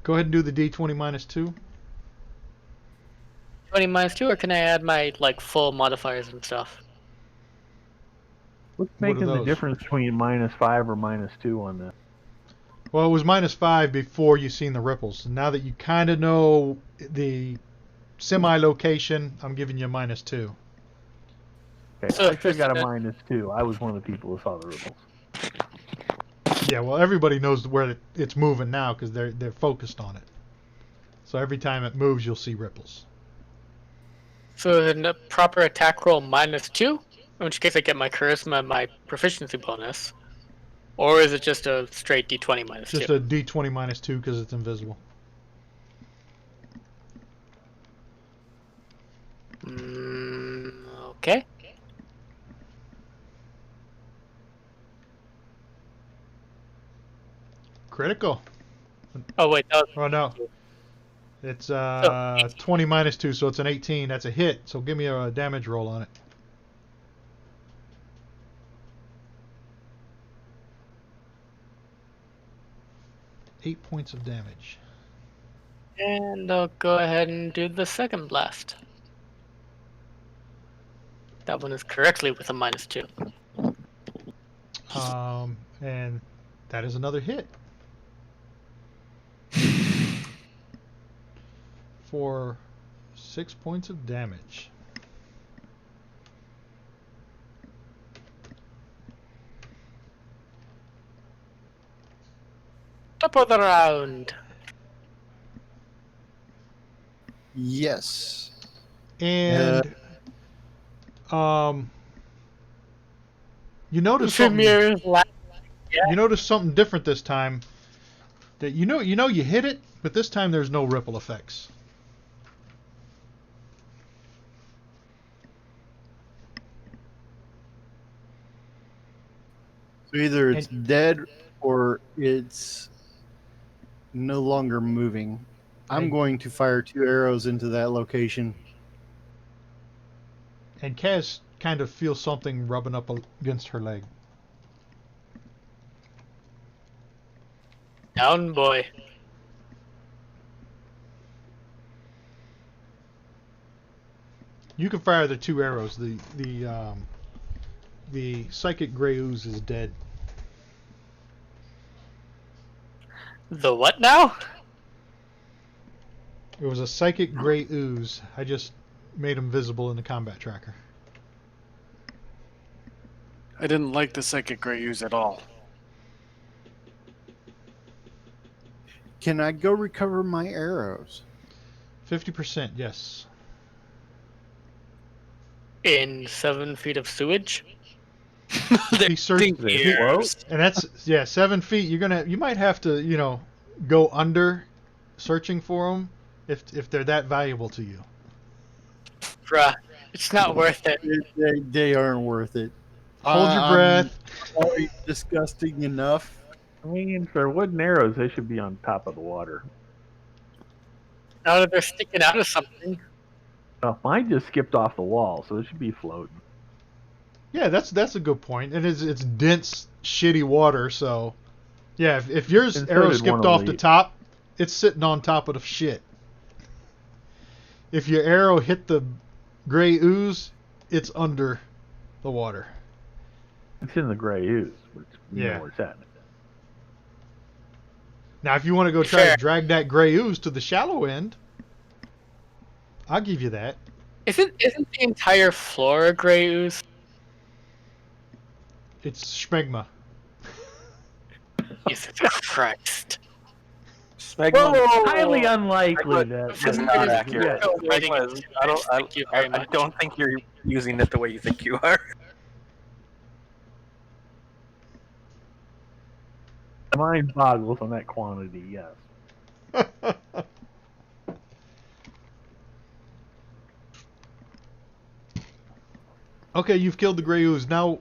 Go ahead and do the D20 minus 2. 20 minus 2, or can I add my full modifiers and stuff? What's What are making the those? difference between -5 or -2 on this? Well, it was -5 before you seen the ripples. Now that you kind of know the semi-location, I'm giving you a -2. Okay, So I still got a Kristen- -2. I was one of the people who saw the ripples. Yeah, well, everybody knows where it's moving now because they're focused on it. So every time it moves, you'll see ripples. So then the proper attack roll -2, in which case I get my charisma and my proficiency bonus, or is it just a straight D20 minus Just 2? a D20 minus 2 because it's invisible. Okay. Critical. Oh wait, that was Oh no. It's 20 minus 2, so it's an 18. That's a hit. So give me a damage roll on it. Eight points of damage. and I'll go ahead and do the second blast. That one is correctly with a -2. And that is another hit. For 6 points of damage. Top of the round. Yes. And you notice something. Vermeer's last. You notice something different this time. That you hit it, but this time there's no ripple effects. So either it's And- dead or it's no longer moving. I'm And- going to fire 2 arrows into that location. And Kaz kind of feels something rubbing up against her leg. Down, boy. You can fire the 2 arrows. The psychic gray ooze is dead. The what now? It was a psychic gray ooze. I just made him visible in the combat tracker. I didn't like the psychic gray ooze at all. Can I go recover my arrows? 50%, yes. In 7 feet of sewage? He searched, Think ears. and that's 7 feet. You might have to go under, searching for them if they're that valuable to you. Bruh, it's not worth it. They aren't worth it. Hold your breath. I'm already disgusting enough. I mean, for wooden arrows, they should be on top of the water. Now that they're sticking out of something. Well, mine just skipped off the wall, so it should be floating. Yeah, that's a good point. And it's dense, shitty water, so yeah. If yours And so arrow did one skipped off the elite. top, it's sitting on top of the shit. If your arrow hit the gray ooze, it's under the water. It's in the gray ooze, which you Yeah. know where it's at. Now, if you want to go try Fair. to drag that gray ooze to the shallow end, I'll give you that. Isn't the entire floor a gray ooze? It's schmegma. Jesus Christ. Smegma Highly unlikely But that. is not yeah. accurate. Smegma is- Thank you very I much. don't think you're using it the way you think you are. Mind boggles on that quantity, yes. Okay, you've killed the gray ooze. Now,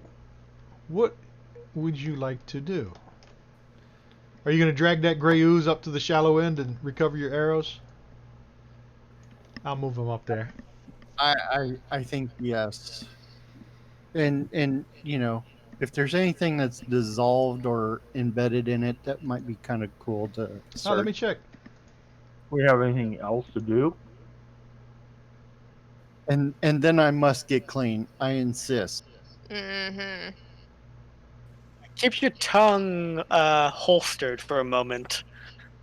what would you like to do? Are you going to drag that gray ooze up to the shallow end and recover your arrows? I'll move them up there. I think yes. And if there's anything that's dissolved or embedded in it, that might be kind of cool to Oh, let me search. check. We have anything else to do? And then I must get clean. I insist. Mm-hmm. Keep your tongue holstered for a moment.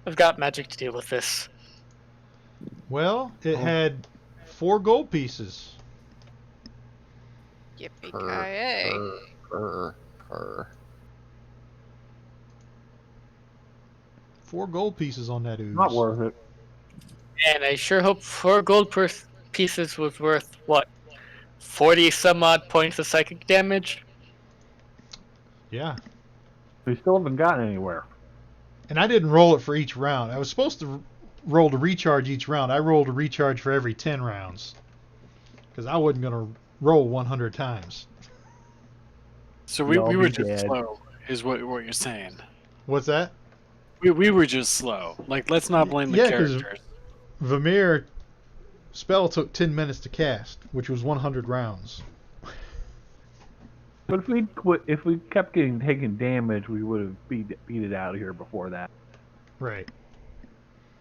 I've got magic to deal with this. Well, it had 4 gold pieces. Yippee-ki-yay. Purr. 4 gold pieces on that ooze. Not worth it. And I sure hope 4 gold pieces was worth, what, 40 some odd points of psychic damage? Yeah. We still haven't gotten anywhere. And I didn't roll it for each round. I was supposed to roll to recharge each round. I rolled a recharge for every 10 rounds. Because I wasn't going to roll 100 times. So we Y'all were be just dead. slow, is what you're saying. What's that? We were just slow. Like, let's not blame the Yeah, 'cause- characters. Vermeer spell took 10 minutes to cast, which was 100 rounds. But if we kept taking damage, we would have beat it out of here before that. Right.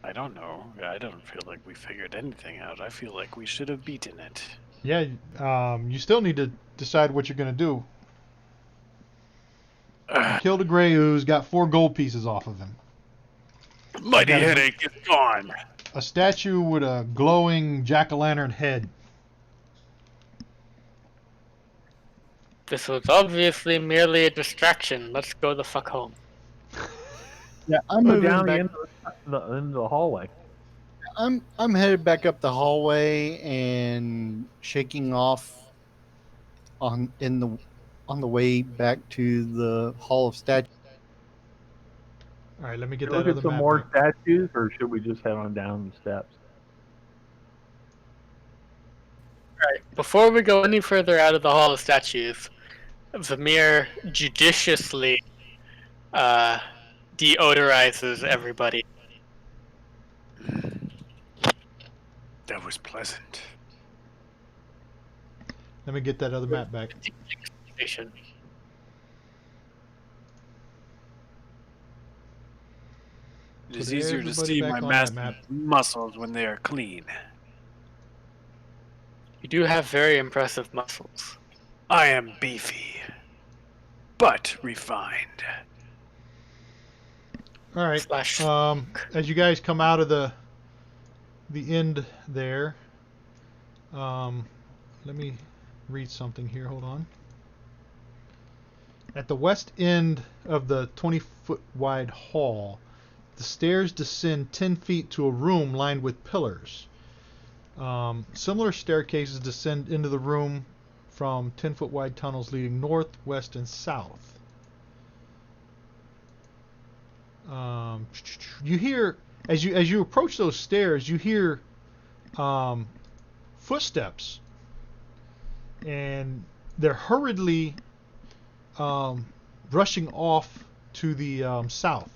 I don't know. I don't feel like we figured anything out. I feel like we should have beaten it. Yeah, you still need to decide what you're going to do. Killed a gray ooze, got 4 gold pieces off of him. Mighty gotta- headache is gone. A statue with a glowing jack-o'-lantern head. This was obviously merely a distraction. Let's go the fuck home. Yeah, I'm Go moving down the back. end of the hallway. I'm headed back up the hallway and shaking off on the way back to the Hall of Statues. All right, let me get Should we that look other at some map more back. statues, or should we just head on down the steps? Right. Before we go any further out of the Hall of Statues, Vamir judiciously uh, deodorizes everybody. That was pleasant. Let me get that other map back. Station. It Put is easier to everybody see back my on that master's map. muscles when they are clean. You do have very impressive muscles. I am beefy, but refined. All right. Slash. As you guys come out of the end there, let me read something here. Hold on. At the west end of the 20-foot wide hall, the stairs descend 10 feet to a room lined with pillars. Similar staircases descend into the room from 10-foot wide tunnels leading north, west, and south. You hear as you approach those stairs, you hear footsteps, and they're hurriedly rushing off to the south.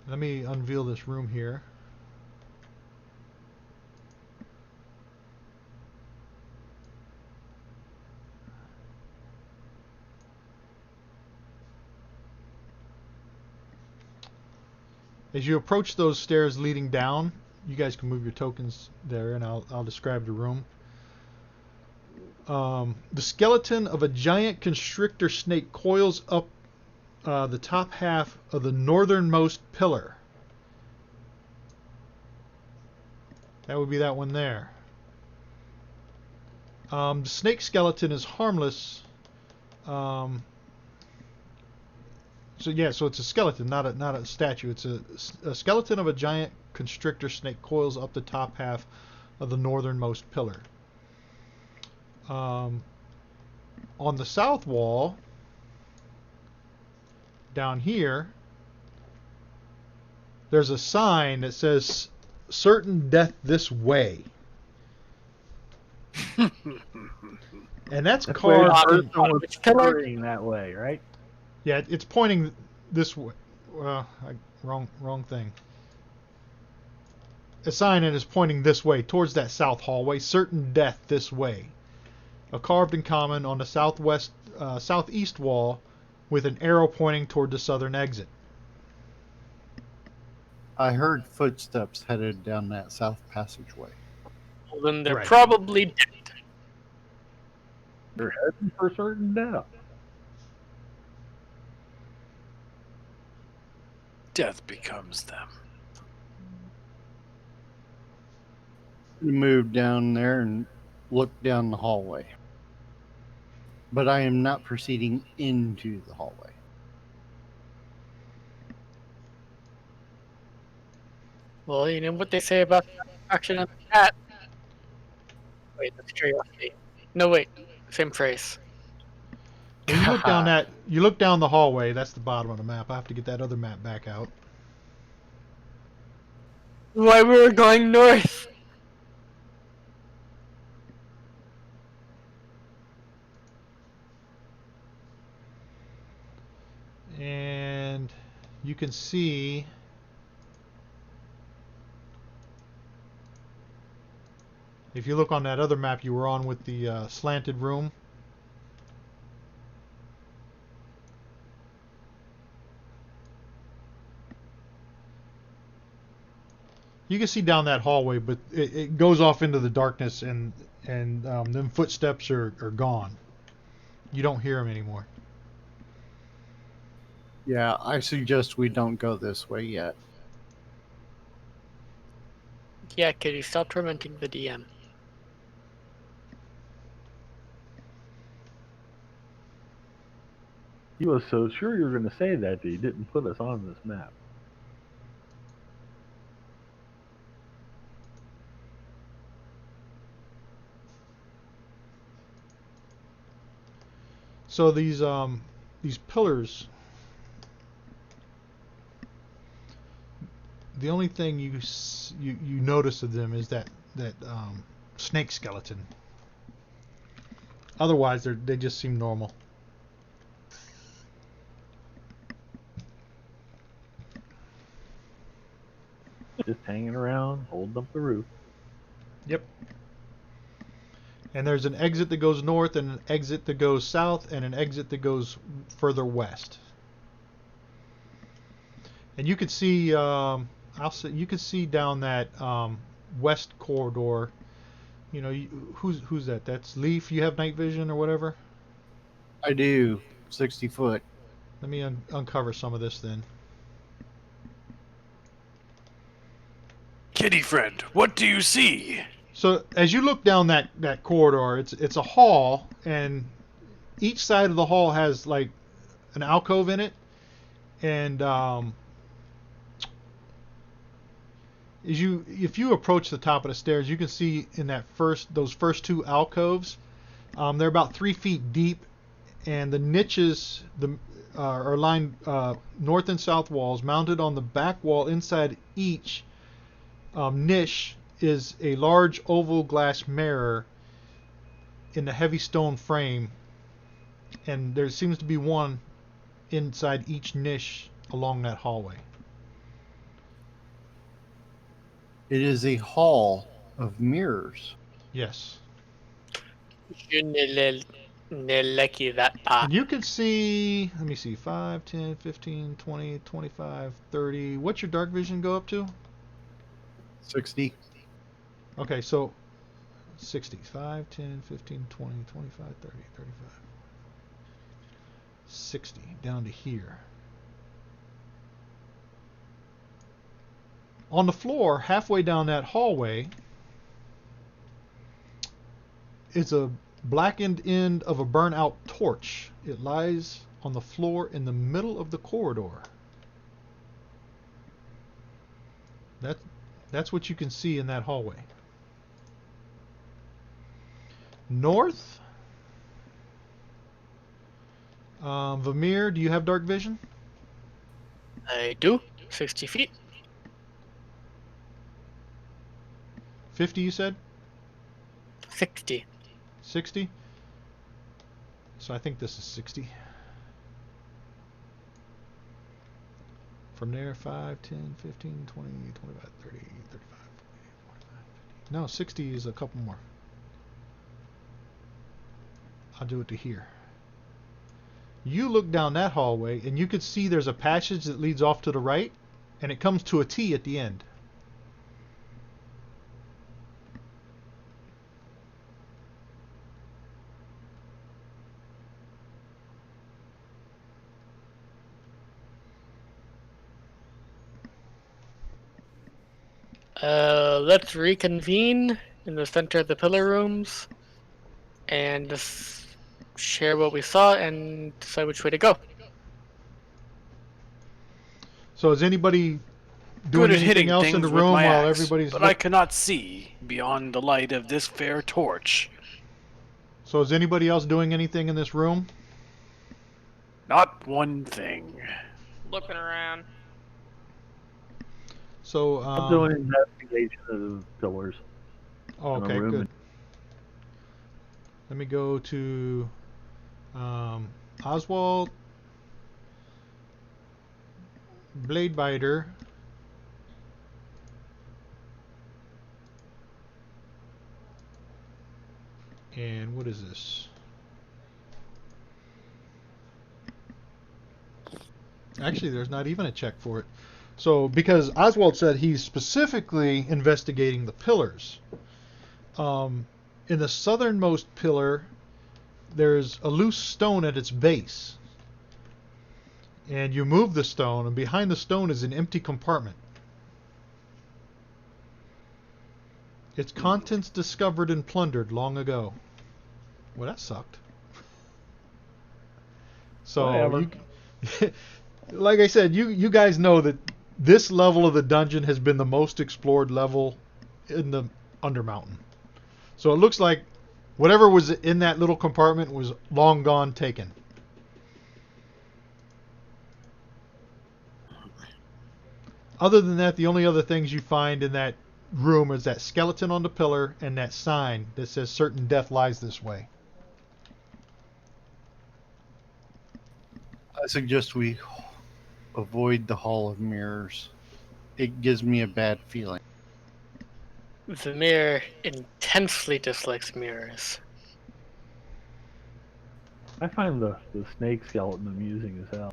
Let me unveil this room here. As you approach those stairs leading down, you guys can move your tokens there, and I'll describe the room. The skeleton of a giant constrictor snake coils up the top half of the northernmost pillar. That would be that one there. The snake skeleton is harmless. So it's a skeleton, not a statue. It's a skeleton of a giant constrictor snake coils up the top half of the northernmost pillar. On the south wall, down here, there's a sign that says "Certain Death This Way," and that's That's where the carved. person In, was Which pillar? hurrying that way, right? yeah, it's pointing this way. Wrong thing. A sign that is pointing this way, towards that south hallway. Certain death this way. A carved in common on the southeast wall, with an arrow pointing toward the southern exit. I heard footsteps headed down that south passageway. Well, then they're Right. probably dead. They're heading for certain death. Death becomes them. Move down there and look down the hallway. But I am not proceeding into the hallway. Well, you know what they say about action of the cat. Wait, that's curiosity. No, wait, same phrase. When you look down you look down the hallway. That's the bottom of the map. I have to get that other map back out. Why we were going north? And you can see if you look on that other map you were on with the slanted room, you can see down that hallway, but it goes off into the darkness, and them footsteps are gone. You don't hear them anymore. Yeah, I suggest we don't go this way yet. Yeah, Kitty, stop tormenting the DM. He was so sure you were going to say that he didn't put us on this map. So these pillars. The only thing you notice of them is that snake skeleton. Otherwise, they just seem normal. Just hanging around, holding up the roof. Yep. And there's an exit that goes north, and an exit that goes south, and an exit that goes further west. And you could see, you could see down that west corridor. You know, who's that? That's Leaf. You have night vision or whatever. I do. 60 foot. Let me uncover some of this then. Kitty friend, what do you see? So as you look down that corridor, it's a hall, and each side of the hall has like an alcove in it, and if you approach the top of the stairs, you can see in those first two alcoves, they're about 3 feet deep, and the niches are lined north and south walls. Mounted on the back wall inside each niche is a large oval glass mirror in the heavy stone frame, and there seems to be one inside each niche along that hallway. It is a hall of mirrors. Yes. That And you can see, let me see, 5, 10, 15, 20, 25, 30. What's your dark vision go up to? 60. Okay, so 60. 5, 10, 15, 20, 25, 30, 35. 60 down to here. On the floor, halfway down that hallway, is a blackened end of a burnt-out torch. It lies on the floor in the middle of the corridor. That's what you can see in that hallway. North, Vamir, do you have dark vision? I do. 60 feet. 50, you said? 60. 60? So I think this is 60. From there, 5, 10, 15, 20, 25, 30, 35, 40, 45, 50. No, 60 is a couple more. I'll do it to here. You look down that hallway, and you could see there's a passage that leads off to the right, and it comes to a T at the end. Let's reconvene in the center of the pillar rooms and just share what we saw and decide which way to go. So is anybody doing Good at anything hitting else things in the with room my while axe, everybody's but I cannot see beyond the light of this fair torch. So is anybody else doing anything in this room? Not one thing. Looking around. So I'm doing an investigation of the pillars. oh, in the okay, room. good. Let me go to Oswald, Bladebiter, and what is this? Actually, there's not even a check for it. So, because Oswald said he's specifically investigating the pillars. In the southernmost pillar, there's a loose stone at its base. And you move the stone, and behind the stone is an empty compartment. Its contents discovered and plundered long ago. Well, that sucked. So, Whatever. like I said, you guys know that this level of the dungeon has been the most explored level in the Undermountain. So it looks like whatever was in that little compartment was long gone taken. Other than that, the only other things you find in that room is that skeleton on the pillar and that sign that says certain death lies this way. I suggest we avoid the Hall of Mirrors. It gives me a bad feeling. The mirror intensely dislikes mirrors. I find the snake skeleton amusing as hell.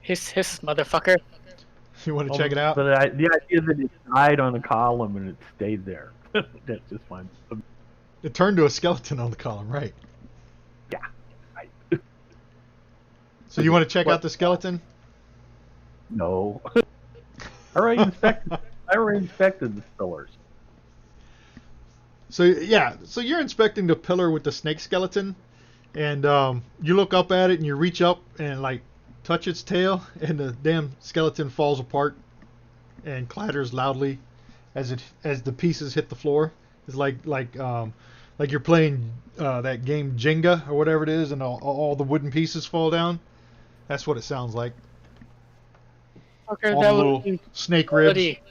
Hiss, motherfucker. You want to check it out? But the idea that it died on a column and it stayed there, that's just fun. It turned to a skeleton on the column, right? Yeah. Right. So you want to check out the skeleton? No. I already inspected the pillars. So yeah, so you're inspecting the pillar with the snake skeleton, and you look up at it and you reach up and like touch its tail, and the damn skeleton falls apart and clatters loudly as the pieces hit the floor. It's like you're playing that game Jenga or whatever it is, and all the wooden pieces fall down. That's what it sounds like. Fucker, All that the would little be snake ribs. bloody.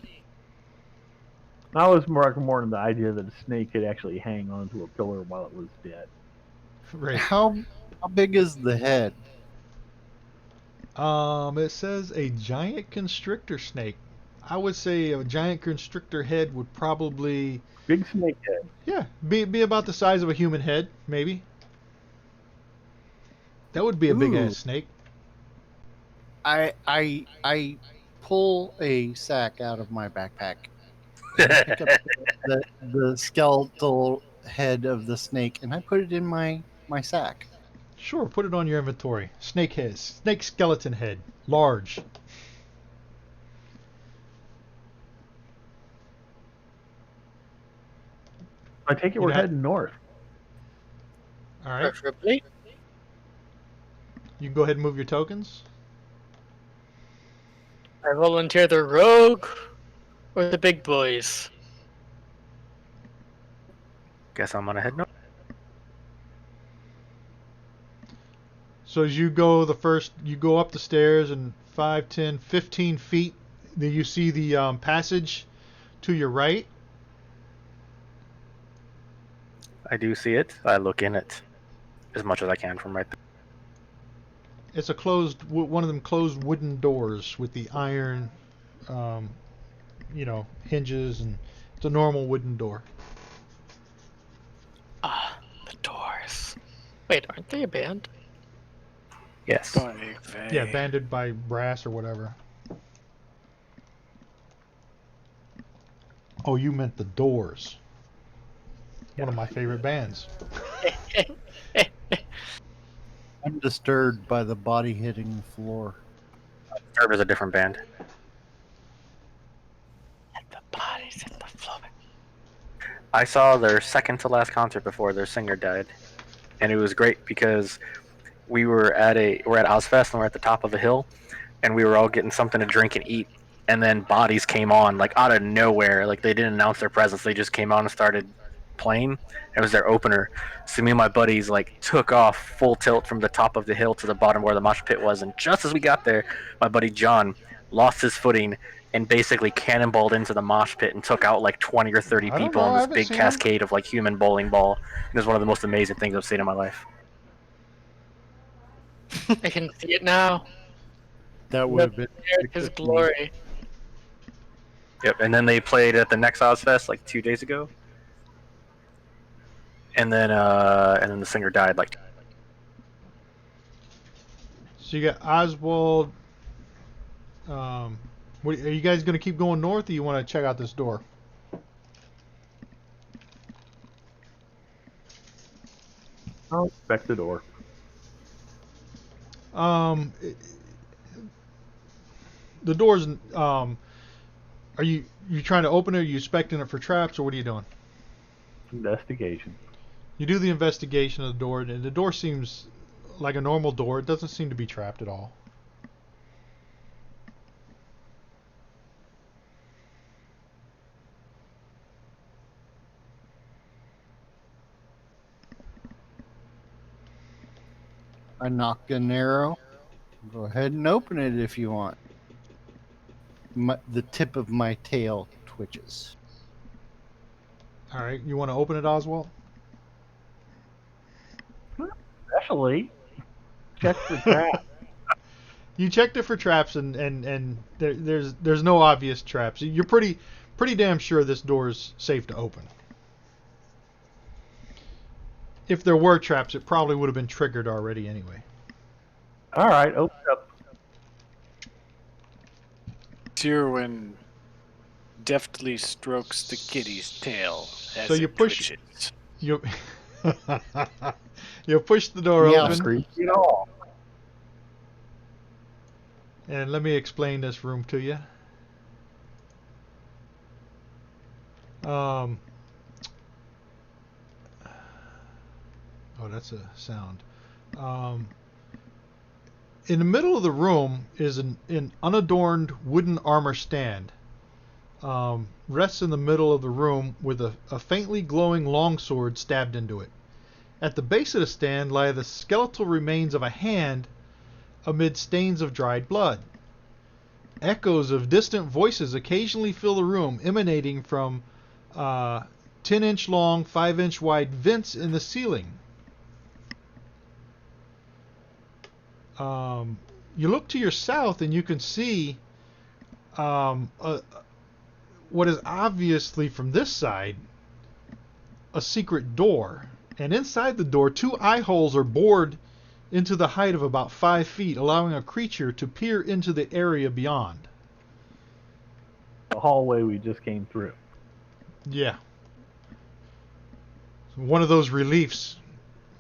I was more in the idea that a snake could actually hang onto a pillar while it was dead. Right. How big is the head? It says a giant constrictor snake. I would say a giant constrictor head would probably, Big snake head. yeah, be about the size of a human head, maybe. That would be a big Ooh. ass snake. I pull a sack out of my backpack. I pick up the skeletal head of the snake and I put it in my sack. Sure, put it on your inventory. Snake head, snake skeleton head, large. I take it You we're know- heading north. All right, Preferably. you can go ahead and move your tokens. I volunteer the rogue or the big boys. Guess I'm gonna head north. So as you go you go up the stairs and 5, 10, 15 feet, then you see the passage to your right. I do see it. I look in it as much as I can from right there. It's a one of them closed wooden doors with the iron, um, hinges, and it's a normal wooden door. Ah, the doors. Wait, aren't they a band? Yes. Yeah, banded by brass or whatever. Oh, you meant the Doors. One of my favorite bands. I'm disturbed by the body hitting the floor. Herb is a different band. And the bodies in the floor. I saw their second to last concert before their singer died, and it was great because we're at Ozfest and we're at the top of a hill, and we were all getting something to drink and eat, and then Bodies came on like out of nowhere. Like they didn't announce their presence; they just came on and started playing. It was their opener. So me and my buddies like took off full tilt from the top of the hill to the bottom where the mosh pit was, and just as we got there, my buddy John lost his footing and basically cannonballed into the mosh pit and took out like 20 or 30 I don't people know, in I this haven't big seen him. cascade of like human bowling ball. It was one of the most amazing things I've seen in my life. I can see it now. That would have been His glory. Yep, and then they played at the next Ozfest like 2 days ago. And then the singer died like. So you got Oswald. Are you guys going to keep going north, or you want to check out this door? I'll inspect the door. The doors. Are you trying to open it? Are you expecting it for traps, or what are you doing? Investigation. You do the investigation of the door, and the door seems like a normal door. It doesn't seem to be trapped at all. a knock and narrow. Go ahead and open it if you want. the tip of my tail twitches. All right, you want to open it, Oswald? Especially check for traps. You checked it for traps, and there's no obvious traps. You're pretty damn sure this door is safe to open. If there were traps, it probably would have been triggered already anyway. All right, open up. Tyrwin deftly strokes the kitty's tail as So you it push twitches. you you push the door Meow open, screech. You know, and let me explain this room to you. Oh, that's a sound. In the middle of the room is an unadorned wooden armor stand. Rests in the middle of the room with a faintly glowing longsword stabbed into it. At the base of the stand lie the skeletal remains of a hand amid stains of dried blood. Echoes of distant voices occasionally fill the room, emanating from 10-inch long, 5-inch wide vents in the ceiling. You look to your south and you can see what is obviously from this side a secret door. And inside the door, 2 eye holes are bored into the height of about 5 feet, allowing a creature to peer into the area beyond. the hallway we just came through. Yeah. One of those reliefs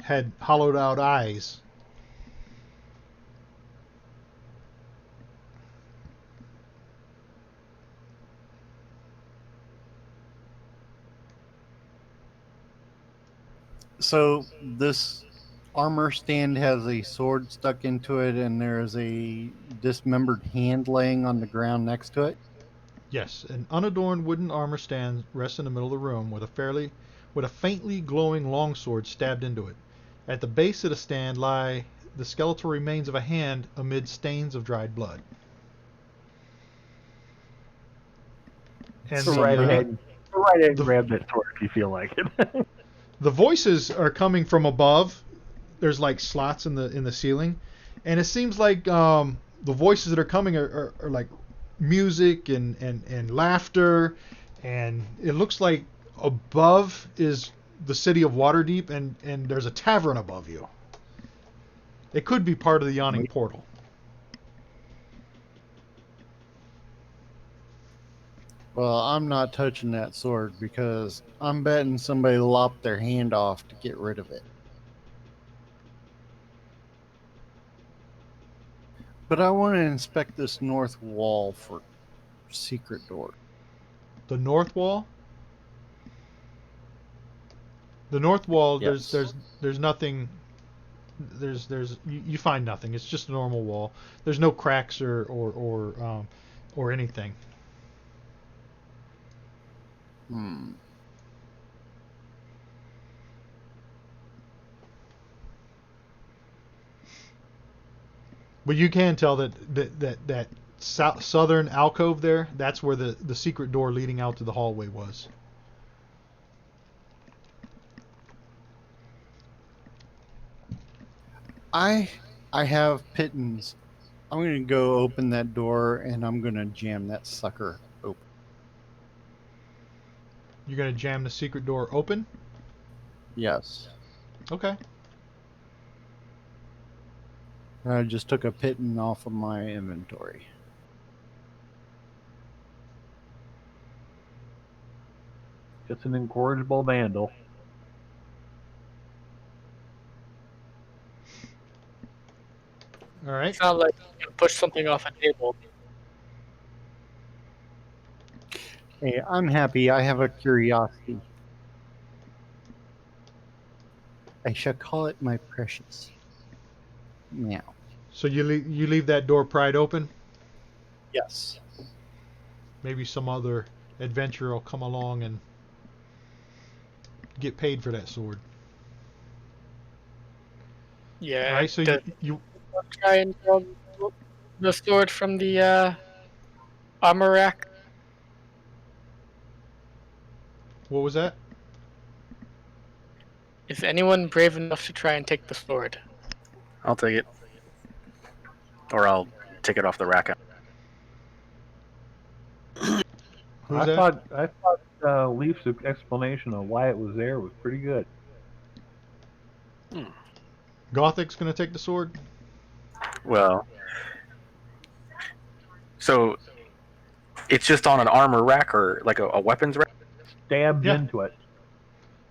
had hollowed out eyes. So this armor stand has a sword stuck into it, and there is a dismembered hand laying on the ground next to it. Yes, an unadorned wooden armor stand rests in the middle of the room with a faintly glowing longsword stabbed into it. At the base of the stand lie the skeletal remains of a hand amid stains of dried blood. And Go right ahead. Go right ahead and the- grab that sword if you feel like it. The voices are coming from above. There's like slots in the ceiling, and it seems like the voices that are coming are like music and laughter, and it looks like above is the city of Waterdeep, and there's a tavern above you. It could be part of the yawning portal. Well, I'm not touching that sword because I'm betting somebody lopped their hand off to get rid of it. But I want to inspect this north wall for secret door. The north wall. The north wall. Yes. There's nothing. You find nothing. It's just a normal wall. There's no cracks or anything. But you can tell that southern alcove there, that's where the secret door leading out to the hallway was. I have pittance. I'm going to go open that door and I'm going to jam that sucker open. You're going to jam the secret door open? Yes. Okay. I just took a pitton off of my inventory. Just an incorrigible vandal. All right. Sound like you push something off a table. Hey, I'm happy. I have a curiosity. I shall call it my precious. Meow. So you leave that door pried open? Yes. Maybe some other adventurer will come along and get paid for that sword. Yeah. All right. So you try and grab the sword from the armor rack? What was that? Is anyone brave enough to try and take the sword? I'll take it. Or I'll take it off the rack. Who's that? I thought Leaf's explanation of why it was there was pretty good. Gothic's gonna take the sword. Well, so it's just on an armor rack or like a weapons rack? Stabbed Yeah. into it.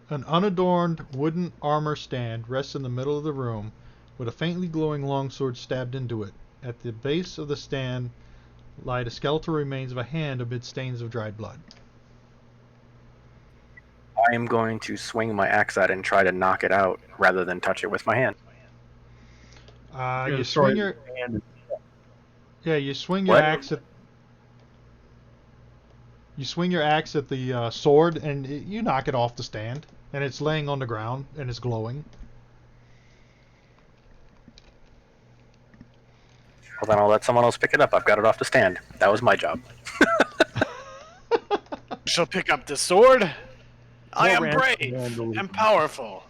An unadorned wooden armor stand rests in the middle of the room, with a faintly glowing longsword stabbed into it. At the base of the stand lie the skeletal remains of a hand amid stains of dried blood. I am going to swing my axe at it and try to knock it out rather than touch it with my hand. You swing your you swing your What? axe at the sword, and you knock it off the stand, and it's laying on the ground and it's glowing. Well, then I'll let someone else pick it up. I've got it off the stand. That was my job. Shall pick up the sword. I am More brave vandalism. and powerful.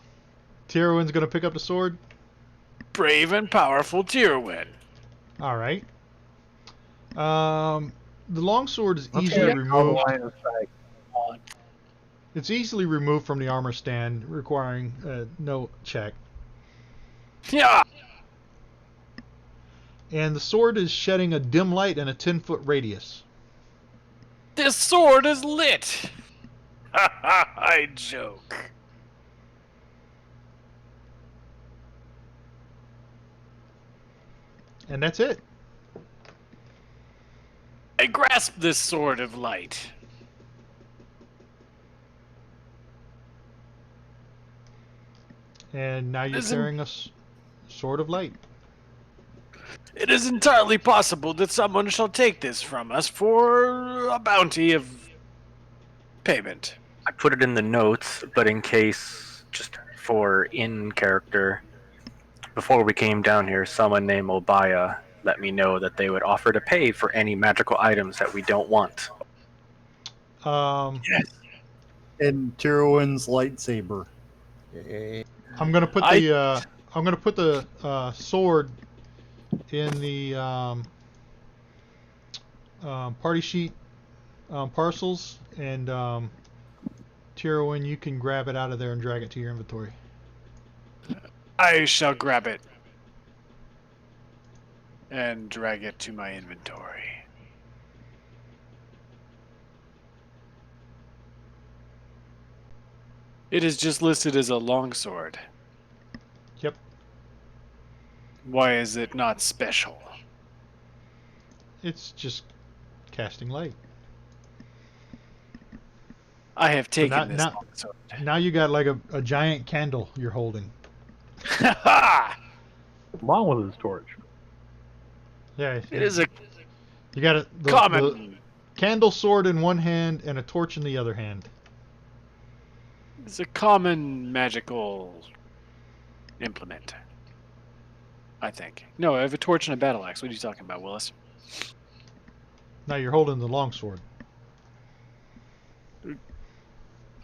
Tyrwin's gonna pick up the sword. Brave and powerful Tyrwin. All right. The longsword is Okay, easily out of removed. line of sight. It's easily removed from the armor stand, requiring no check. Yeah. And the sword is shedding a dim light in a 10-foot radius. This sword is lit. I joke. And that's it. I grasp this sword of light. And now you're Isn't- carrying a sword of light. It is entirely possible that someone shall take this from us for a bounty of payment. I put it in the notes, but in case, just for in character, before we came down here, someone named Obaya let me know that they would offer to pay for any magical items that we don't want. And Tyrwin's lightsaber. I'm gonna put the sword in the party sheet parcels, and Tyrwin, you can grab it out of there and drag it to your inventory. I shall grab it and drag it to my inventory. It is just listed as a longsword. Yep. Why is it not special? It's just casting light. I have taken now- this now- longsword. Now you got like a giant candle you're holding. Along with his torch. Yeah. It is a You got the common. candle sword in one hand and a torch in the other hand. It's a common magical implement. I think. No, I have a torch and a battle axe. What are you talking about, Willis? Now you're holding the longsword.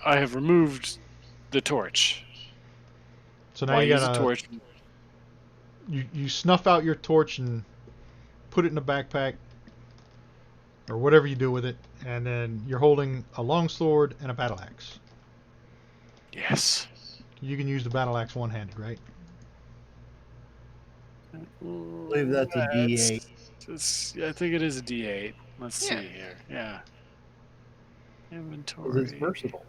I have removed the torch. So now Why you use got a torch? you snuff out your torch and put it in a backpack or whatever you do with it, and then you're holding a longsword and a battle axe. Yes. You can use the battle axe one-handed, right? I believe that's a D8. I think it is a D8. Let's Yeah. see here. Yeah. Because Inventory. it's versatile.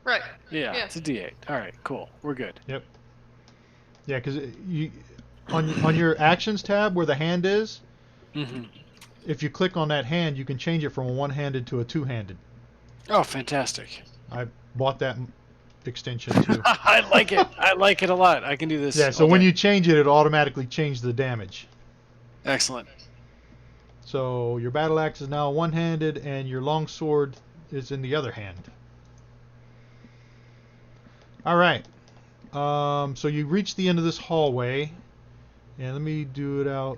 Right. Yeah, Yeah. it's a D8. All right, cool. We're good. Yeah, because you on your actions tab where the hand is, Mm-hmm. if you click on that hand, you can change it from a one-handed to a two-handed. Oh, fantastic. I bought that extension too. I like it. I like it a lot. I can do this. Yeah, so all when day. you change it, it automatically changes the damage. Excellent. So your battle axe is now one-handed, and your longsword is in the other hand. All right. So you reach the end of this hallway, and let me do it out.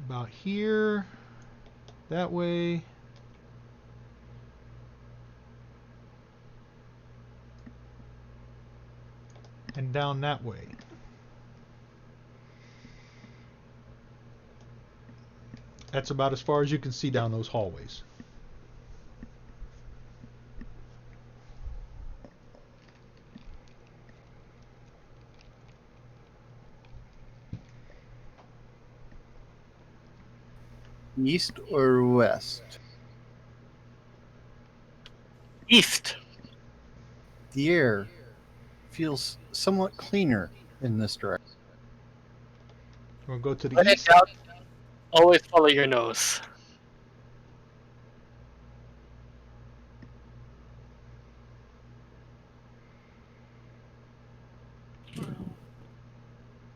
about here, that way. And down that way. That's about as far as you can see down those hallways. East or west? East. The air feels somewhat cleaner in this direction. We'll go to the When in east. doubt, always follow your nose. Well,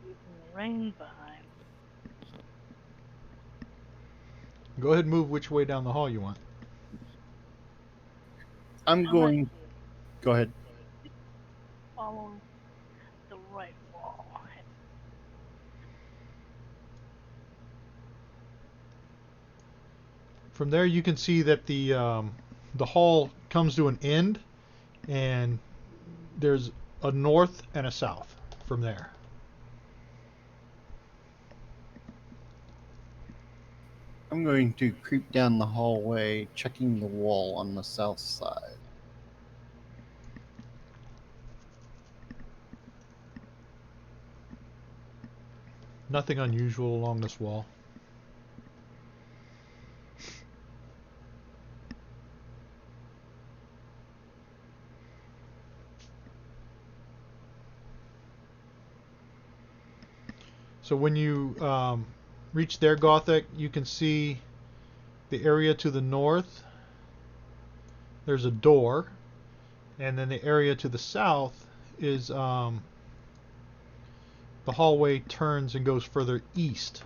leaving the rain behind. Go ahead and move which way down the hall you want. I'm going. Go ahead. Follow the right wall. From there, you can see that the hall comes to an end, and there's a north and a south from there. I'm going to creep down the hallway, checking the wall on the south side. Nothing unusual along this wall. So when you reach there, Gothic, you can see the area to the north. There's a door, and then the area to the south is the hallway turns and goes further east.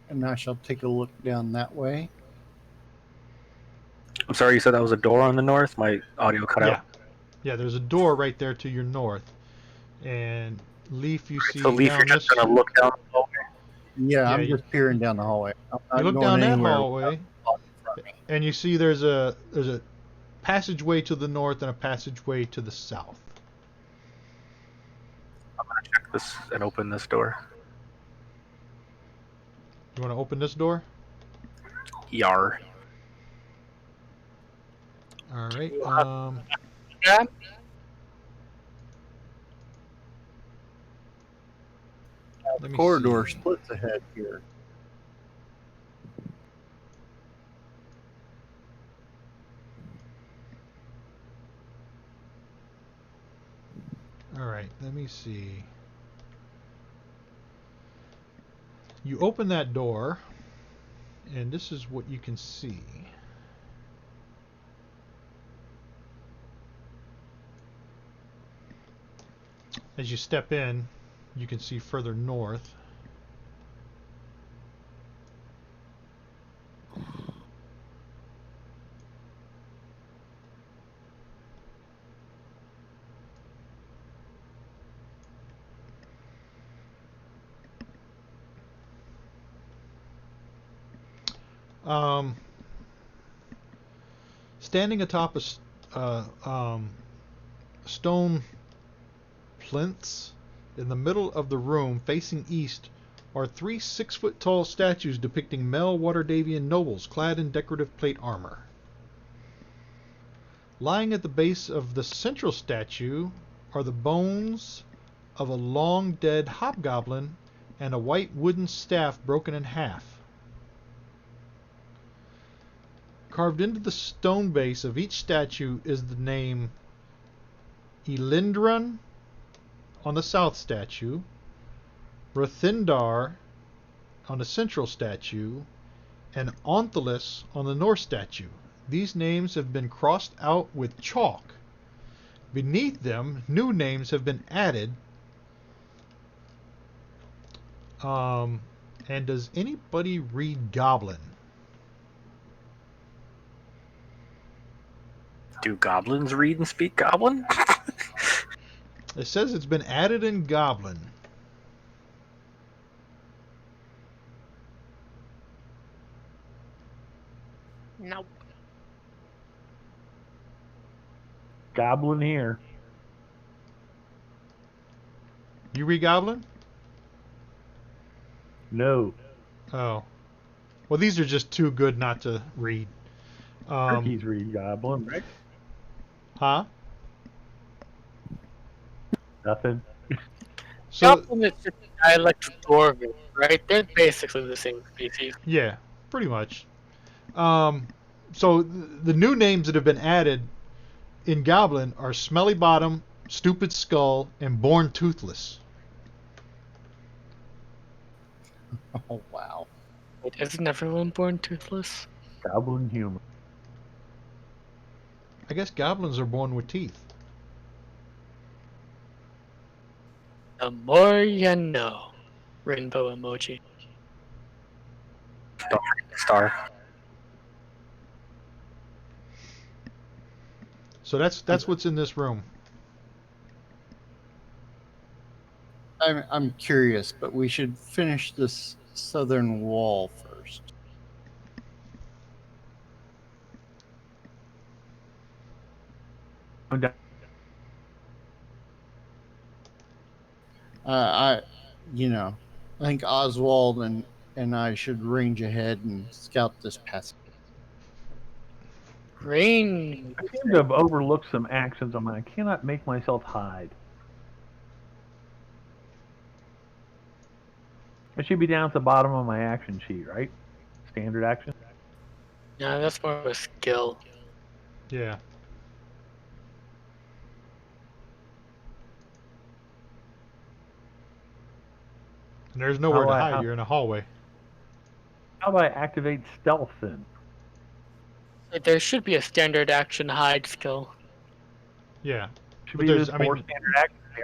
And I shall take a look down that way. I'm sorry, you said that was a door on the north? My audio cut out. Yeah, there's a door right there to your north. And Leaf, you see So, Leaf, you're down just this. going to look down the hallway? Yeah, Yeah, I'm just peering down the hallway. I'm you not look going down that anywhere hallway, without in front of me. and you see there's a passageway to the north and a passageway to the south. I'm going to check this and open this door. You want to open this door? Yar. All right. Yeah. Let The me corridor see. splits ahead here. All right. Let me see. You open that door, and this is what you can see. As you step in, you can see further north. Standing atop stone plinths in the middle of the room facing east are 3 6-foot-tall statues depicting male Waterdavian nobles clad in decorative plate armor. Lying at the base of the central statue are the bones of a long-dead hobgoblin and a white wooden staff broken in half. Carved into the stone base of each statue is the name Elindran on the south statue, Rathindar on the central statue, and Onthalis on the north statue. These names have been crossed out with chalk. Beneath them, new names have been added. And does anybody read Goblin? Do goblins read and speak goblin? It says it's been added in Goblin. Nope. Goblin here. You read Goblin? No. Oh. Well, these are just too good not to read. Turkeys read Goblin, right? Huh? Nothing. So, Goblin is just a dialect of Dwarven, right? They're basically the same species. yeah, pretty much. The new names that have been added in Goblin are Smelly Bottom, Stupid Skull, and Born Toothless. Oh wow. Wait, isn't everyone born toothless? Goblin humor. I guess goblins are born with teeth. The more you know. Rainbow emoji. Star. So that's what's in this room. I'm curious, but we should finish this southern wall first. I'm down. I, I think Oswald and I should range ahead and scout this passage. Rain. I seem to have overlooked some actions on mine. I cannot make myself hide. It should be down at the bottom of my action sheet, right? Standard action. No, that's more of a skill. Yeah. And there's nowhere to hide. You're in a hallway. How do I activate stealth then? There should be a standard action hide skill. Yeah. Should But be there's, just I four mean, standard actions. They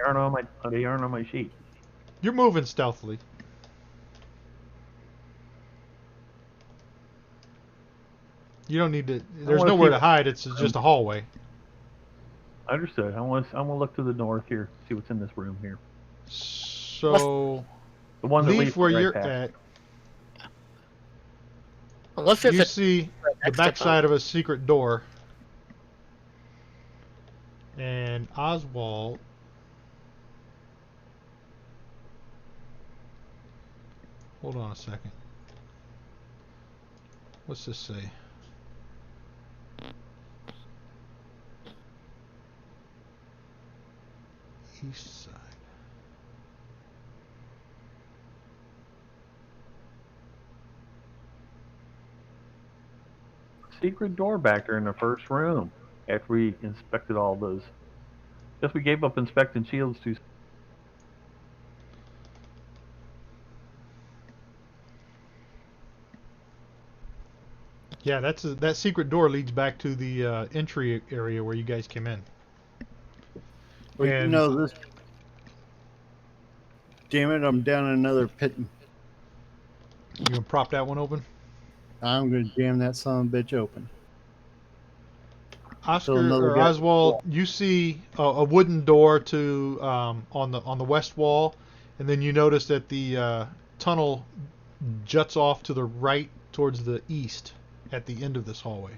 aren't on my sheet. you're moving stealthily. You don't need to. There's wanna nowhere see to what- hide. It's just a hallway. Understood. I want to look to the north here, see what's in this room here. So The one that leave leads where right you're past. at. Unless there's You a see the exit backside of a secret door. And Oswald. Hold on a second. What's this say? East side. Secret door back there in the first room. After we inspected all those. Guess we gave up inspecting shields too. Yeah, that secret door leads back to the entry area where you guys came in. Well, And this. Damn it! I'm down in another pit. you gonna prop that one open? I'm gonna jam that son of a bitch open. Oscar another or guy- Oswald, you see a wooden door to on the west wall, and then you notice that the tunnel juts off to the right towards the east at the end of this hallway.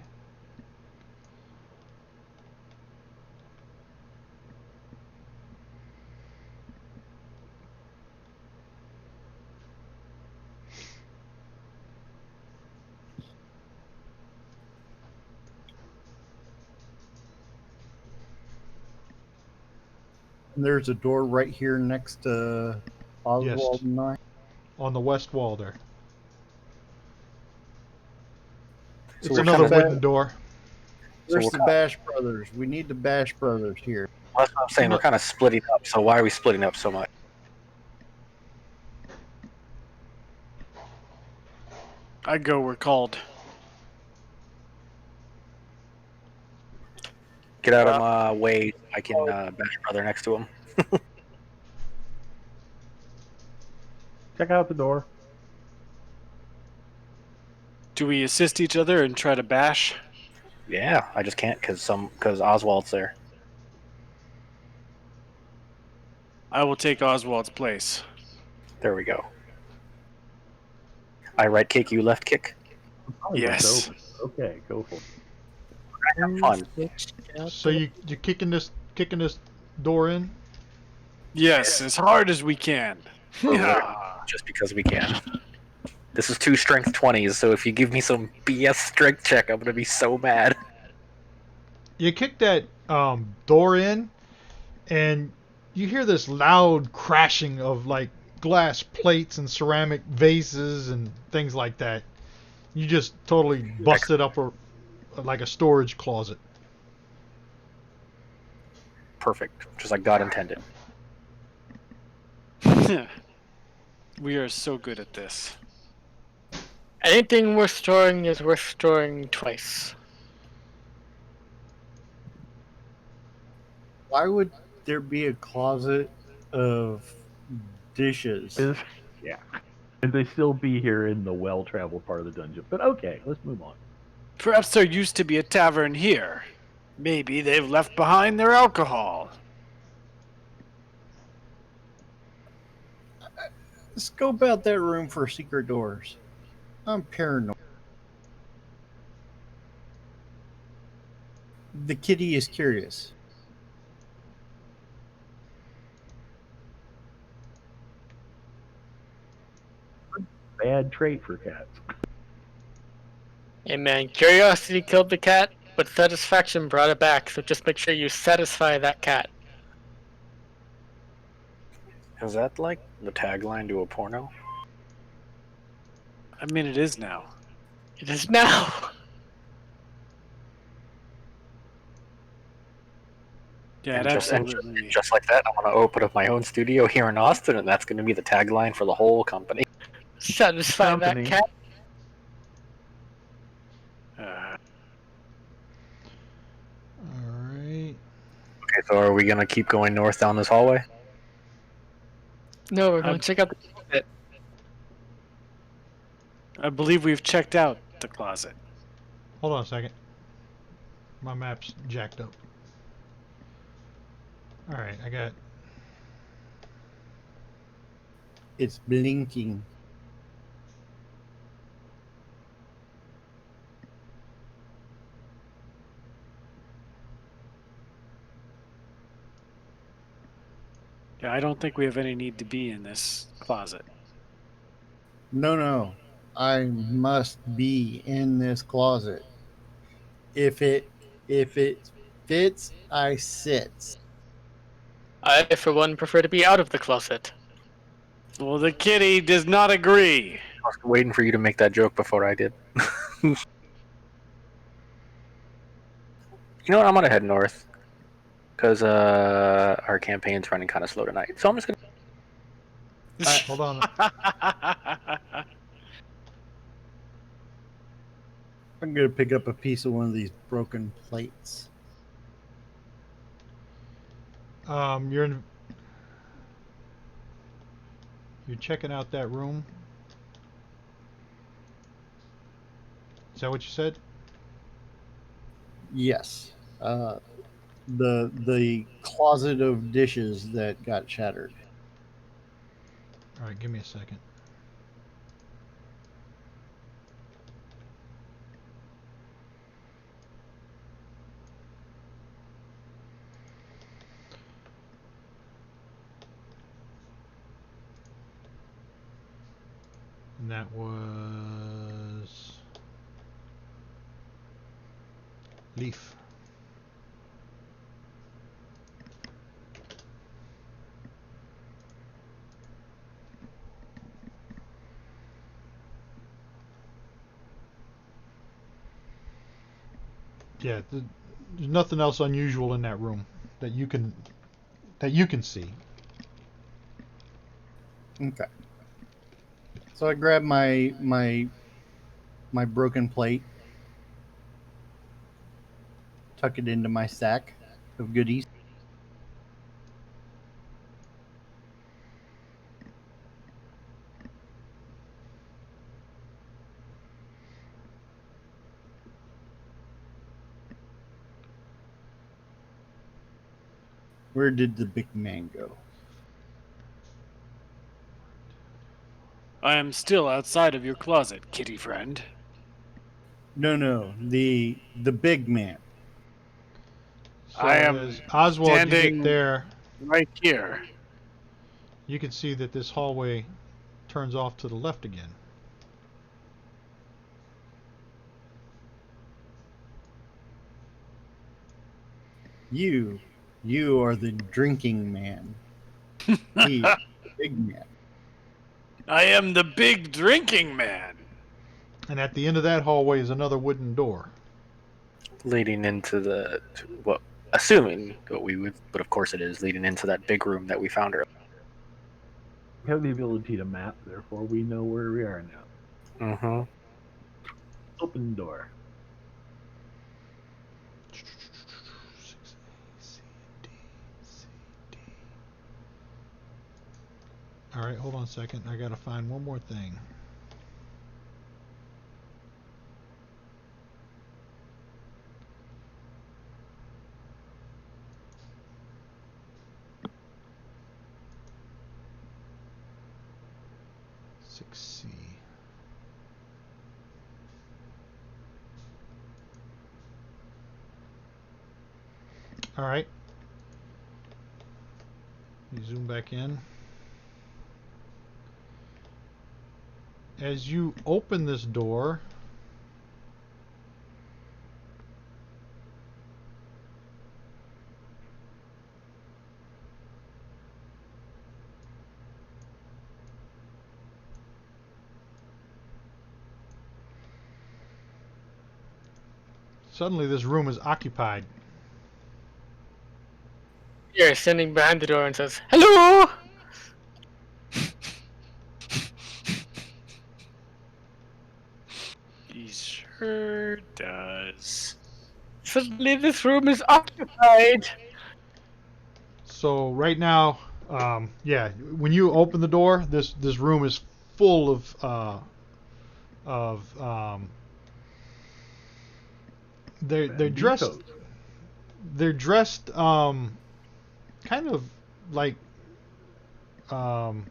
And there's a door right here next to Oswald and I. On the west wall there. So It's we're another kinda wooden back- door. Where's we're the kinda- Bash Brothers? We need the Bash Brothers here. That's what I'm saying. We're kind of splitting up. So why are we splitting up so much? I go where called. Get out of my way. I can bash brother next to him. Check out the door. Do we assist each other and try to bash? Yeah, I just can't because Oswald's there. I will take Oswald's place. There we go. I right kick, you left kick. Probably left Yes. open. Okay, go for it. Fun. So you're kicking this door in? Yes, as hard as we can. Yeah. Just because we can. This is 2 strength 20s, so if you give me some BS strength check, I'm gonna be so mad. You kick that door in, and you hear this loud crashing of like glass plates and ceramic vases and things like that. You just totally busted up like a storage closet. Perfect. Just like God intended. We are so good at this. Anything worth storing is worth storing twice. Why would there be a closet of dishes? Yeah. And they still be here in the well-traveled part of the dungeon. But okay, let's move on. Perhaps there used to be a tavern here. Maybe they've left behind their alcohol. Scope out that room for secret doors. I'm paranoid. The kitty is curious. Bad trait for cats. Hey man, curiosity killed the cat, but satisfaction brought it back, so just make sure you satisfy that cat. Is that like the tagline to a porno? I mean, it is now. It is now! Yeah, And it just, absolutely. just like that, I'm gonna open up my own studio here in Austin, and that's gonna be the tagline for the whole company. Satisfy that Company. cat. Alright. Okay, so are we gonna keep going north down this hallway? No, we're gonna check out the closet. I believe we've checked out the closet. Hold on a second. My map's jacked up. Alright, I got It's blinking. Yeah, I don't think we have any need to be in this closet. No. I must be in this closet. If it fits, I sit. I, for one, prefer to be out of the closet. Well, the kitty does not agree. I was waiting for you to make that joke before I did. You know what? I'm gonna head north because our campaign's running kind of slow tonight. So I'm just gonna. hold on. I'm gonna pick up a piece of one of these broken plates. You're checking out that room. Is that what you said? Yes. The closet of dishes that got shattered. Alright, give me a second. And that was Leaf. Yeah, there's nothing else unusual in that room that you can see. Okay. So I grab my broken plate, tuck it into my sack of goodies. Where did the big man go? I am still outside of your closet, kitty friend. No, the big man. I So am as Oswald, you get standing there, right here. you can see that this hallway turns off to the left again. You are the drinking man. He, the big man. I am the big drinking man. And at the end of that hallway is another wooden door. Leading into what, assuming what we would, but of course it is leading into that big room that we found earlier. We have the ability to map, therefore we know where we are now. Mm-hmm. Open the door. All right, hold on a second. I gotta find one more thing. Six C. All right. You zoom back in. As you open this door, suddenly this room is occupied. You're standing behind the door and says, "Hello." He sure does. Suddenly, this room is occupied. So right now, yeah, when you open the door, this room is full of they're dressed Banditos. they're dressed kind of like um,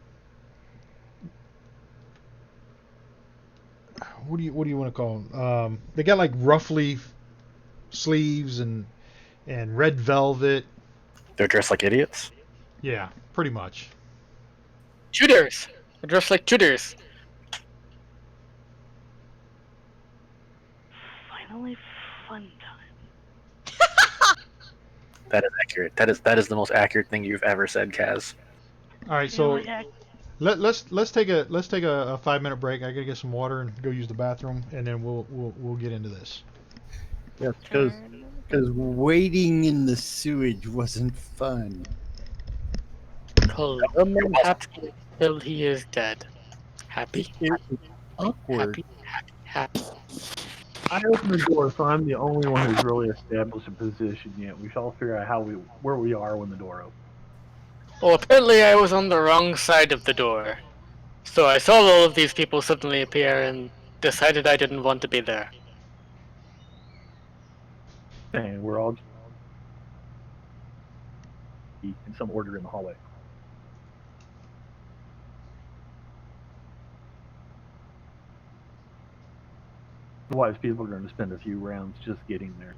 what do you want to call them? They got like roughly sleeves and red velvet. They're dressed like idiots. Yeah, pretty much. Tudors. They're dressed like Tudors. Finally, fun time. That is accurate. That is the most accurate thing you've ever said, Kaz. All right, You know so what? Yeah, let's take a 5 minute break. I gotta get some water and go use the bathroom, and then we'll get into this. Yes, Turn. because waiting in the sewage wasn't fun. Columbin happy till he is dead. Happy, It was awkward. happy, happy, happy. I opened the door, so I'm the only one who's really established a position yet. We shall figure out where we are when the door opens. Well, apparently I was on the wrong side of the door. So I saw all of these people suddenly appear and decided I didn't want to be there. And we're all in some order in the hallway. Otherwise, people are going to spend a few rounds just getting there.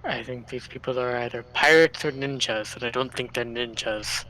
I think these people are either pirates or ninjas, and I don't think they're ninjas.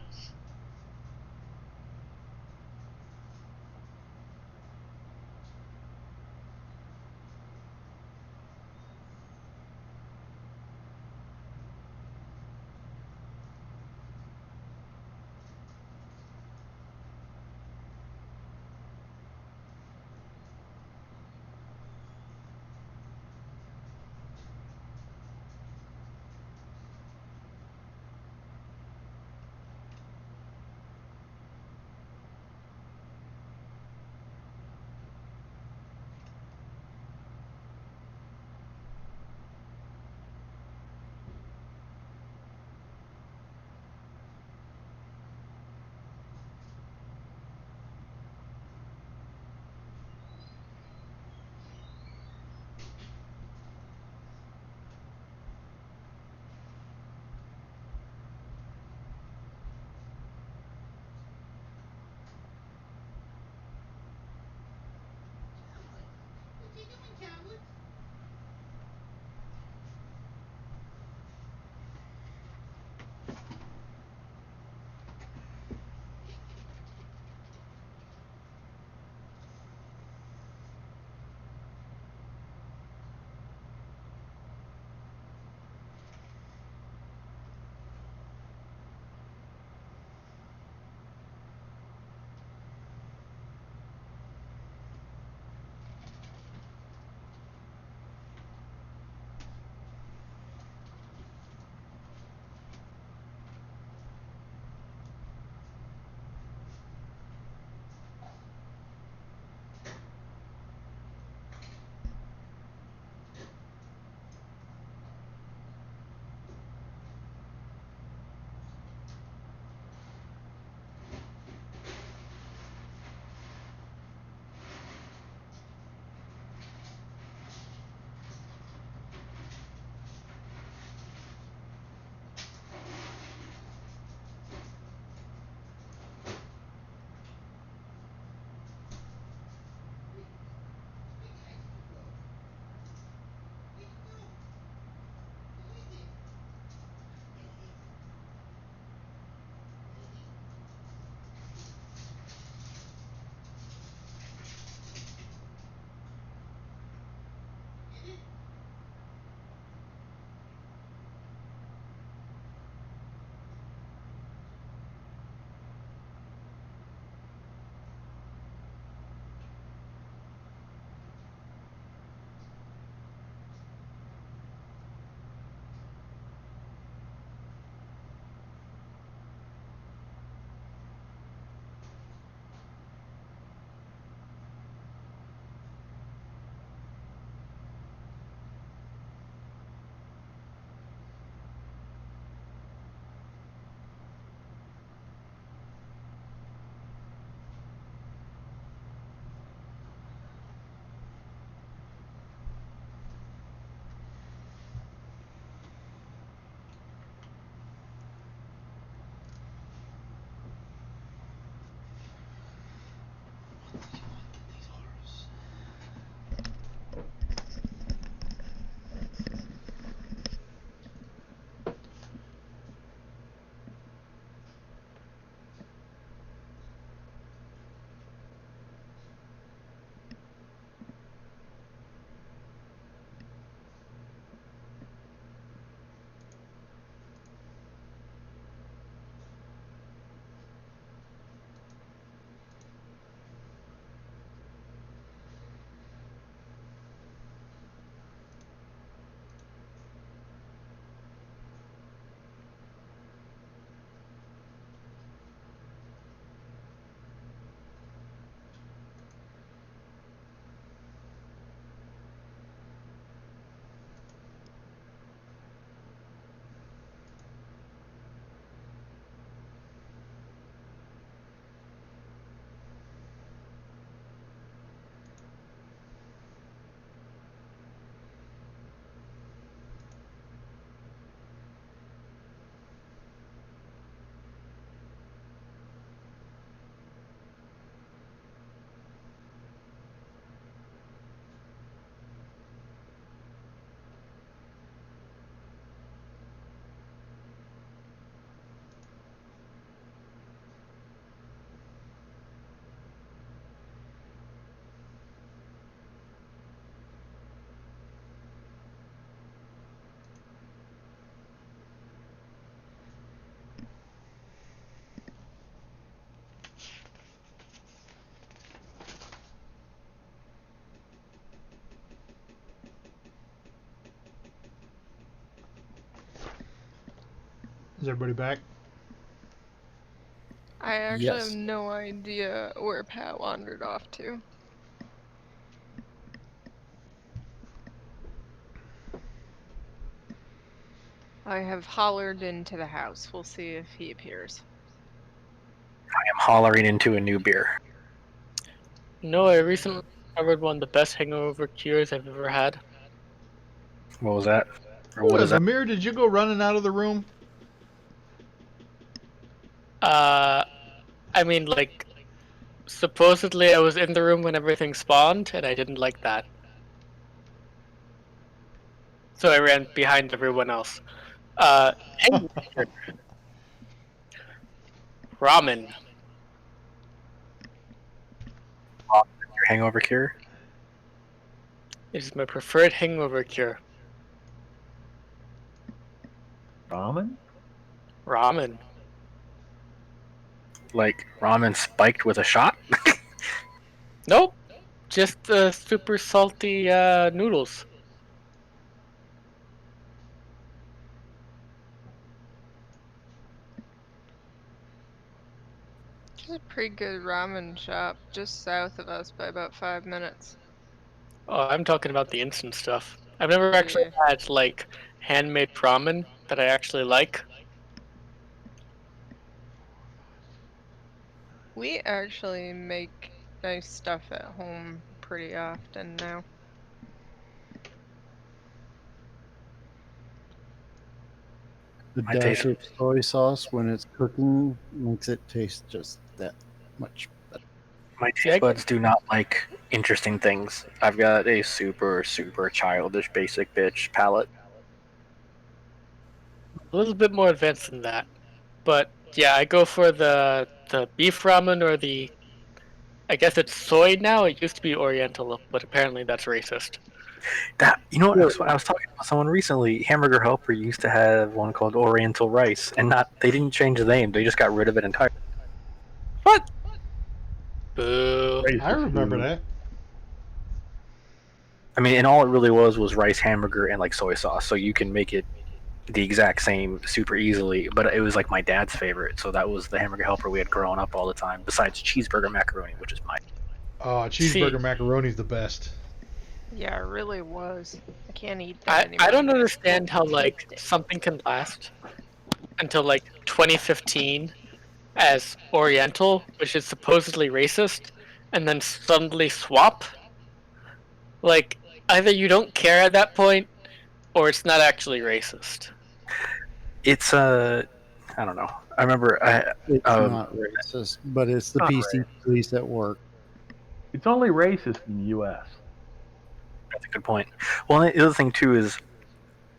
Is everybody back? I actually have Yes. no idea where Pat wandered off to. I have hollered into the house. We'll see if he appears. I am hollering into a new beer. No, I recently discovered one of the best hangover cures I've ever had. What was that? Or what is that? Vamir, did you go running out of the room? Uh, I mean, like, supposedly I was in the room when everything spawned, and I didn't like that. So I ran behind everyone else. Hangover cure. Ramen. Your hangover cure? It is my preferred hangover cure. Ramen? Ramen. Like ramen spiked with a shot? Nope. Just super salty noodles. There's a pretty good ramen shop just south of us by about 5 minutes. Oh, I'm talking about the instant stuff. I've never actually Yeah. had like handmade ramen that I actually like. We actually make nice stuff at home pretty often now. The My dash taste of soy sauce when it's cooking makes it taste just that much better. my See, taste buds do not like interesting things. I've got a super, super childish basic bitch palate. a little bit more advanced than that. But yeah, I go for the beef ramen or the I guess it's soy now. It used to be Oriental, but apparently that's racist. That you know what Yeah. I was talking to someone recently. Hamburger Helper used to have one called Oriental Rice, and not they didn't change the name. They just got rid of it entirely. What? Boo. I Racist remember food. that. I mean, and all it really was rice, hamburger, and like soy sauce. So you can make it the exact same super easily. But it was like my dad's favorite, so that was the Hamburger Helper we had growing up all the time. Besides cheeseburger macaroni, which is my Oh, See, cheeseburger macaroni's the best. Yeah, it really was. I can't eat that I anymore. don't understand how like Taste it. something can last until like 2015 as Oriental, which is supposedly racist, and then suddenly swap. Like either you don't care at that point, or it's not actually racist. it's I don't know. I remember It's um not racist, but it's the Not PC police at work. It's only racist in the U.S. that's a good point. Well, the other thing too is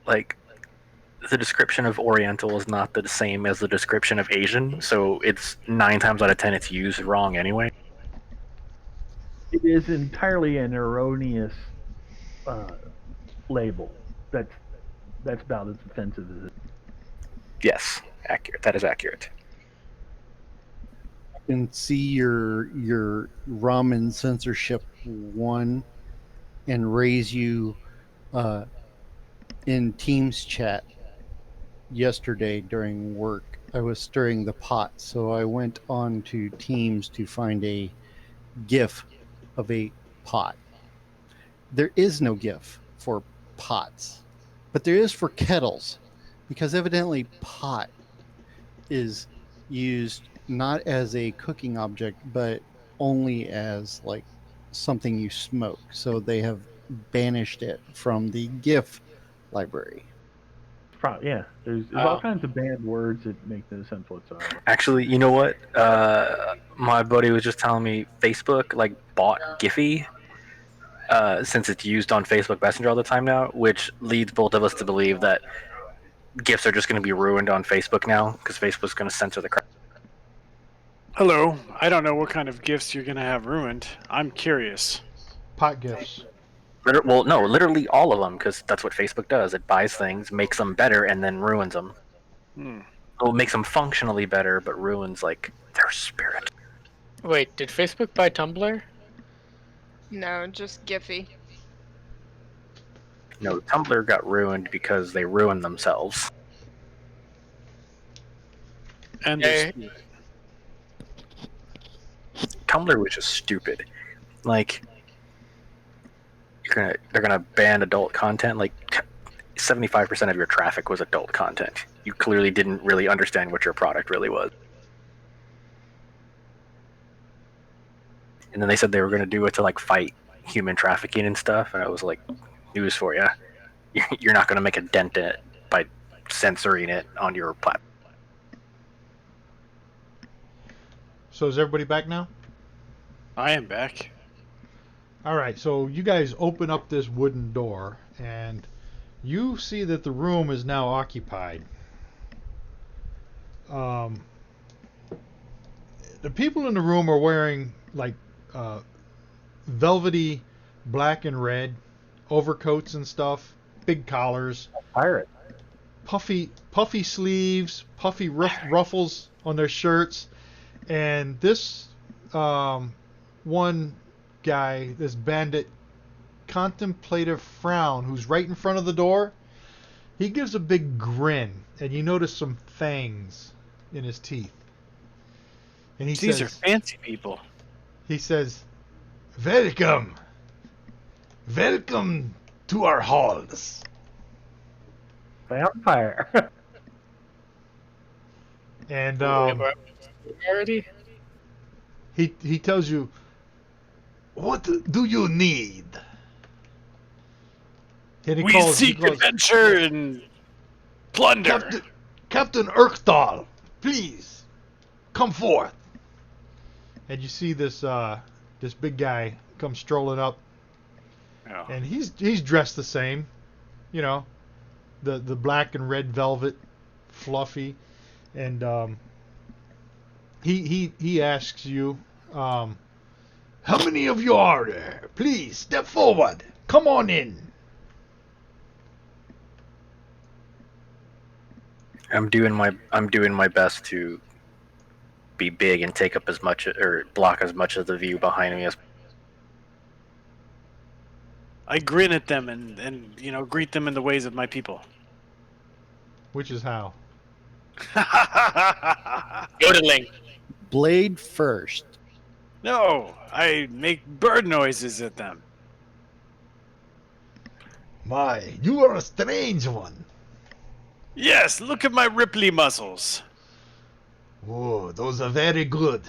like the description of Oriental is not the same as the description of Asian, so it's 9 times out of 10 it's used wrong anyway. It is entirely an erroneous uh, label. That's about as offensive as it. Yes, accurate. That is accurate. I can see your ramen censorship one and raise you uh, in Teams chat yesterday during work. I was stirring the pot, so I went on to Teams to find a GIF of a pot. There is no GIF for pots, but there is for kettles, because evidently pot is used not as a cooking object, but only as like something you smoke. So they have banished it from the GIF library. Yeah, there's all Oh, kinds of banned words that make no sense whatsoever. Actually, you know what? My buddy was just telling me Facebook like bought Giphy since it's used on Facebook Messenger all the time now, which leads both of us to believe that GIFs are just going to be ruined on Facebook now because Facebook's going to censor the crap. Hello. I don't know what kind of gifts you're gonna have ruined. I'm curious. Pot gifts. Well, no, literally all of them because that's what Facebook does. It buys things, makes them better, and then ruins them. Hmm. Well, it makes them functionally better, but ruins like their spirit. wait, did Facebook buy Tumblr? No, just Giphy. No, Tumblr got ruined because they ruined themselves. And Yeah. there's Tumblr was just stupid. Like, they're gonna ban adult content. Like, 75% of your traffic was adult content. You clearly didn't really understand what your product really was. And then they said they were gonna do it to like fight human trafficking and stuff, and I was like, news for you. You're not gonna make a dent in it by censoring it on your platform. So is everybody back now? I am back. All right. So you guys open up this wooden door, and you see that the room is now occupied. Um, the people in the room are wearing like velvety black and red overcoats and stuff, big collars, Pirate. puffy sleeves, puffy ruffles on their shirts, and this one guy, this bandit, contemplative frown, who's right in front of the door. He gives a big grin, and you notice some fangs in his teeth. And These are fancy people. he says, "Welcome, welcome to our halls." Vampire. And Already? he tells you, "What do you need?" And We seek adventure and plunder. Captain Urkthal, please come forth. And you see this this big guy come strolling up, Oh. and he's dressed the same, you know, the black and red velvet, fluffy, and he asks you, how many of you are there? Please step forward. Come on in. I'm doing my best to be big and take up as much or block as much of the view behind me as. I grin at them and greet them in the ways of my people. Which is how? Yodeling. Blade first. No, I make bird noises at them. My, you are a strange one. Yes, look at my Ripley muscles. Oh, those are very good.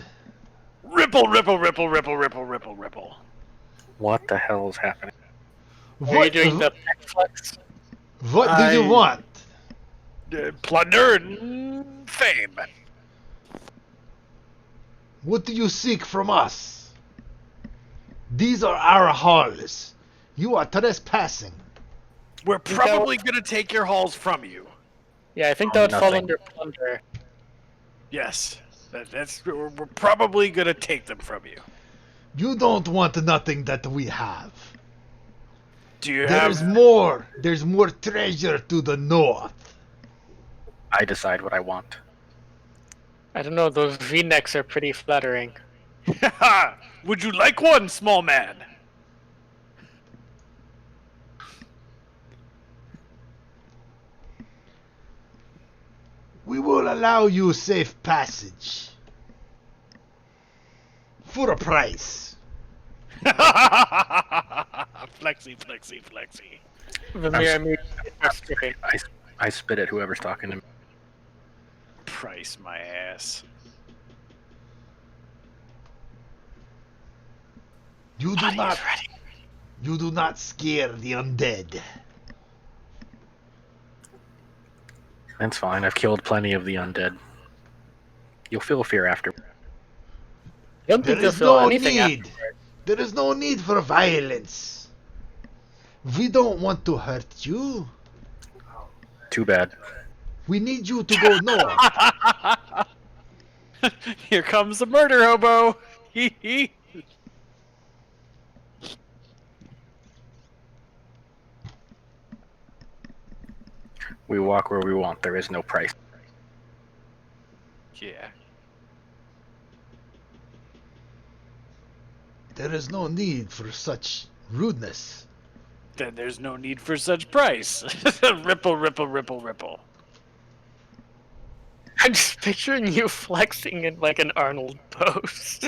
Ripple, ripple, ripple, ripple, ripple, ripple, ripple. What the hell is happening? Are you doing the peck flex? What do you want? Plunder and fame. What do you seek from us? These are our halls. You are trespassing. We're probably gonna take your halls from you. Yeah, I think that would fall Nothing. under plunder. Yes, we're probably gonna take them from you. You don't want nothing that we have. Do you There's have? more. There's more treasure to the north. I decide what I want. I don't know, those V-necks are pretty flattering. Would you like one, small man? We will allow you safe passage. For a price. Flexy, flexy, flexy. Vamir immediately starts stripping. I spit at whoever's talking to me. Price my ass. You do Buddy not. is ready. You do not scare the undead. That's fine. I've killed plenty of the undead. You'll feel fear after. I don't There think they'll is feel no anything need. afterwards. There is no need for violence. We don't want to hurt you. Too bad. We need you to go north. Here comes the murder hobo. Hee hee. We walk where we want. There is no price. Yeah. There is no need for such rudeness. Then there's no need for such price. Ripple, ripple, ripple, ripple. I'm just picturing you flexing in like an Arnold pose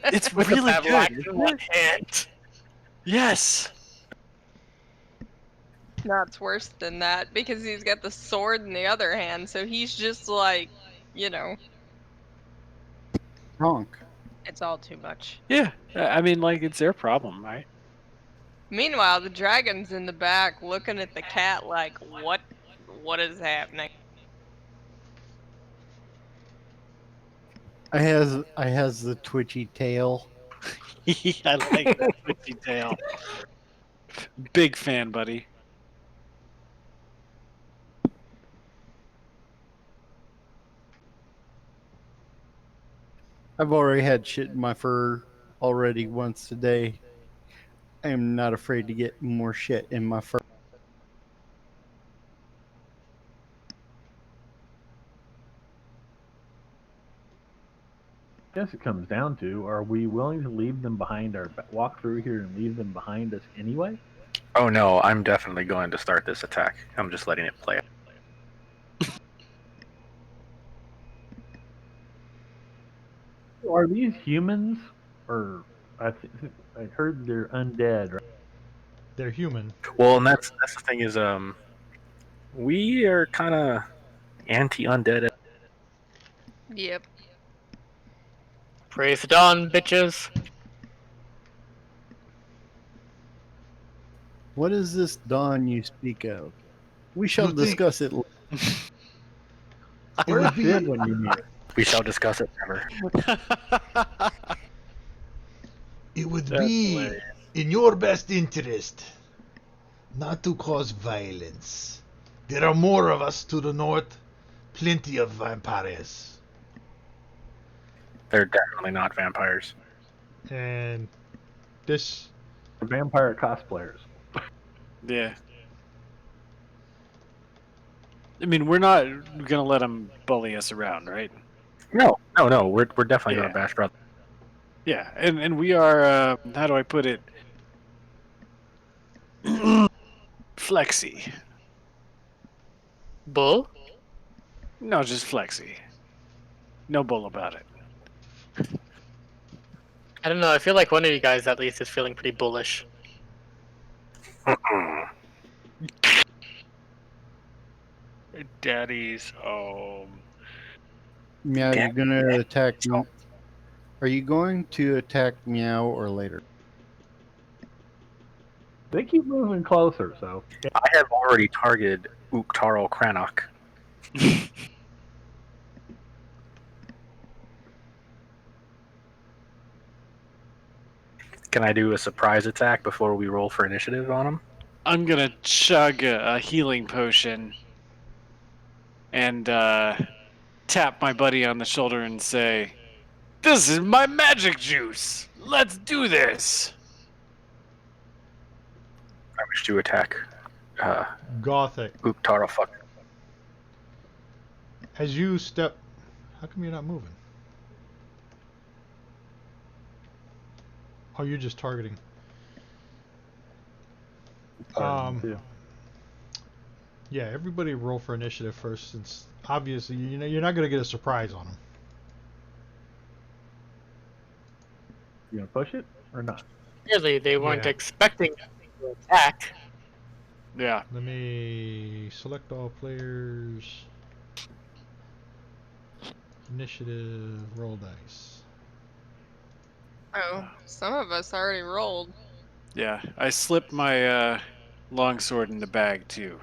It's with really a good. padlock in Isn't one it? hand. Yes. No, it's worse than that because he's got the sword in the other hand, so he's just like, you know, Honk. it's all too much. Yeah. I mean, like, it's their problem, right? Meanwhile, the dragon's in the back looking at the cat like, what is happening? I has the twitchy tail. I like that twitchy tail. Big fan, buddy. I've already had shit in my fur already once today. I am not afraid to get more shit in my fur. I guess it comes down to: are we willing to leave them behind walk through here and leave them behind us anyway? Oh no, I'm definitely going to start this attack. I'm just letting it play. Are these humans, or I heard they're undead? Right? They're human. Well, and that's the thing is, we are kind of anti-undead. Yep. Praise the dawn, bitches. What is this dawn you speak of? We shall You think- discuss it. It Where's would be Sid when you need it? We shall discuss it never. it would That's be hilarious. in your best interest not to cause violence. There are more of us to the north, plenty of vampires. They're definitely not vampires. And this Vampire cosplayers. Yeah. I mean, we're not gonna let them bully us around, right? No. We're definitely Yeah. gonna bash brother. Yeah, and we are. How do I put it? Flexy. Bull? No, just flexy. No bull about it. I don't know. I feel like one of you guys at least is feeling pretty bullish. Daddy's home. Meow, you're gonna Damn. attack. Are you going to attack Meow or later? They keep moving closer, so I have already targeted Uktaro Cranach. Can I do a surprise attack before we roll for initiative on him? I'm gonna chug a healing potion and tap my buddy on the shoulder and say, "This is my magic juice. Let's do this." I wish to attack Gothic. Uktaro fuck. As you step, how come you're not moving? Oh, you're just targeting. too. Yeah, everybody roll for initiative first, since obviously you're not gonna get a surprise on them. You gonna push it or not? Clearly, they weren't Yeah. expecting to attack. Yeah. Let me select all players. Initiative, roll dice. Oh, some of us already rolled. Yeah. I slipped my longsword in the bag too.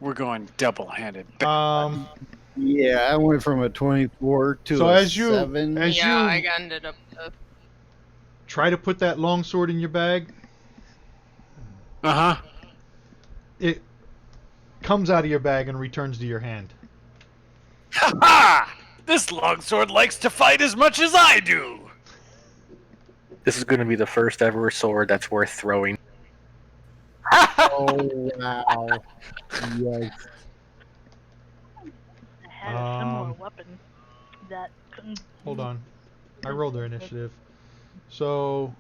We're going double-handed. Yeah, I went from a 24 to So a as you- 7. as Yeah, you- I ended up with Try to put that longsword in your bag. Uh huh. It comes out of your bag and returns to your hand. Ha ha! This longsword likes to fight as much as I do. This is going to be the first ever sword that's worth throwing. Oh, wow. Yes. I had a similar Um, weapon that couldn't. Hold on. I rolled their initiative. So,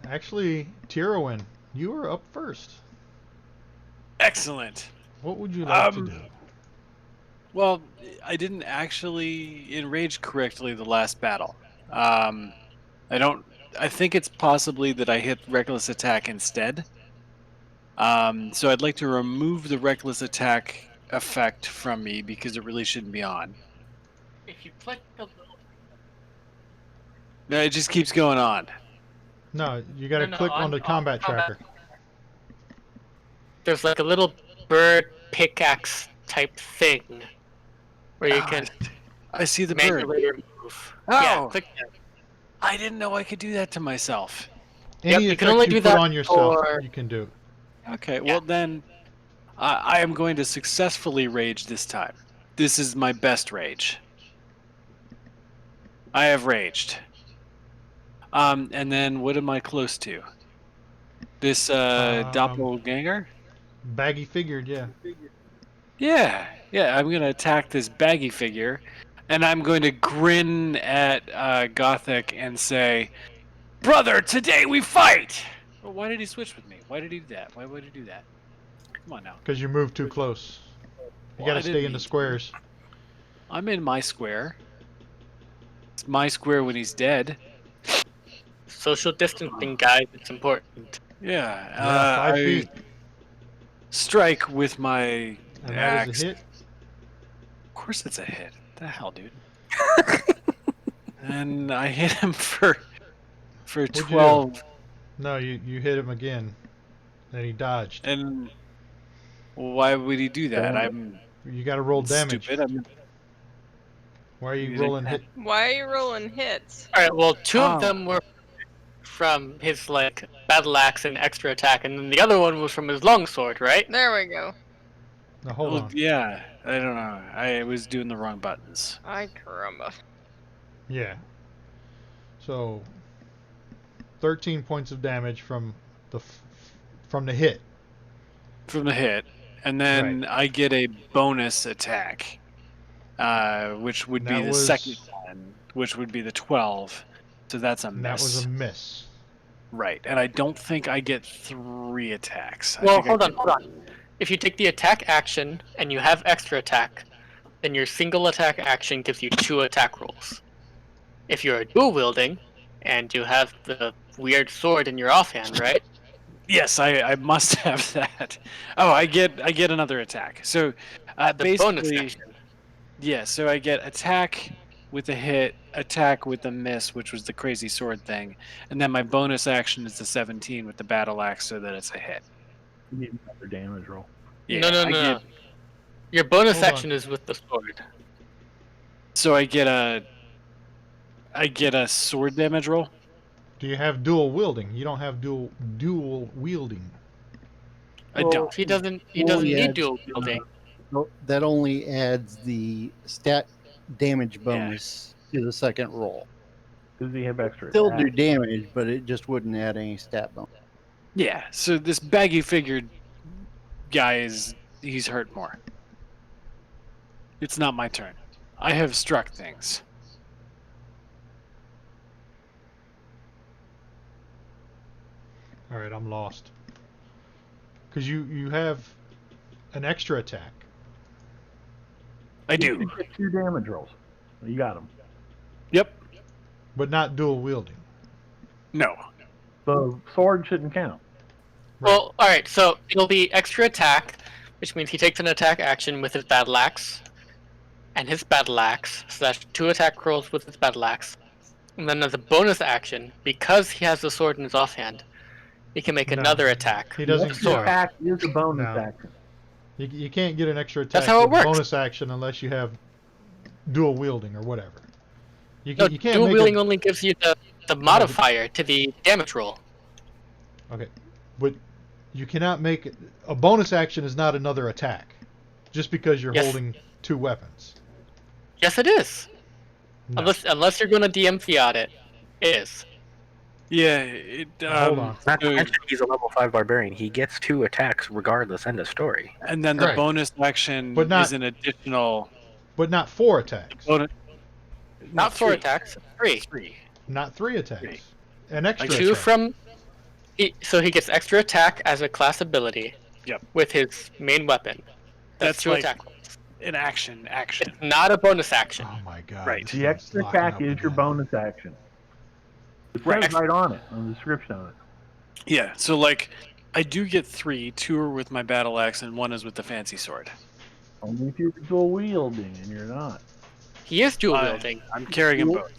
actually, Tyrowin, you are up first. Excellent. What would you like to Um, do? Well, I didn't actually enrage correctly the last battle. Um, I don't. I think it's possibly that I hit reckless attack instead. So I'd like to remove the reckless attack effect from me because it really shouldn't be on. If you click the little No, it just keeps going on. No, you got to no click on on the combat tracker. there's like a little bird pickaxe type thing where you Ah, can I see the bird. manually remove. Yeah, Oh, click that. I didn't know I could do that to myself. Yep, Any you can effect only you do put that on yourself, for you can do. Okay, well then, I am going to successfully rage this time. This is my best rage. I have raged. And then what am I close to? This doppelganger? Baggy figured, yeah. Yeah, yeah. I'm gonna attack this baggy figure, and I'm going to grin at Gothic and say, "Brother, today we fight." Well, why did he switch with me? Why did he do that? Why would he do that? Come on now. Because you moved too close. You Well, got I to stay didn't in the mean to. squares. I'm in my square. It's my square when he's dead. social distancing, guys. It's important. Yeah, Yeah, 5 I feet. strike with my And that is a axe. hit. Of course, it's a hit. What the hell, dude? And I hit him for What'd you do? 12. No, you hit him again. And he dodged. And why would he do that? Damage. I'm You got to roll damage. stupid. I'm Why are you using rolling hit? Why are you rolling hits? All right, well, two Oh. of them were from his like battle axe and extra attack, and then the other one was from his longsword, right? There we go. No, hold Well, on. yeah, I don't know. I was doing the wrong buttons. Ay caramba. Yeah. So 13 points of damage from the hit. From the hit, and then I get a bonus attack, which would be That the was- second one, which would be the 12. So that's a And miss. that was a miss. Right, and I don't think I get 3 attacks. Well, I think hold I on, get- hold on. If you take the attack action and you have extra attack, then your single attack action gives you 2 attack rolls. If you're dual wielding and you have the weird sword in your offhand, right? Yes, I must have that. Oh, I get another attack. So The bonus basically, action. yeah. So I get attack with a hit, attack with a miss, which was the crazy sword thing, and then my bonus action is the 17 with the battle axe, so that it's a hit. You need another damage roll. Yeah, no. I get- Your bonus Hold on. action is with the sword. So I get a sword damage roll. Do you have dual wielding? You don't have dual wielding. I Well, don't. He doesn't Well, need yeah, dual wielding. No, that only adds the stat damage bonus to the second roll. Does he have extra? Still attack? do damage, but it just wouldn't add any stat bonus. Yeah. So this baggy figured guy he's hurt more. It's not my turn. I have struck things. All right, I'm lost. Because you have an extra attack. I You do. get 2 damage rolls. You got them. Yep. But not dual wielding. No. The sword shouldn't count. Well, all right. So it'll be extra attack, which means he takes an attack action with his battle axe, and his battle axe. So that's 2 attack rolls with his battle axe, and then as a bonus action, because he has the sword in his offhand, he can make No. another attack. He The doesn't. extra Yeah. attack is a bonus No. action. You can't get an extra attack That's how it with works. bonus action unless you have dual wielding or whatever. You No, can't dual make wielding a, only gives you the modifier to the damage roll. Okay, but you cannot make a bonus action is not another attack, just because you're Yes. holding 2 weapons. Yes, it is. No. Unless you're going to DM fiat it, it is. Yeah. Hold on. Not to so- mention he's a level 5 barbarian. He gets 2 attacks regardless. End of story. And then the Right. bonus action But not- is an additional But not 4 attacks. bonus. Not 4 3. attacks, 3. 3. Not 3 attacks. Three. An extra Like 2 attack. from. So he gets extra attack as a class ability. Yep. With his main weapon. That's That's 2 like- attack rolls. an action. It's not a bonus action. Oh my god. Right. this The thing's extra locking attack up is your again. bonus action. It says Right. right on it, on the description of it. Yeah, so like I do get 3. 2 are with my battle axe, and 1 is with the fancy sword. Only if you're dual wielding, and you're not. He is dual wielding. I'm carrying them both.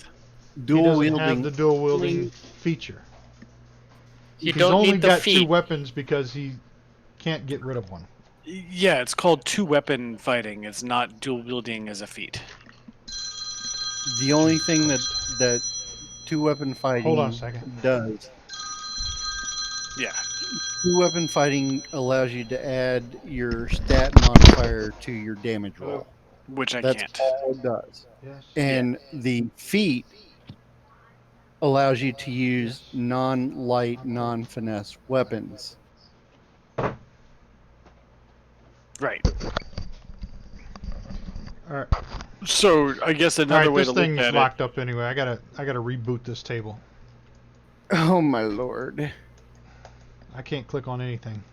He Dual doesn't have wielding. the dual wielding feature. You He's don't only need the got 2 feat. weapons because he can't get rid of one. Yeah, it's called 2-weapon fighting. It's not dual wielding as a feat. The only thing that 2-weapon fighting Hold on a second. does. Yeah. 2-weapon fighting allows you to add your stat modifier to your damage roll. Which I That's can't. all it does. Yes. And the feat allows you to use non-light, non-finesse weapons. Right. All right. So I guess All another right. way This to look thing's at it. locked up anyway. I gotta reboot this table. Oh my lord. I can't click on anything.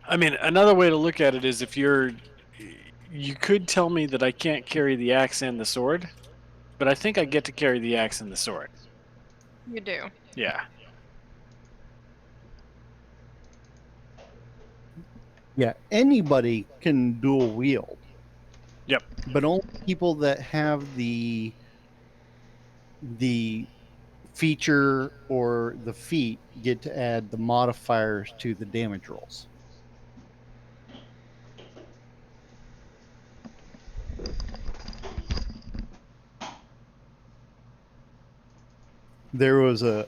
I mean, another way to look at it is if you could tell me that I can't carry the axe and the sword, but I think I get to carry the axe and the sword. You do. Yeah. Yeah, anybody can dual wield. Yep. But only people that have the feature or the feat get to add the modifiers to the damage rolls. There was a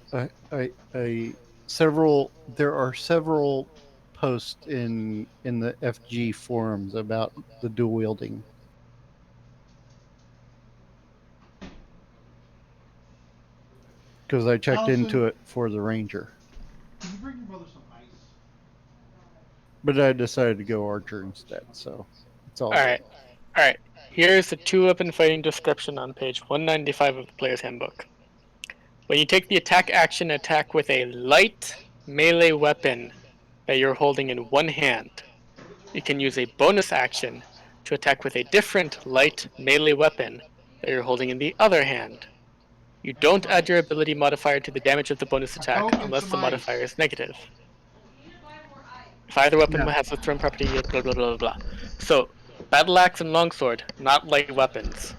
several there are several posts in the FG forums about the dual wielding. Because I checked Allison. into it for the Ranger. Can you bring your mother some ice? But I decided to go Archer instead, so it's all Alright. Alright. Here's the 2-weapon fighting description on page 195 of the player's handbook. When you take the attack action, attack with a light melee weapon that you're holding in one hand. You can use a bonus action to attack with a different light melee weapon that you're holding in the other hand. You don't add your ability modifier to the damage of the bonus attack Coke and unless some the ice. modifier is negative. If either weapon Yeah. has a thrown property, blah blah blah blah. So, battle axe and longsword, not light weapons.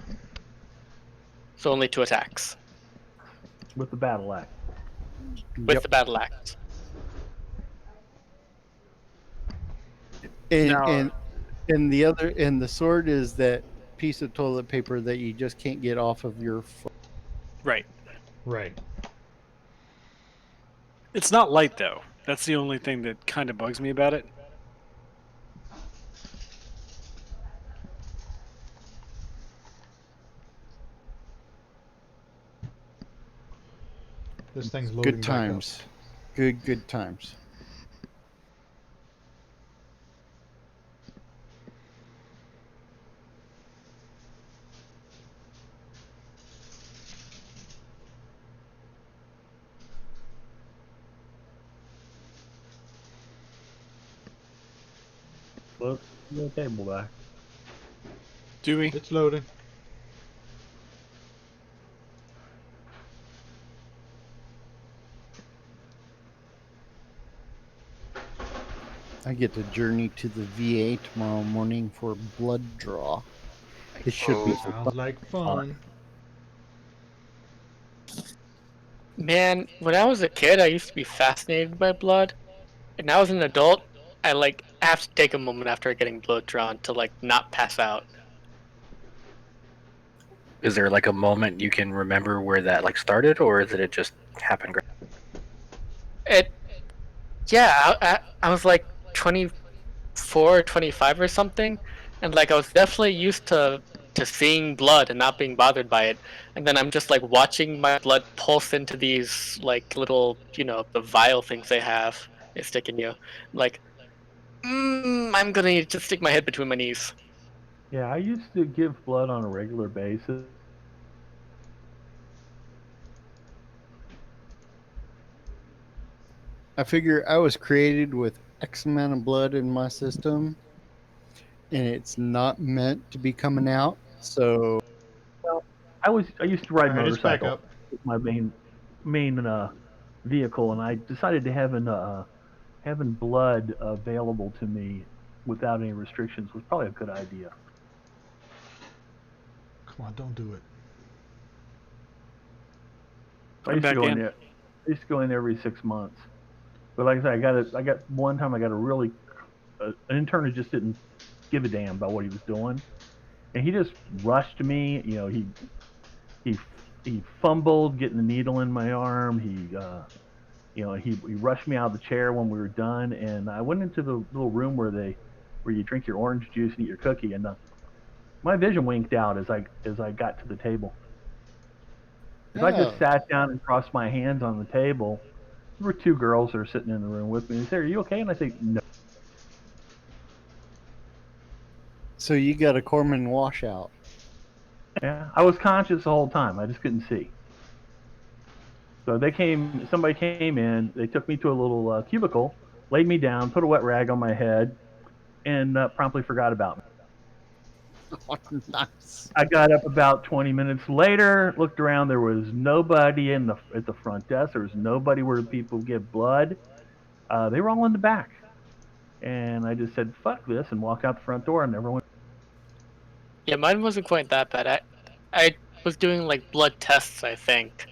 So only 2 attacks With the battle axe. with Yep. the battle axe. And, Now- and the sword is that piece of toilet paper that you just can't get off of your foot. Right. Right. It's not light though. That's the only thing that kind of bugs me about it. This thing's loading Good back up. times. Good times. Look, the table back. Do we? It's loading. I get to journey to the VA tomorrow morning for blood draw. It should be Sounds like fun. Man, when I was a kid, I used to be fascinated by blood. And now as an adult, I have to take a moment after getting blood drawn to not pass out. Is there like a moment you can remember where that like started, or did it just happen? I was like 24 or 25 or something, and I was definitely used to seeing blood and not being bothered by it. And then I'm just watching my blood pulse into these little, the vial things they have they stick in you. I'm gonna need to stick my head between my knees. Yeah, I used to give blood on a regular basis. I figure I was created with X amount of blood in my system, and it's not meant to be coming out. So Well, I used to All ride right, it's back motorcycle. up. It's my main vehicle, and I decided to having blood available to me without any restrictions was probably a good idea. Come on, don't do it. I I'm used to back go in in. there. I used to go in every 6 months. But like I said, I got one time I got a really an intern who just didn't give a damn about what he was doing, and he just rushed me. He he fumbled getting the needle in my arm. He rushed me out of the chair when we were done, and I went into the little room where you drink your orange juice and eat your cookie, and my vision winked out as I got to the table. If I just oh, sat down and crossed my hands on the table, there were two girls that were sitting in the room with me. They said, "Are you okay?" And I say, "No." so you got a Corman washout. Yeah, I was conscious the whole time. I just couldn't see. So somebody came in, they took me to a little cubicle, laid me down, put a wet rag on my head, and promptly forgot about me. Nice. I got up about 20 minutes later, looked around. There was nobody at the front desk. There was nobody where people give blood. They were all in the back, and I just said "fuck this" and walked out the front door and never went. Yeah, mine wasn't quite that bad. I was doing like blood tests, I think,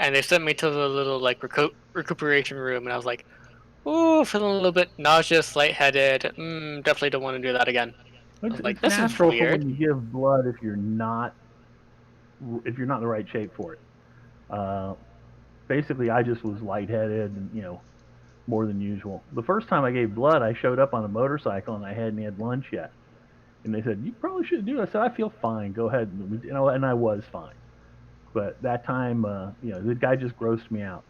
and they sent me to the little like recuperation room, and I was like, "Ooh, feeling a little bit nauseous, lightheaded. Definitely don't want to do that again." I was like, It's "This is natural for weird." when you give blood if you're not in the right shape for it. Uh, Basically, I just was lightheaded and more than usual. The first time I gave blood, I showed up on a motorcycle and I hadn't had lunch yet. And they said, "You probably should do it." I said, "I feel fine. Go ahead." And I was fine. But that time, the guy just grossed me out.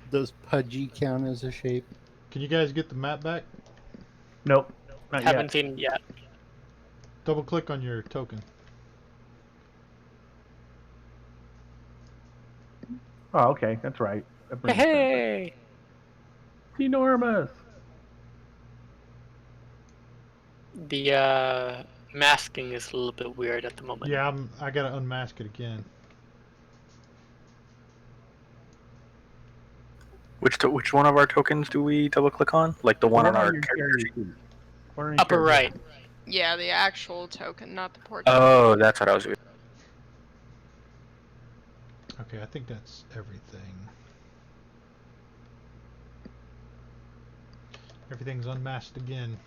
Does pudgy count as a shape? Can you guys get the map back? Nope, not Haven't yet. seen it yet. Double click on your token. Oh, okay, that's right. That brings us back. Hey, It's enormous. the masking is a little bit weird at the moment. Yeah, I gotta unmask it again. Which one of our tokens do we double click on? Like the one One on on our your character carrier sheet? sheet. One on your Upper carrier right. sheet. Yeah, the actual token, not the portrait. Oh, that's what I was doing. Okay, I think that's everything. Everything's unmasked again.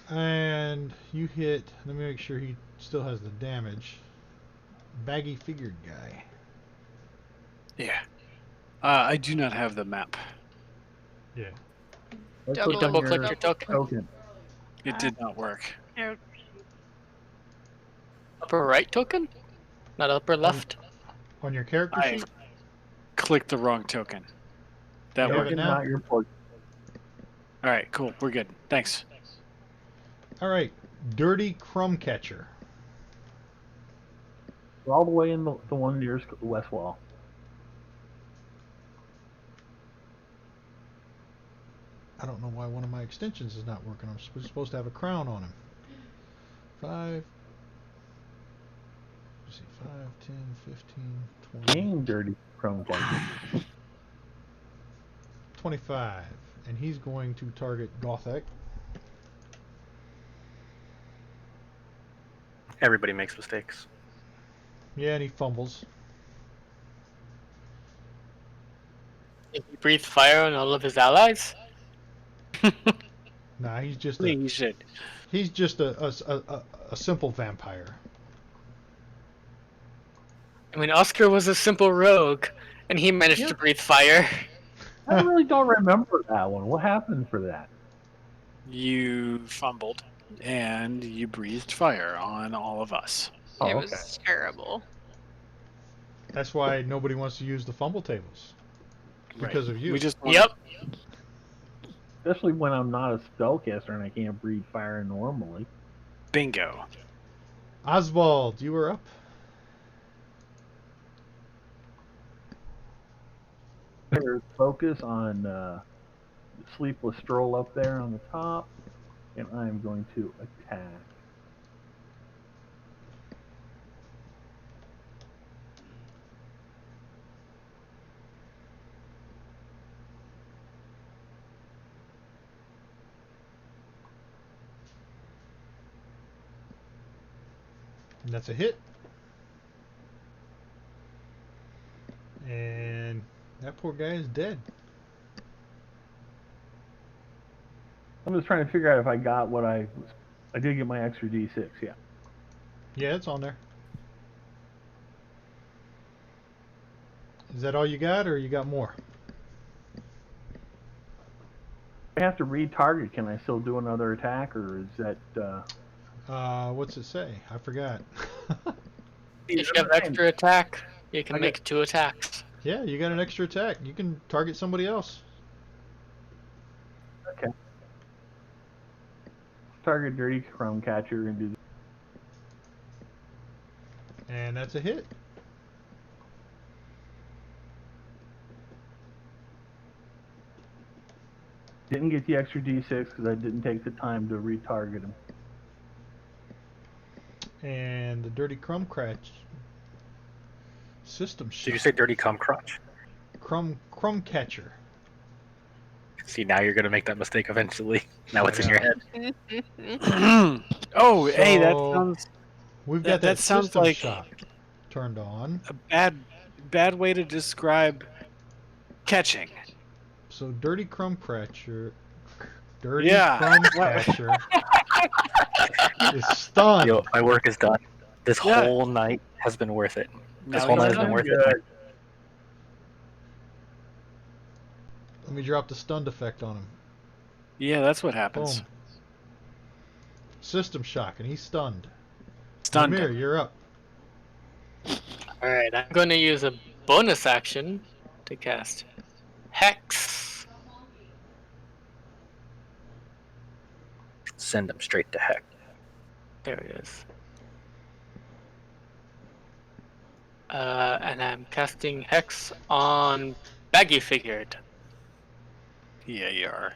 And you hit, let me make sure he still has the damage. Baggy figured guy. Yeah. I do not have the map. Yeah. Right Double, click on double your click your double token. token. It did not work. Character sheet. Upper right token, not upper left. On your character I sheet? clicked the wrong token. That You have it worked. Token, now? not your portrait. All right, cool. We're good. Thanks. Alright. Dirty Crumb Catcher. All the way in the one nearest the west wall. I don't know why one of my extensions is not working. I'm supposed to have a crown on him. 5. Let's see, 5, 10, 15, 20. Game dirty chrome catcher. 25. And he's going to target Gothek. Everybody makes mistakes. Yeah, and he fumbles. Did he breathe fire on all of his allies? Nah, I think you should. he's just a simple vampire. I mean, Oscar was a simple rogue, and he managed Yeah. to breathe fire. I really don't remember that one. What happened for that? You fumbled and you breathed fire on all of us. Oh, It okay. was terrible. That's why nobody wants to use the fumble tables. Because of you. We just want Yep. Especially when I'm not a spellcaster and I can't breathe fire normally. bingo. Oswald, you were up. There's focus on Sleepless Stroll up there on the top, and I am going to attack. And that's a hit. And that poor guy is dead. I'm just trying to figure out if I got what I did get my extra D6, yeah. Yeah, it's on there. Is that all you got, or you got more? I have to retarget. Can I still do another attack, or is that? What's it say? I forgot. If you have extra attack, you can I make 2 attacks. Yeah, you got an extra attack. You can target somebody else. Okay. Target Dirty Chrome Catcher and do. And that's a hit. Didn't get the extra D6 because I didn't take the time to retarget him. And the Dirty Crumb Cratch System Shot. Did you say dirty cum crotch? Crumb Catcher. See, now you're gonna make that mistake eventually. Now it's in your head. Oh, hey, that So, sounds We've got that that sounds System like Shot turned on. a bad way to describe catching. So Dirty Crumb Catcher, Dirty Yeah. Crumb Catcher is stunned. Yo, my work is done. This Yeah. whole night has been worth it. This Now whole night he's has been done. worth Good. it. Let me drop the stunned effect on him. Yeah, that's what happens. Boom. System Shock, and he's stunned. Stunned Amir, him. you're up. Alright, I'm going to use a bonus action to cast Hex. Send him straight to heck. There it is. And I'm casting Hex on Baggy Figured. Yeah, you are.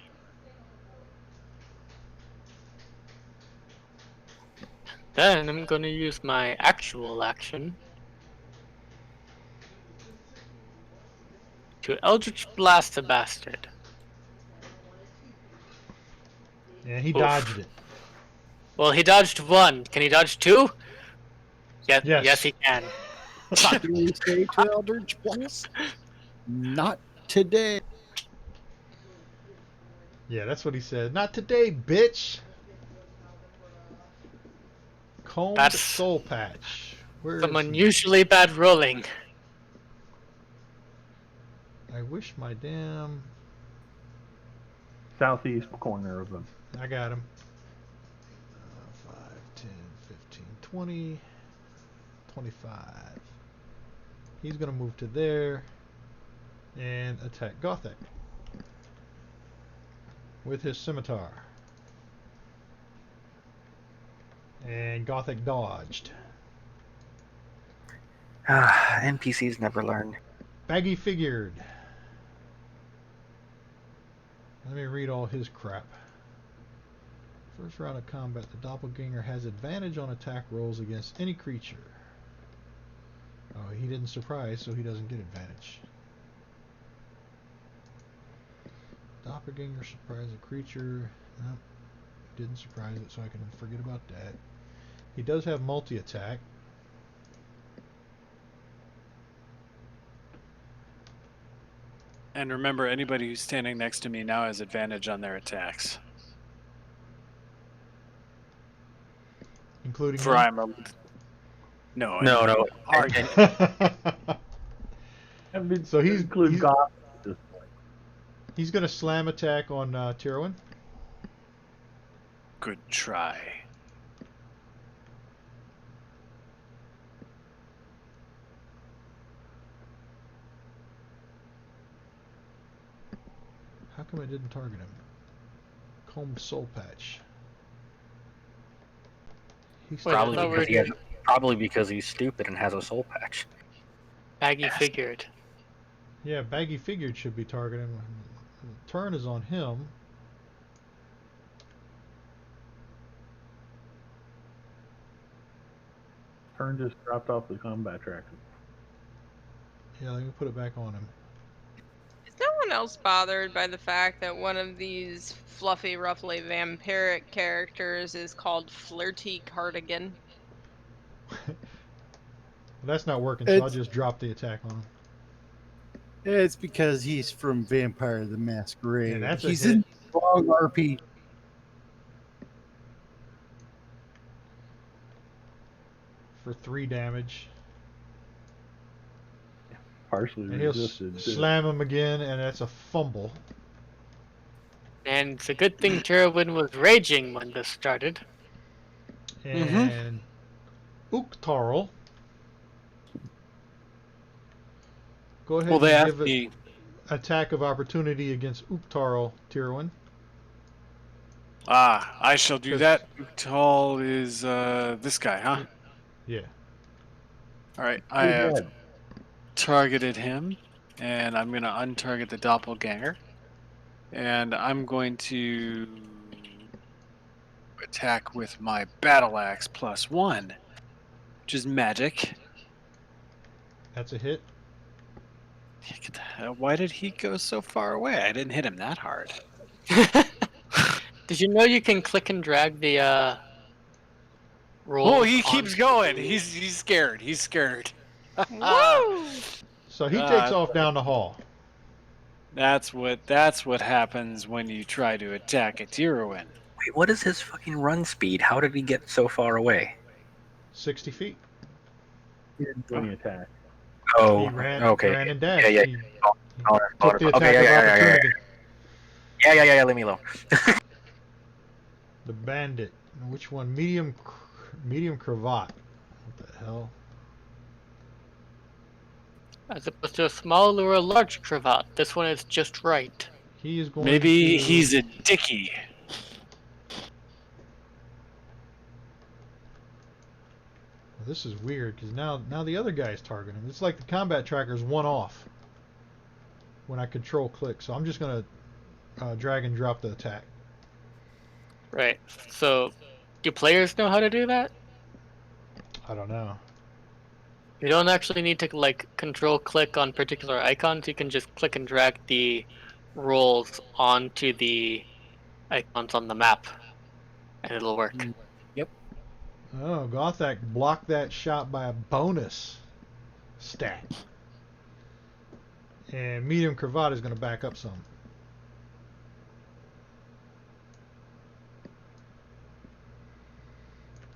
Then I'm going to use my actual action to Eldritch Blast the Bastard. And he Oof. dodged it. Well, he dodged 1. Can he dodge 2? Yes. Yes, he can. What do you say to Eldritch Blast? Not today. Yeah, that's what he said. Not today, bitch. Combed That's Soul Patch. Where Some is he? unusually bad rolling. I wish my damn... Southeast corner of him. I got him. 5, 10, 15, 20, 25. He's going to move to there and attack Gothic with his scimitar. And Gothic dodged. NPCs never learn. Baggy Figured. Let me read all his crap. First round of combat, the doppelganger has advantage on attack rolls against any creature. Oh, he didn't surprise, so he doesn't get advantage. Doppelganger surprise a creature. Nope, didn't surprise it, so I can forget about that. He does have multi-attack. And remember, anybody who's standing next to me now has advantage on their attacks. Including For him? I'm a... No. No. Hard. I mean, So he's- include he's- Goth at this point. He's going to slam attack on Tyrwin. Good try. How come I didn't target him? Combed Soul Patch. He's Wait, I Probably thought we because, were probably because he's stupid and has a soul patch. Baggy Figured. Yeah, Baggy Figured should be targeting. Turn is on him. Turn just dropped off the combat tracker. Yeah, let me put it back on him. Is no one else bothered by the fact that one of these fluffy, ruffly vampiric characters is called Flirty Cardigan? That's not working, so I'll It's just drop the attack on him. it's because he's from Vampire the Masquerade. And that's a He's hit. in the wrong RPG. For 3 damage. Partially And he'll resisted. too. slam him again, and that's a fumble. And it's a good thing Terwin was raging when this started. And Uktarl. Go ahead Well, they and asked give it me. attack of opportunity against Uktarl, Tyrwin. I shall do 'Cause- that. Tall is this guy, huh? Yeah. All right, I You're have dead. targeted him, and I'm gonna untarget the doppelganger, and I'm going to attack with my battle axe +1, which is magic. That's a hit. Get the hell- Why did he go so far away? I didn't hit him that hard. Did you know you can click and drag the roll? Oh, he keeps going. He's scared. He's scared. Woo! So he takes off down the hall. That's what happens when you try to attack a Tyrwin. Wait, what is his fucking run speed? How did he get so far away? 60 feet. He didn't do any attack. Oh, He ran, okay. ran and dashed. Yeah, yeah. He Oh, took the attack okay, of yeah, opportunity. yeah, leave me alone. The bandit. Which one? Medium cravat. What the hell? As opposed to a small or a large cravat. This one is just right. He is going Maybe to... he's a dickie. This is weird, because now the other guy is targeting him. It's like the combat tracker's one off when I control click. So I'm just going to drag and drop the attack. Right. So, do players know how to do that? I don't know. You don't actually need to like control click on particular icons. You can just click and drag the rolls onto the icons on the map, and it'll work. Oh, Gothak blocked that shot by a bonus stat. And medium cravat is going to back up some.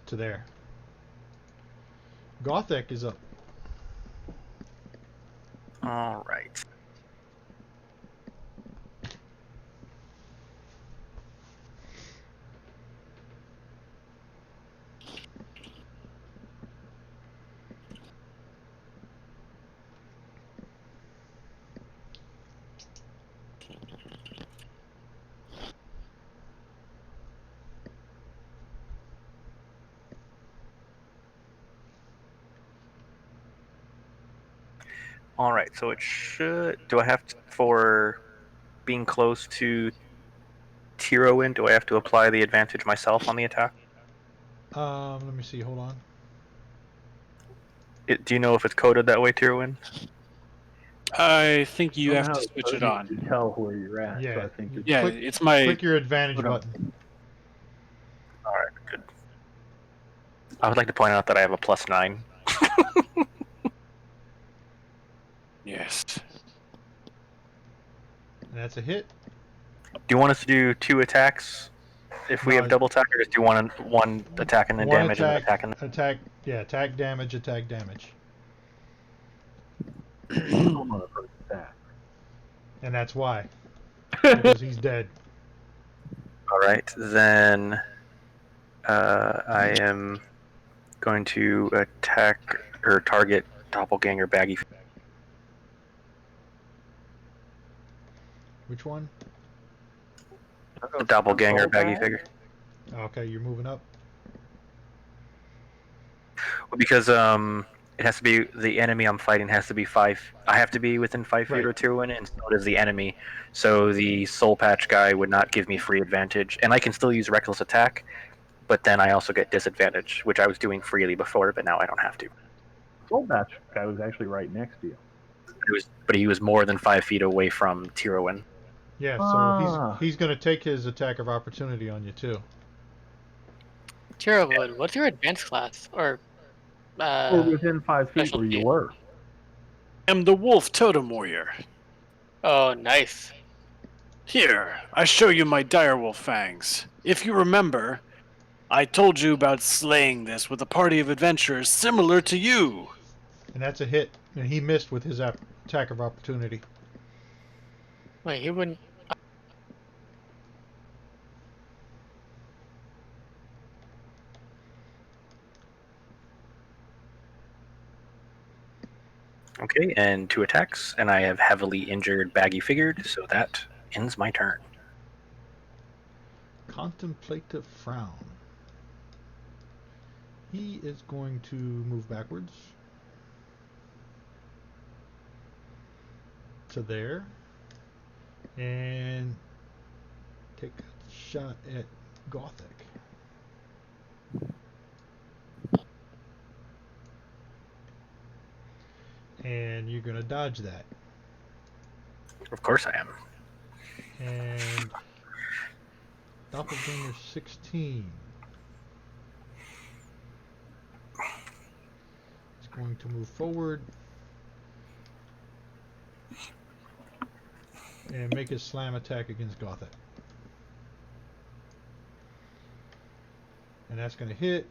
To there. Gothak is up. All right. All right. So it should. Do I have to, for being close to Tyrwin? Do I have to apply the advantage myself on the attack? Let me see. Hold on. Do you know if it's coded that way, Tyrwin? I think you have Somehow to it's switch it supposed on. to tell where you're at. Yeah. So I think it's Yeah, Click- it's my. Click your advantage Hold on. button. All right. Good. I would like to point out that I have a +9. Yes. And that's a hit. Do you want us to do 2 attacks if we No, have double attack, or just do one attack and then One damage and then attack, attack and attack, yeah, attack damage, attack damage. on the first attack. And that's why. Because he's dead. All right, then I am going to attack or target doppelganger baggy. Which one? The doppelganger baggy figure. Okay, you're moving up. Because It has to be the enemy I'm fighting has to be 5. I have to be within 5 feet Right. or two, and so does the enemy. So the soul patch guy would not give me free advantage, and I can still use reckless attack, but then I also get disadvantage, which I was doing freely before, but now I don't have to. Soul Batch guy was actually right next to you. But he was more than 5 feet away from Tyrowin. Yeah, so Ah. he's going to take his attack of opportunity on you too. Tirawood, what's your advanced class or Or within 5 feet where you specialty? were. I'm the wolf totem warrior. Oh, nice. Here, I show you my direwolf fangs. If you remember, I told you about slaying this with a party of adventurers similar to you. And that's a hit. And he missed with his attack of opportunity. Wait, he wouldn't. Okay, and 2 attacks, and I have heavily injured Baggy Figured, so that ends my turn. Contemplative frown. He is going to move backwards to there and take a shot at Gothic. And you're going to dodge that. Of course I am. And Doppelganger 16 is going to move forward and make his slam attack against Gothic. And that's going to hit.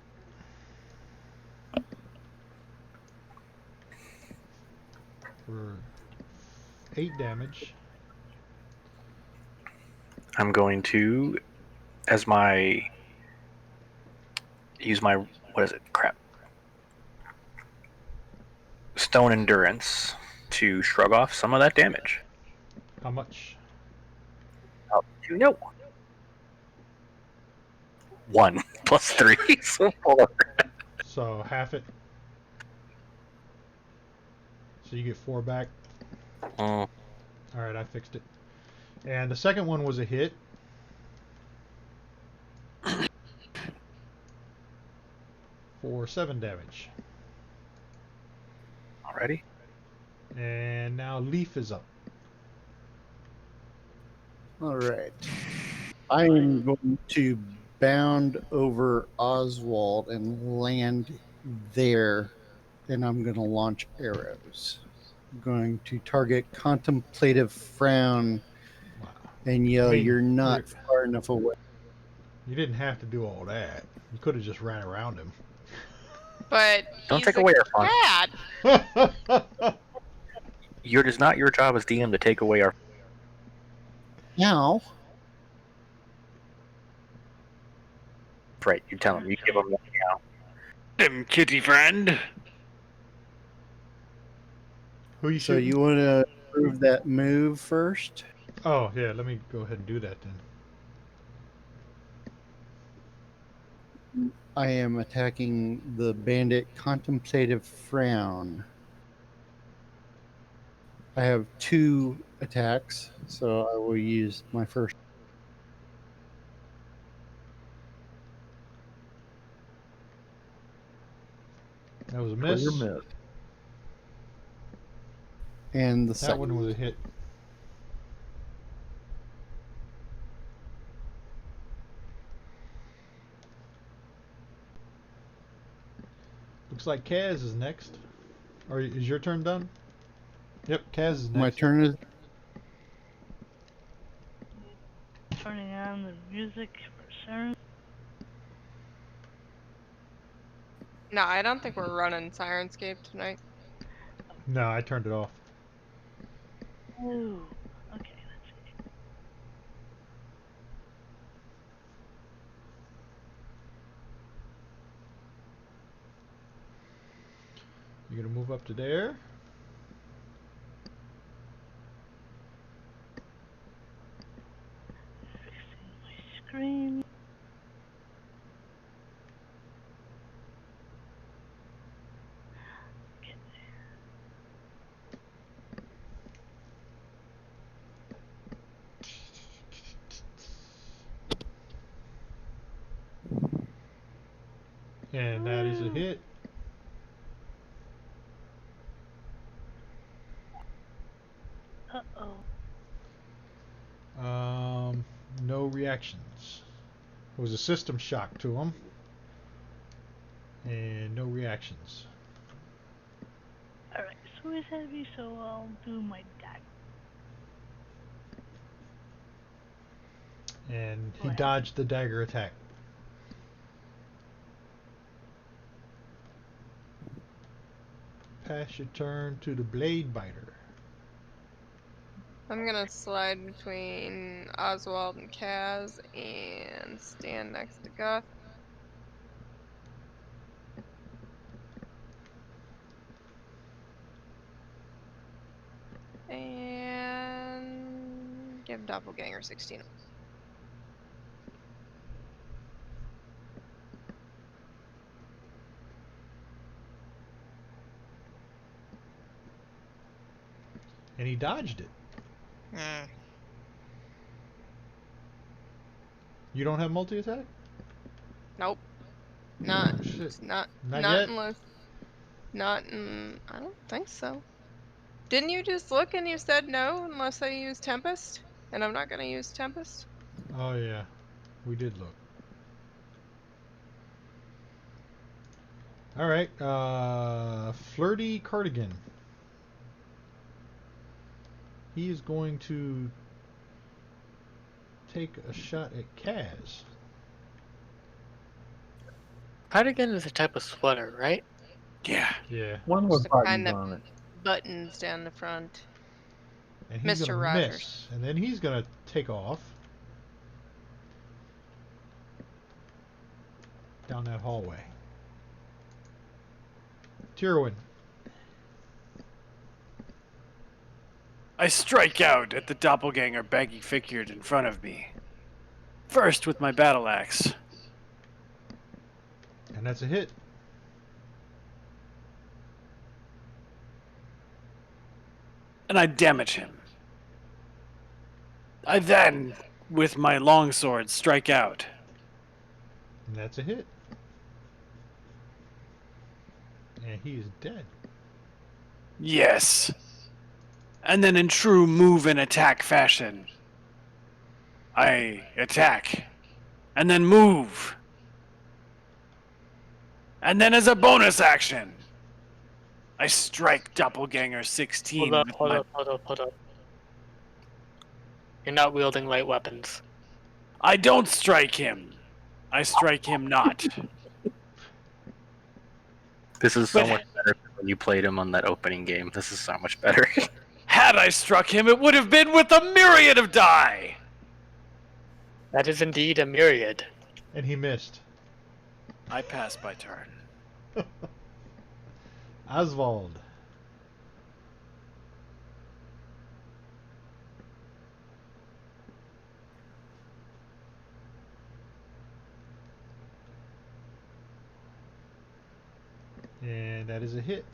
For 8 damage. I'm going to, use my, what is it? Crap. Stone Endurance to shrug off some of that damage. How much? I'll let you know. 1 plus 3, so 4. So half it. So you get 4 back. Mm. Alright, I fixed it. And the second one was a hit. For 7 damage. Alrighty. And now Leaf is up. All right. I am going to bound over Oswald and land there, and I'm going to launch arrows. I'm going to target Contemplative Frown Wow. and yell, I mean, "You're not you're- far enough away." You didn't have to do all that. You could have just ran around him. But Don't he's take a away our fun. cat. It is not your job as DM to take away our. Now, Right, you tell him. You give him one meow. Kitty friend. Who you so shooting? you want to prove that move first? Oh, yeah, let me go ahead and do that then. I am attacking the bandit Contemplative Frown. I have 2 attacks, so I will use my first That was a Clear miss. miss. and the That second. one was a hit. Looks like Kaz is next. Or is your turn done? Yep, Kaz is next. My turn is Turning on the music for Siren. No, I don't think we're running Sirenscape tonight. No, I turned it off. Oh, okay, let's see. You're gonna move up to there. Fixing my screen. And that is a hit. Uh-oh. No reactions. It was a system shock to him. And no reactions. Alright, so he's heavy, so I'll do my dagger. And he Right. dodged the dagger attack. Pass your turn to the blade biter. I'm gonna slide between Oswald and Kaz and stand next to Guth. And give Doppelganger 16. And he dodged it. Hmm. You don't have multi-attack? Nope. Not. Oh, shit. Not. Not Not yet? unless. Not in. I don't think so. Didn't you just look and you said no unless I use Tempest? And I'm not gonna use Tempest. Oh, yeah. We did look. Alright, Flirty Cardigan. He is going to take a shot at Kaz. Cardigan is a type of sweater, right? Yeah. Yeah. One Just with the buttons kind of on it. buttons down the front. And he's Mr. going to Rogers. miss. And then he's going to take off down that hallway. Tyrwin. I strike out at the doppelganger baggy figured in front of me. First with my battle axe. And that's a hit. And I damage him. I then, with my longsword, strike out. And that's a hit. And he is dead. Yes. And then in true move and attack fashion, I attack. And then move. And then as a bonus action, I strike Doppelganger 16 Hold up, with hold my... up, hold up, hold up. You're not wielding light weapons. I don't strike him. I strike him not. This is so But- much better than when you played him on that opening game. This is so much better. Had I struck him, it would have been with a myriad of die. That is indeed a myriad. And he missed. I pass by turn. Oswald. And that is a hit.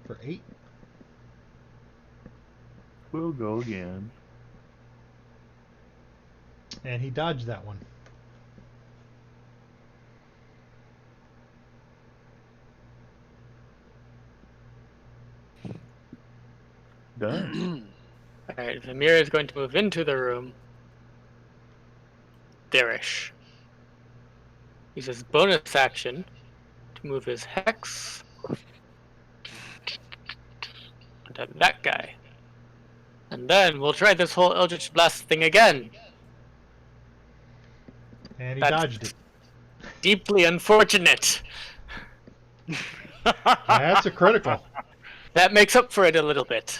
For 8. We'll go again. And he dodged that one. Done. Alright, Vamir is going to move into the room. Darish. Uses bonus action to move his hex onto that guy. And then we'll try this whole Eldritch Blast thing again. And he That's dodged it. deeply unfortunate. That's a critical. That makes up for it a little bit.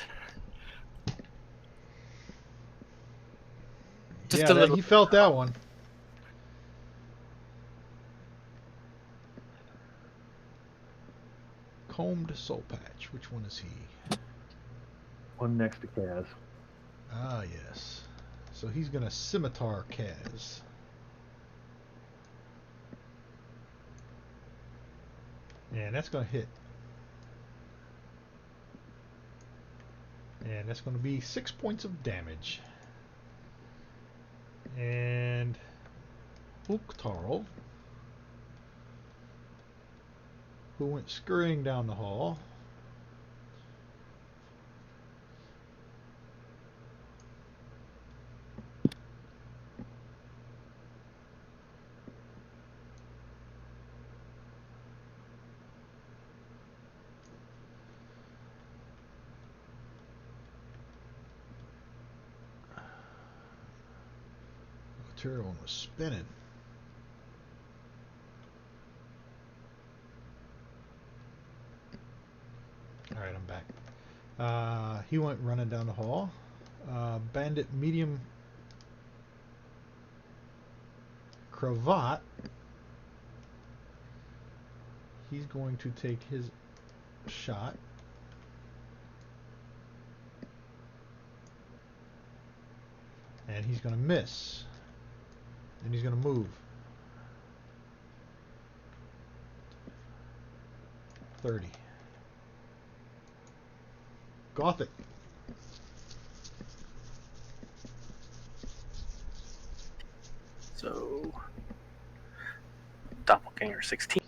Just Yeah, a little. he felt that one. Combed Soul Patch. Which one is he? One next to Kaz. Ah, yes. So he's going to scimitar Kaz. And that's going to hit. And that's going to be 6 points of damage. And Uktarl, who went scurrying down the hall. Turtle was spinning. Alright, I'm back. He went running down the hall. Bandit medium cravat. He's going to take his shot. And he's going to miss. And he's going to move. 30. Gothic. So, Doppelganger 16.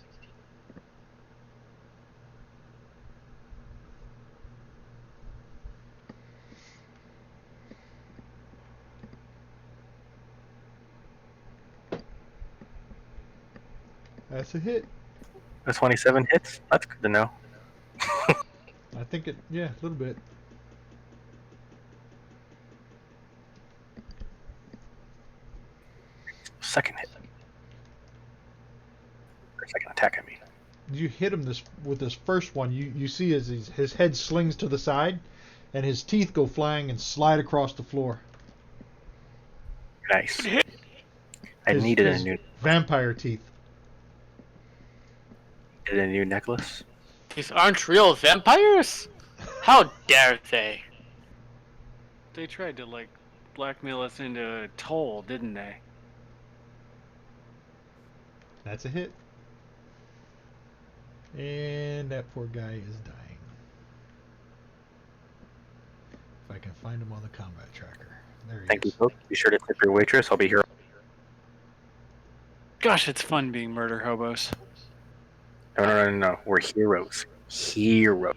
That's a hit. The 27 hits. That's good to know. I think it, yeah, a little bit. Second hit. Or second attack, I mean. You hit him with this first one. You see as his head slings to the side, and his teeth go flying and slide across the floor. Nice. I needed a new vampire teeth. needed a new necklace. These aren't real vampires? How dare they? They tried to, like, blackmail us into a toll, didn't they? That's a hit. And that poor guy is dying. If I can find him on the combat tracker. There he Thank you, is. folks. Be sure to tip your waitress. I'll be here. Gosh, it's fun being murder hobos. No. We're heroes. Heroes.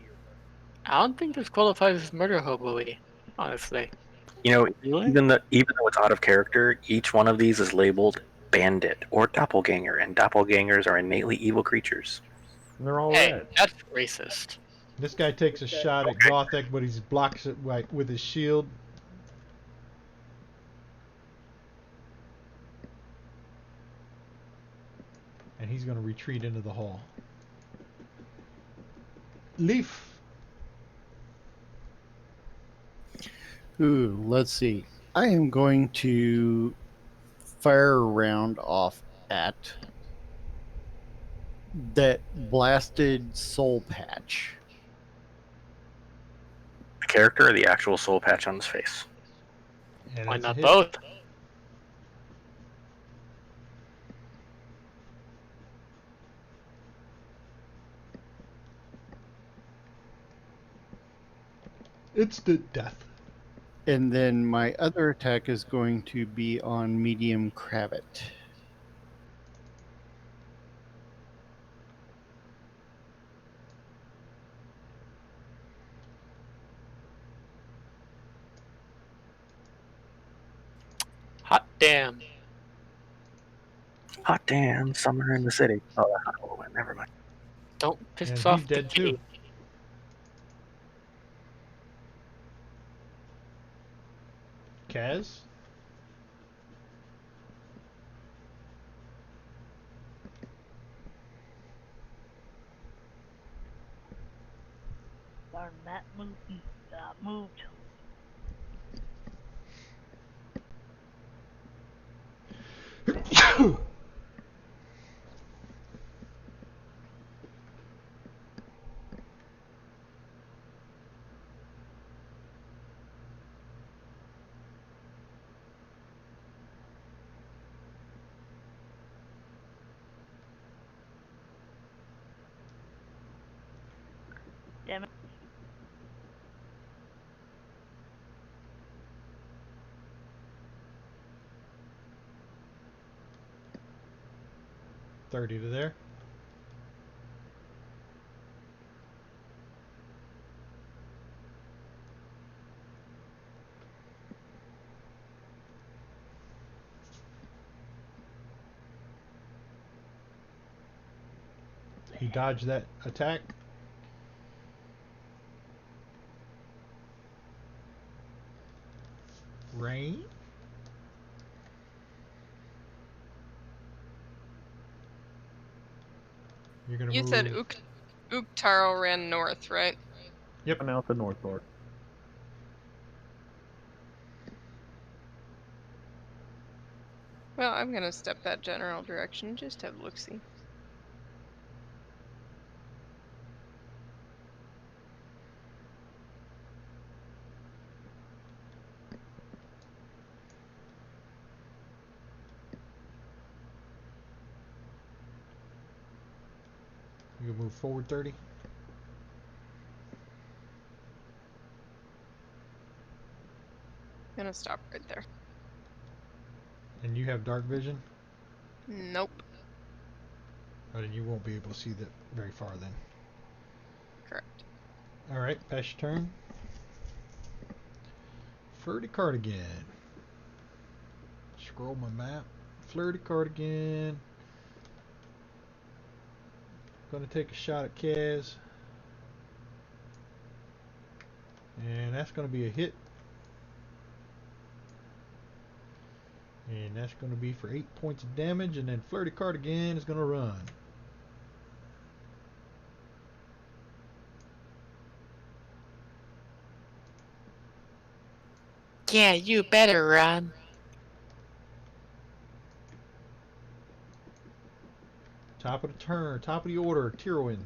I don't think this qualifies as murder hobo-y, honestly. You know, Really? even though it's out of character, each one of these is labeled bandit or doppelganger, and doppelgangers are innately evil creatures. And they're all Hey, red. that's racist. This guy takes a shot at Gothic, but he blocks it like with his shield. And he's going to retreat into the hall. Leaf. Ooh, let's see. I am going to fire a round off at that blasted soul patch. The character or the actual soul patch on his face? And Why that's a not hit. both? It's the death. And then my other attack is going to be on medium cravat. Hot damn. Hot damn, summer in the city. Oh, that's not what never mind. Don't piss And off he's the dead kitty. too. Kaz? Darn that moved. Damn it. 30 to there. He dodged that attack. Rain. You're gonna You move. said Uktaro ran north, right? Yep. I'm out the north door. Well, I'm gonna step that general direction, just have a look-see. You can move forward 30. Gonna stop right there. And you have dark vision. Nope. Oh, then you won't be able to see that very far then. Correct. Alright, pass your turn. Flirty Cardigan. Scroll my map. Flirty Cardigan. Gonna take a shot at Kaz. And that's gonna be a hit. And that's gonna be for 8 points of damage. And then Flirty Cardigan is gonna run. Yeah, you better run. Top of the turn, top of the order, Tyrwin.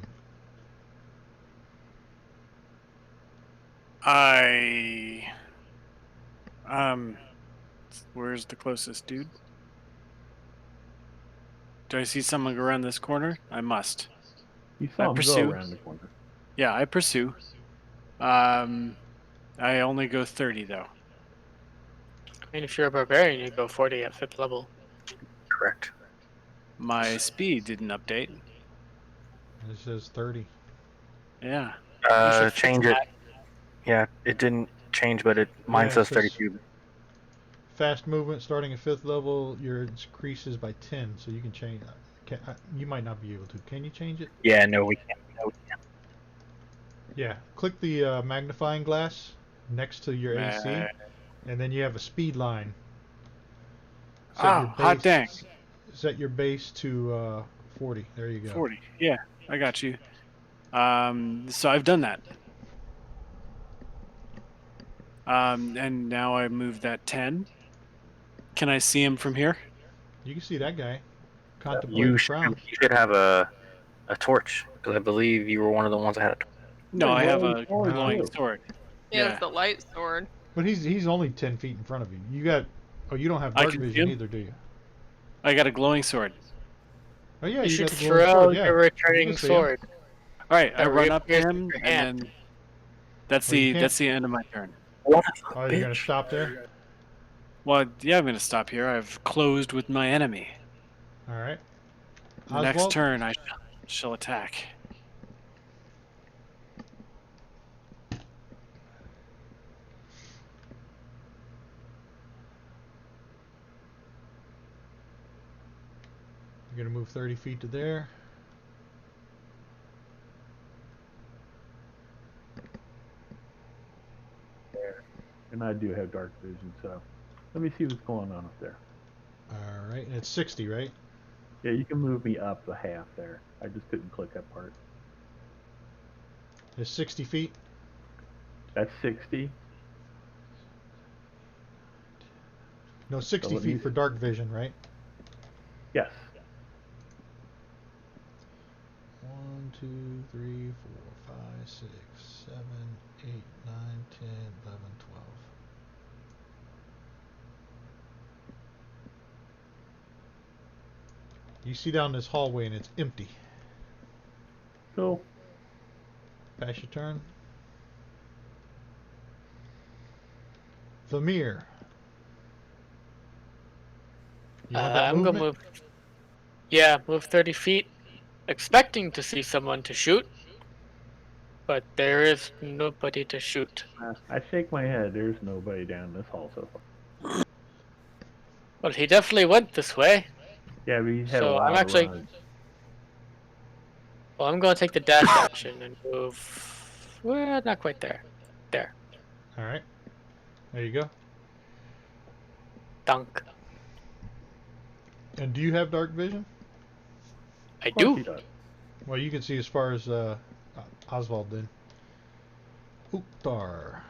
Where's the closest dude? Do I see someone go around this corner? I must. You I saw him go pursue. around the corner. Yeah, I pursue. I only go 30 though. I mean, if you're a barbarian, you go 40 at 5th level. Correct. My speed didn't update. It says 30. Yeah. You should fix Change it. that. Yeah, it didn't change, but mine Yeah, it says says 32. fast movement starting at 5th level, your increases by 10, so you can change that. You might not be able to. Can you change it? Yeah, no, we can't. No, we can't. Yeah. Click the magnifying glass next to your AC, and then you have a speed line. Hot dang. Set your base to 40. There you go. 40. Yeah, I got you. So I've done that. And now I move that 10. Can I see him from here? You can see that guy You contemplating should, frown. you should have a torch, because I believe you were one of the ones that had a torch. No, I have a Glowing glowing sword, sword. He has Yeah. the light sword. But he's only 10 feet in front of you. You got. Oh, you don't have I dark can see vision him? either, do you? I got a glowing sword. Oh yeah, You you should got the glowing throw sword. Yeah. your You returning can see him. sword. All right, I That run up to reappears with him, your and hand. then that's Oh, you the can't- that's the end of my turn. What? Oh, you're gonna stop there. Well, yeah, I'm gonna stop here. I've closed with my enemy. All right. The next Oswald? turn, I shall attack. You're gonna move 30 feet to there. and I do have dark vision, so let me see what's going on up there. All right, and it's 60, right? Yeah, you can move me up a half there. I just couldn't click that part. It's 60 feet. That's 60. No, 60 let me- feet for dark vision, right? Yes. 1, 2, 3, 4, 5, 6, 7, 8, 9, 10, 11, 12. You see down this hallway and it's empty. Cool. Pass your turn. Vamir. You want that I'm gonna movement? move. Yeah, move 30 feet, expecting to see someone to shoot, but there is nobody to shoot. I shake my head. There's nobody down this hall so far. Well, he definitely went this way, Yeah, but he's had a so I'm while to actually. run. Well, I'm going to take the dash action and move. Well, not quite there. There. All right. There you go. Dunk. And do you have dark vision? I Of course do. he does. Well, you can see as far as Oswald did. Uktar.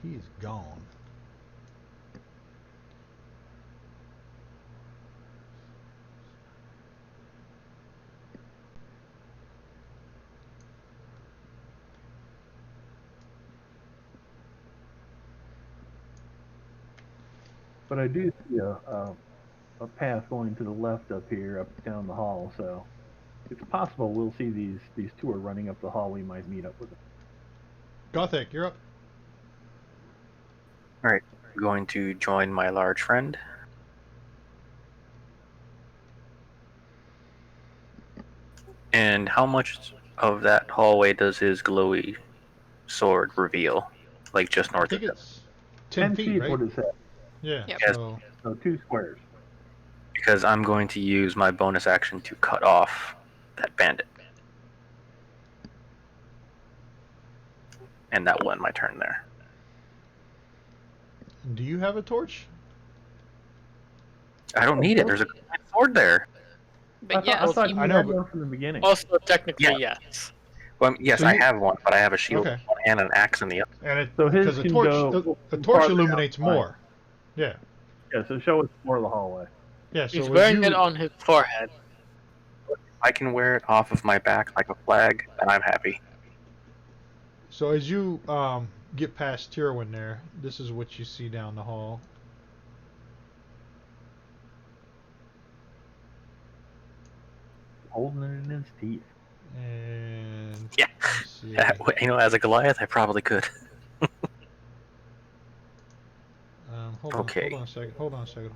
He's gone. But I do see a path going to the left up here, up down the hall. So it's possible we'll see these two are running up the hall. We might meet up with them. Gothic, you're up. All right, I'm going to join my large friend. And how much of that hallway does his glowy sword reveal? Like just I north think of him? it's 10 feet, feet, right? what it said. Yeah. Yep. Yes. So So 2 squares. Because I'm going to use my bonus action to cut off that bandit. And that will end my turn there. do you have a torch? I don't need it. There's a sword there. But I yes, thought you, you I know, had but- one from the beginning. Also, technically, Yeah. yes. Well, yes, So I you- have one, but I have a shield Okay. in one hand and an axe in the other. And it So his because can go a torch farther illuminates outside. more. Yeah. Yeah, so show us more of the hallway. Yeah. So He's as wearing you, it on his forehead. I can wear it off of my back like a flag, and I'm happy. So as you get past Tyrwin there, this is what you see down the hall. Holding it in his teeth. And Yeah. let's see. As a Goliath, I probably could. Hold Okay. on a second. Hold on a second.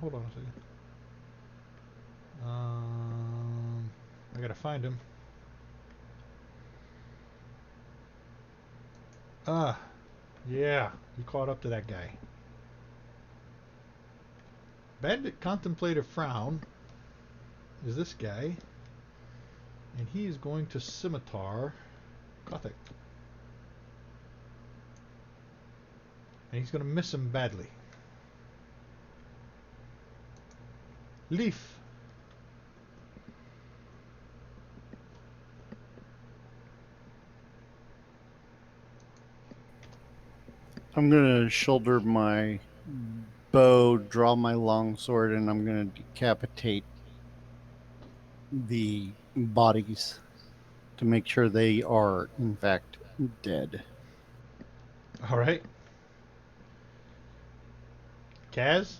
I gotta find him. Ah, yeah, you caught up to that guy. Bandit Contemplative Frown is this guy, and he is going to scimitar Gothic. And he's going to miss him badly. Leaf. I'm gonna shoulder my bow, draw my long sword, and I'm gonna decapitate the bodies to make sure they are, in fact, dead. All right. Kaz?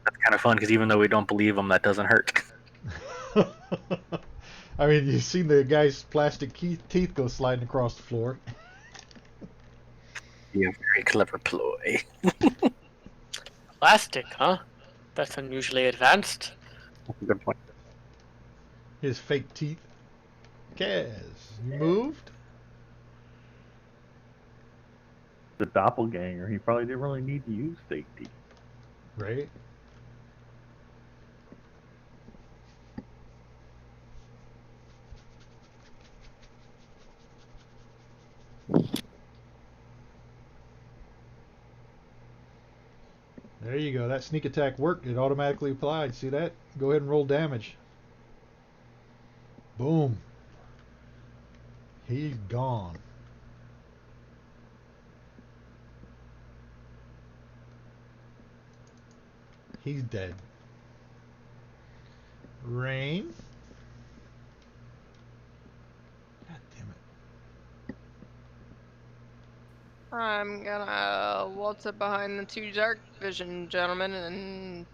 That's kind of fun because even though we don't believe him, that doesn't hurt. I mean, you see the guy's plastic teeth go sliding across the floor. Be a very clever ploy. Plastic, huh? That's unusually advanced. Good point. His fake teeth. Kaz, you moved? The doppelganger, he probably didn't really need to use fake teeth. Right. There you go. That sneak attack worked. It automatically applied. See that? Go ahead and roll damage. Boom. He's gone. He's dead. Rain. God damn it. I'm gonna waltz up behind the two dark vision gentlemen and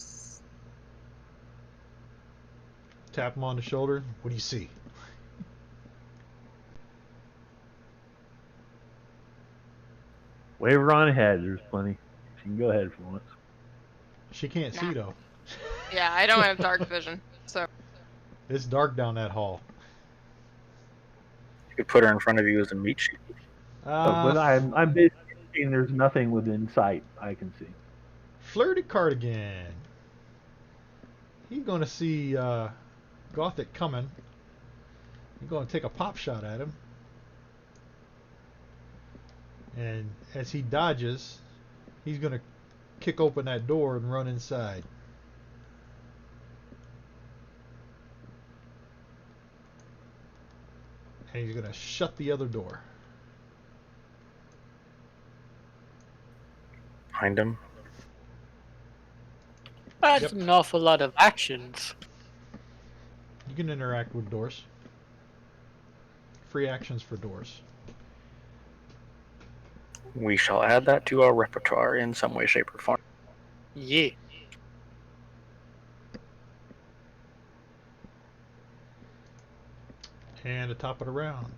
Tap him on the shoulder. What do you see? Wave her on ahead, there's plenty. She can go ahead if you want. She can't see though. yeah, I don't have dark vision. So It's dark down that hall. You could put her in front of you as a meat shield. But I'm basically saying there's nothing within sight I can see. Flirty Cardigan. He's gonna see Gothic coming. He's gonna take a pop shot at him. And as he dodges, he's gonna kick open that door and run inside. And he's gonna shut the other door. Behind him. That's Yep. an awful lot of actions. You can interact with doors. Free actions for doors. We shall add that to our repertoire in some way, shape, or form. Yeah. And the top of the round.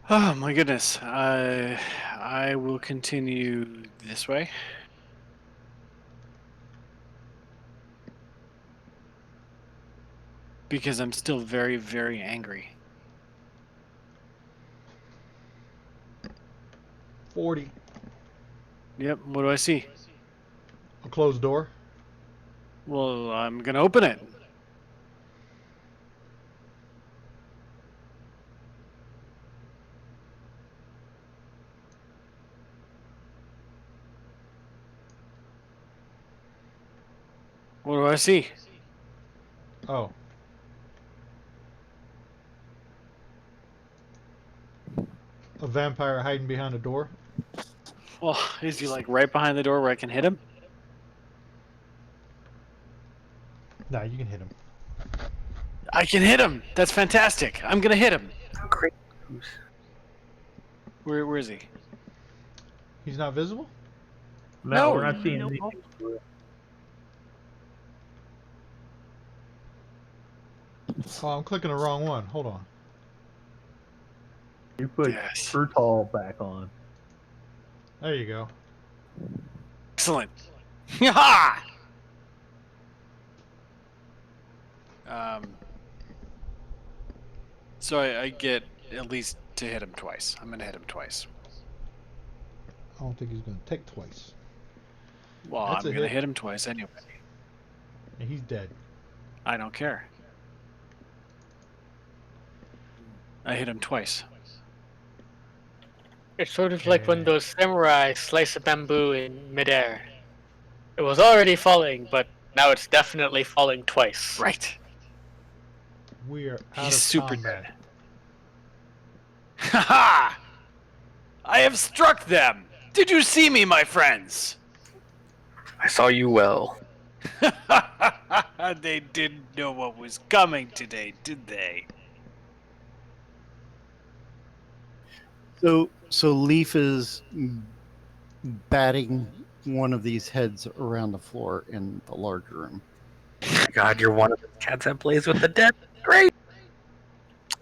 Oh my goodness. I will continue this way. Because I'm still very, very angry. 40. Yep, what do I see? A closed door. Well, I'm gonna open it. What do I see? Oh. A vampire hiding behind a door. Well, is he like right behind the door where I can hit him? Nah, you can hit him. I can hit him! That's fantastic! I'm gonna hit him! Great. Where is he? He's not visible? No. We're not seeing Nope. anything. Oh, I'm clicking the wrong one. Hold on. You put Yes. Furtall back on. There you go. Excellent. Ha! So I get at least to hit him twice. I'm gonna hit him twice. I don't think he's going to take twice. Well, That's I'm a gonna hit. hit him twice anyway. And he's dead. I don't care. I hit him twice. It's sort of like when Yeah. those samurai slice a bamboo in midair. It was already falling, but now it's definitely falling twice. Right. We are out He's of super combat. dead. Ha ha! I have struck them! Did you see me, my friends? I saw you well. They didn't know what was coming today, did they? So Leaf is batting one of these heads around the floor in the large room. God, you're one of the cats that plays with the dead. Great.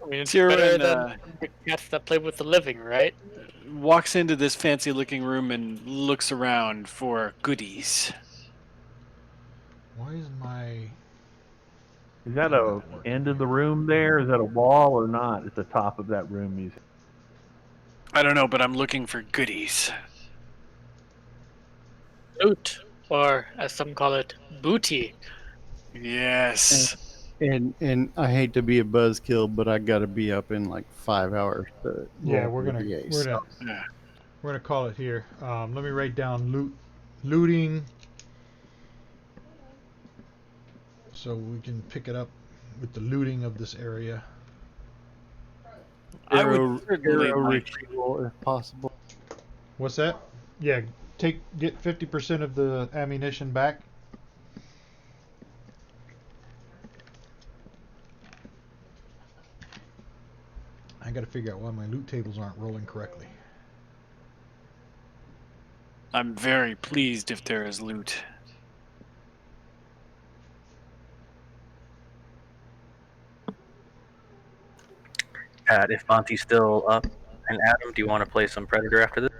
I mean, it's Tyrion, better than the cats that play with the living, right? walks into this fancy looking room and looks around for goodies. Why is my... Is that a end of the room there? Is that a wall or not at the top of that room? I don't know, but I'm looking for goodies. Loot, or as some call it, booty. Yes. And I hate to be a buzzkill, but I got to be up in like 5 hours. To Yeah, roll we're for gonna the ace. Yeah. we're gonna call it here. Let me write down looting, so we can pick it up with the looting of this area. I Arrow, would certainly arrow like. retrieval if possible. What's that? Yeah, get 50% of the ammunition back. I gotta figure out why my loot tables aren't rolling correctly. I'm very pleased if there is loot. Pat, if Monty's still up, and Adam, do you want to play some Predator after this?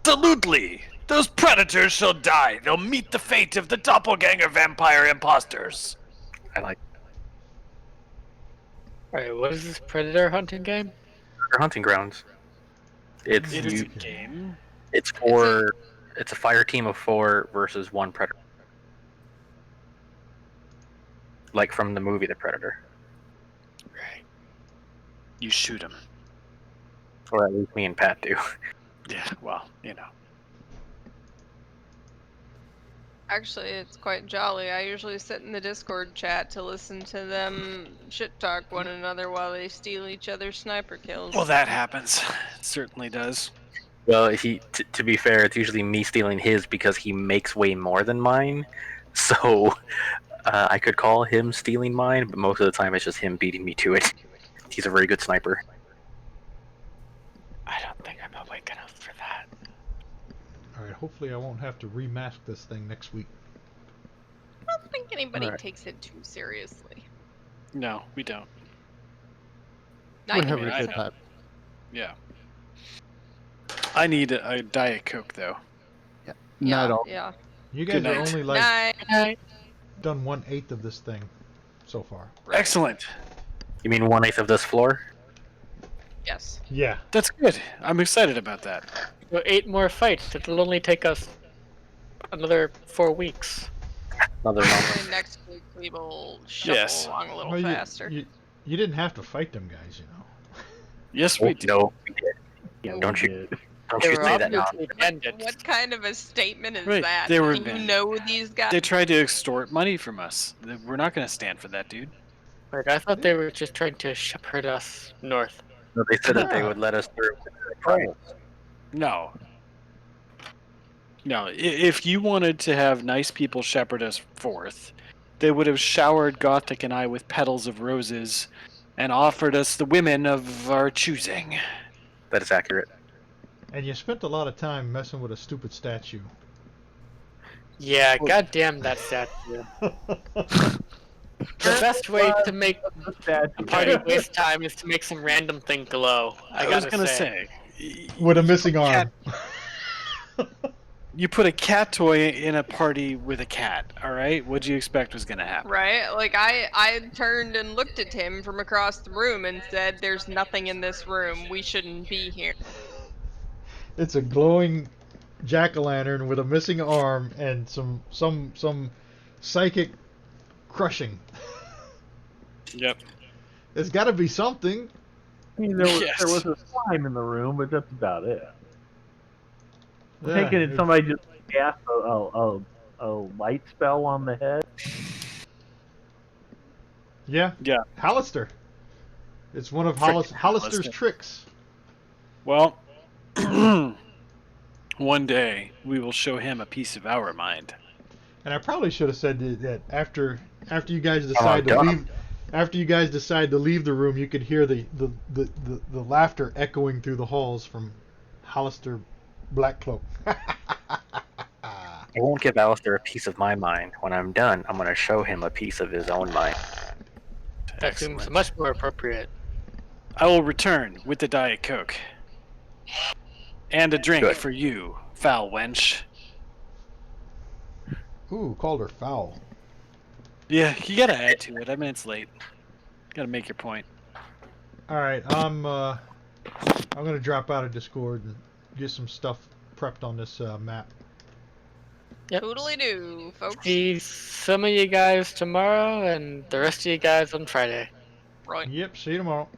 Absolutely! Those predators shall die. They'll meet the fate of the doppelganger vampire imposters. I like Alright, what is this predator hunting game? their hunting grounds. It's It is a Okay. game. it's it's a fire team of 4 versus 1 predator. Like from the movie The Predator. Right. You shoot him. Or at least me and Pat do. Yeah, well, you know. Actually, it's quite jolly. I usually sit in the Discord chat to listen to them shit talk one another while they steal each other's sniper kills. Well, that happens. It certainly does. Well, to be fair, it's usually me stealing his because he makes way more than mine. So I could call him stealing mine, but most of the time it's just him beating me to it. He's a very good sniper. I don't think I'm awake enough for that. Alright, hopefully I won't have to remask this thing next week. I don't think anybody Alright. takes it too seriously. No, we don't. Not We're even having I a good know. time. Yeah. I need a Diet Coke, though. yeah, Not all. yeah. You guys Good are night. only like Night. Alright. done 1/8 of this thing so far. Right. Excellent. You mean 1/8 of this floor? Yes. Yeah. That's good. I'm excited about that. So 8 more fights. It'll only take us another 4 weeks. Another month. Hopefully next week we will shuffle Yes. along a little Well, faster. you didn't have to fight them guys, you know. Yes, we do. No, we did. Yeah, we Don't you- did. Don't They you were say that now. obviously bandits. What kind of a statement is Right, that? they were Do you bandits. know these guys? They tried to extort money from us. We're not going to stand for that, dude. Wait, I thought they were just trying to shepherd us north. No, they said that they would let us through. Right. No. No, if you wanted to have nice people shepherd us forth, they would have showered Gothic and I with petals of roses and offered us the women of our choosing. That is accurate. And you spent a lot of time messing with a stupid statue. Yeah, goddamn that statue. The best way to make The statue. a party waste time is to make some random thing glow. I was gotta gonna say. With a missing arm. You put a cat toy in a party with a cat, all right? What'd you expect was gonna happen? Right? Like I turned and looked at him from across the room and said, "There's nothing in this room. We shouldn't be here." It's a glowing jack-o'-lantern with a missing arm and some psychic crushing. Yep. There's got to be something. I mean, there Yes. was a slime in the room, but that's about it. I'm Yeah, thinking it- somebody just cast a light spell on the head. Yeah. Yeah. Hallister. It's one of Frickin' Hollister's Hallister. tricks. Well, one day we will show him a piece of our mind. And I probably should have said that after you guys decide to dumb. leave, after you guys decide to leave the room, you could hear the laughter echoing through the halls from Hollister Blackcloak. I won't give Alistair a piece of my mind. When I'm done, I'm going to show him a piece of his own mind. That seems Excellent. much more appropriate. I will return with the Diet Coke. And a drink Good. for you, foul wench. Ooh, called her foul. Yeah, you gotta add to it. I mean, it's late. Gotta make your point. All right, I'm gonna drop out of Discord and get some stuff prepped on this map. Yep. Toodly doo, folks. See some of you guys tomorrow and the rest of you guys on Friday. Right. Yep, see you tomorrow.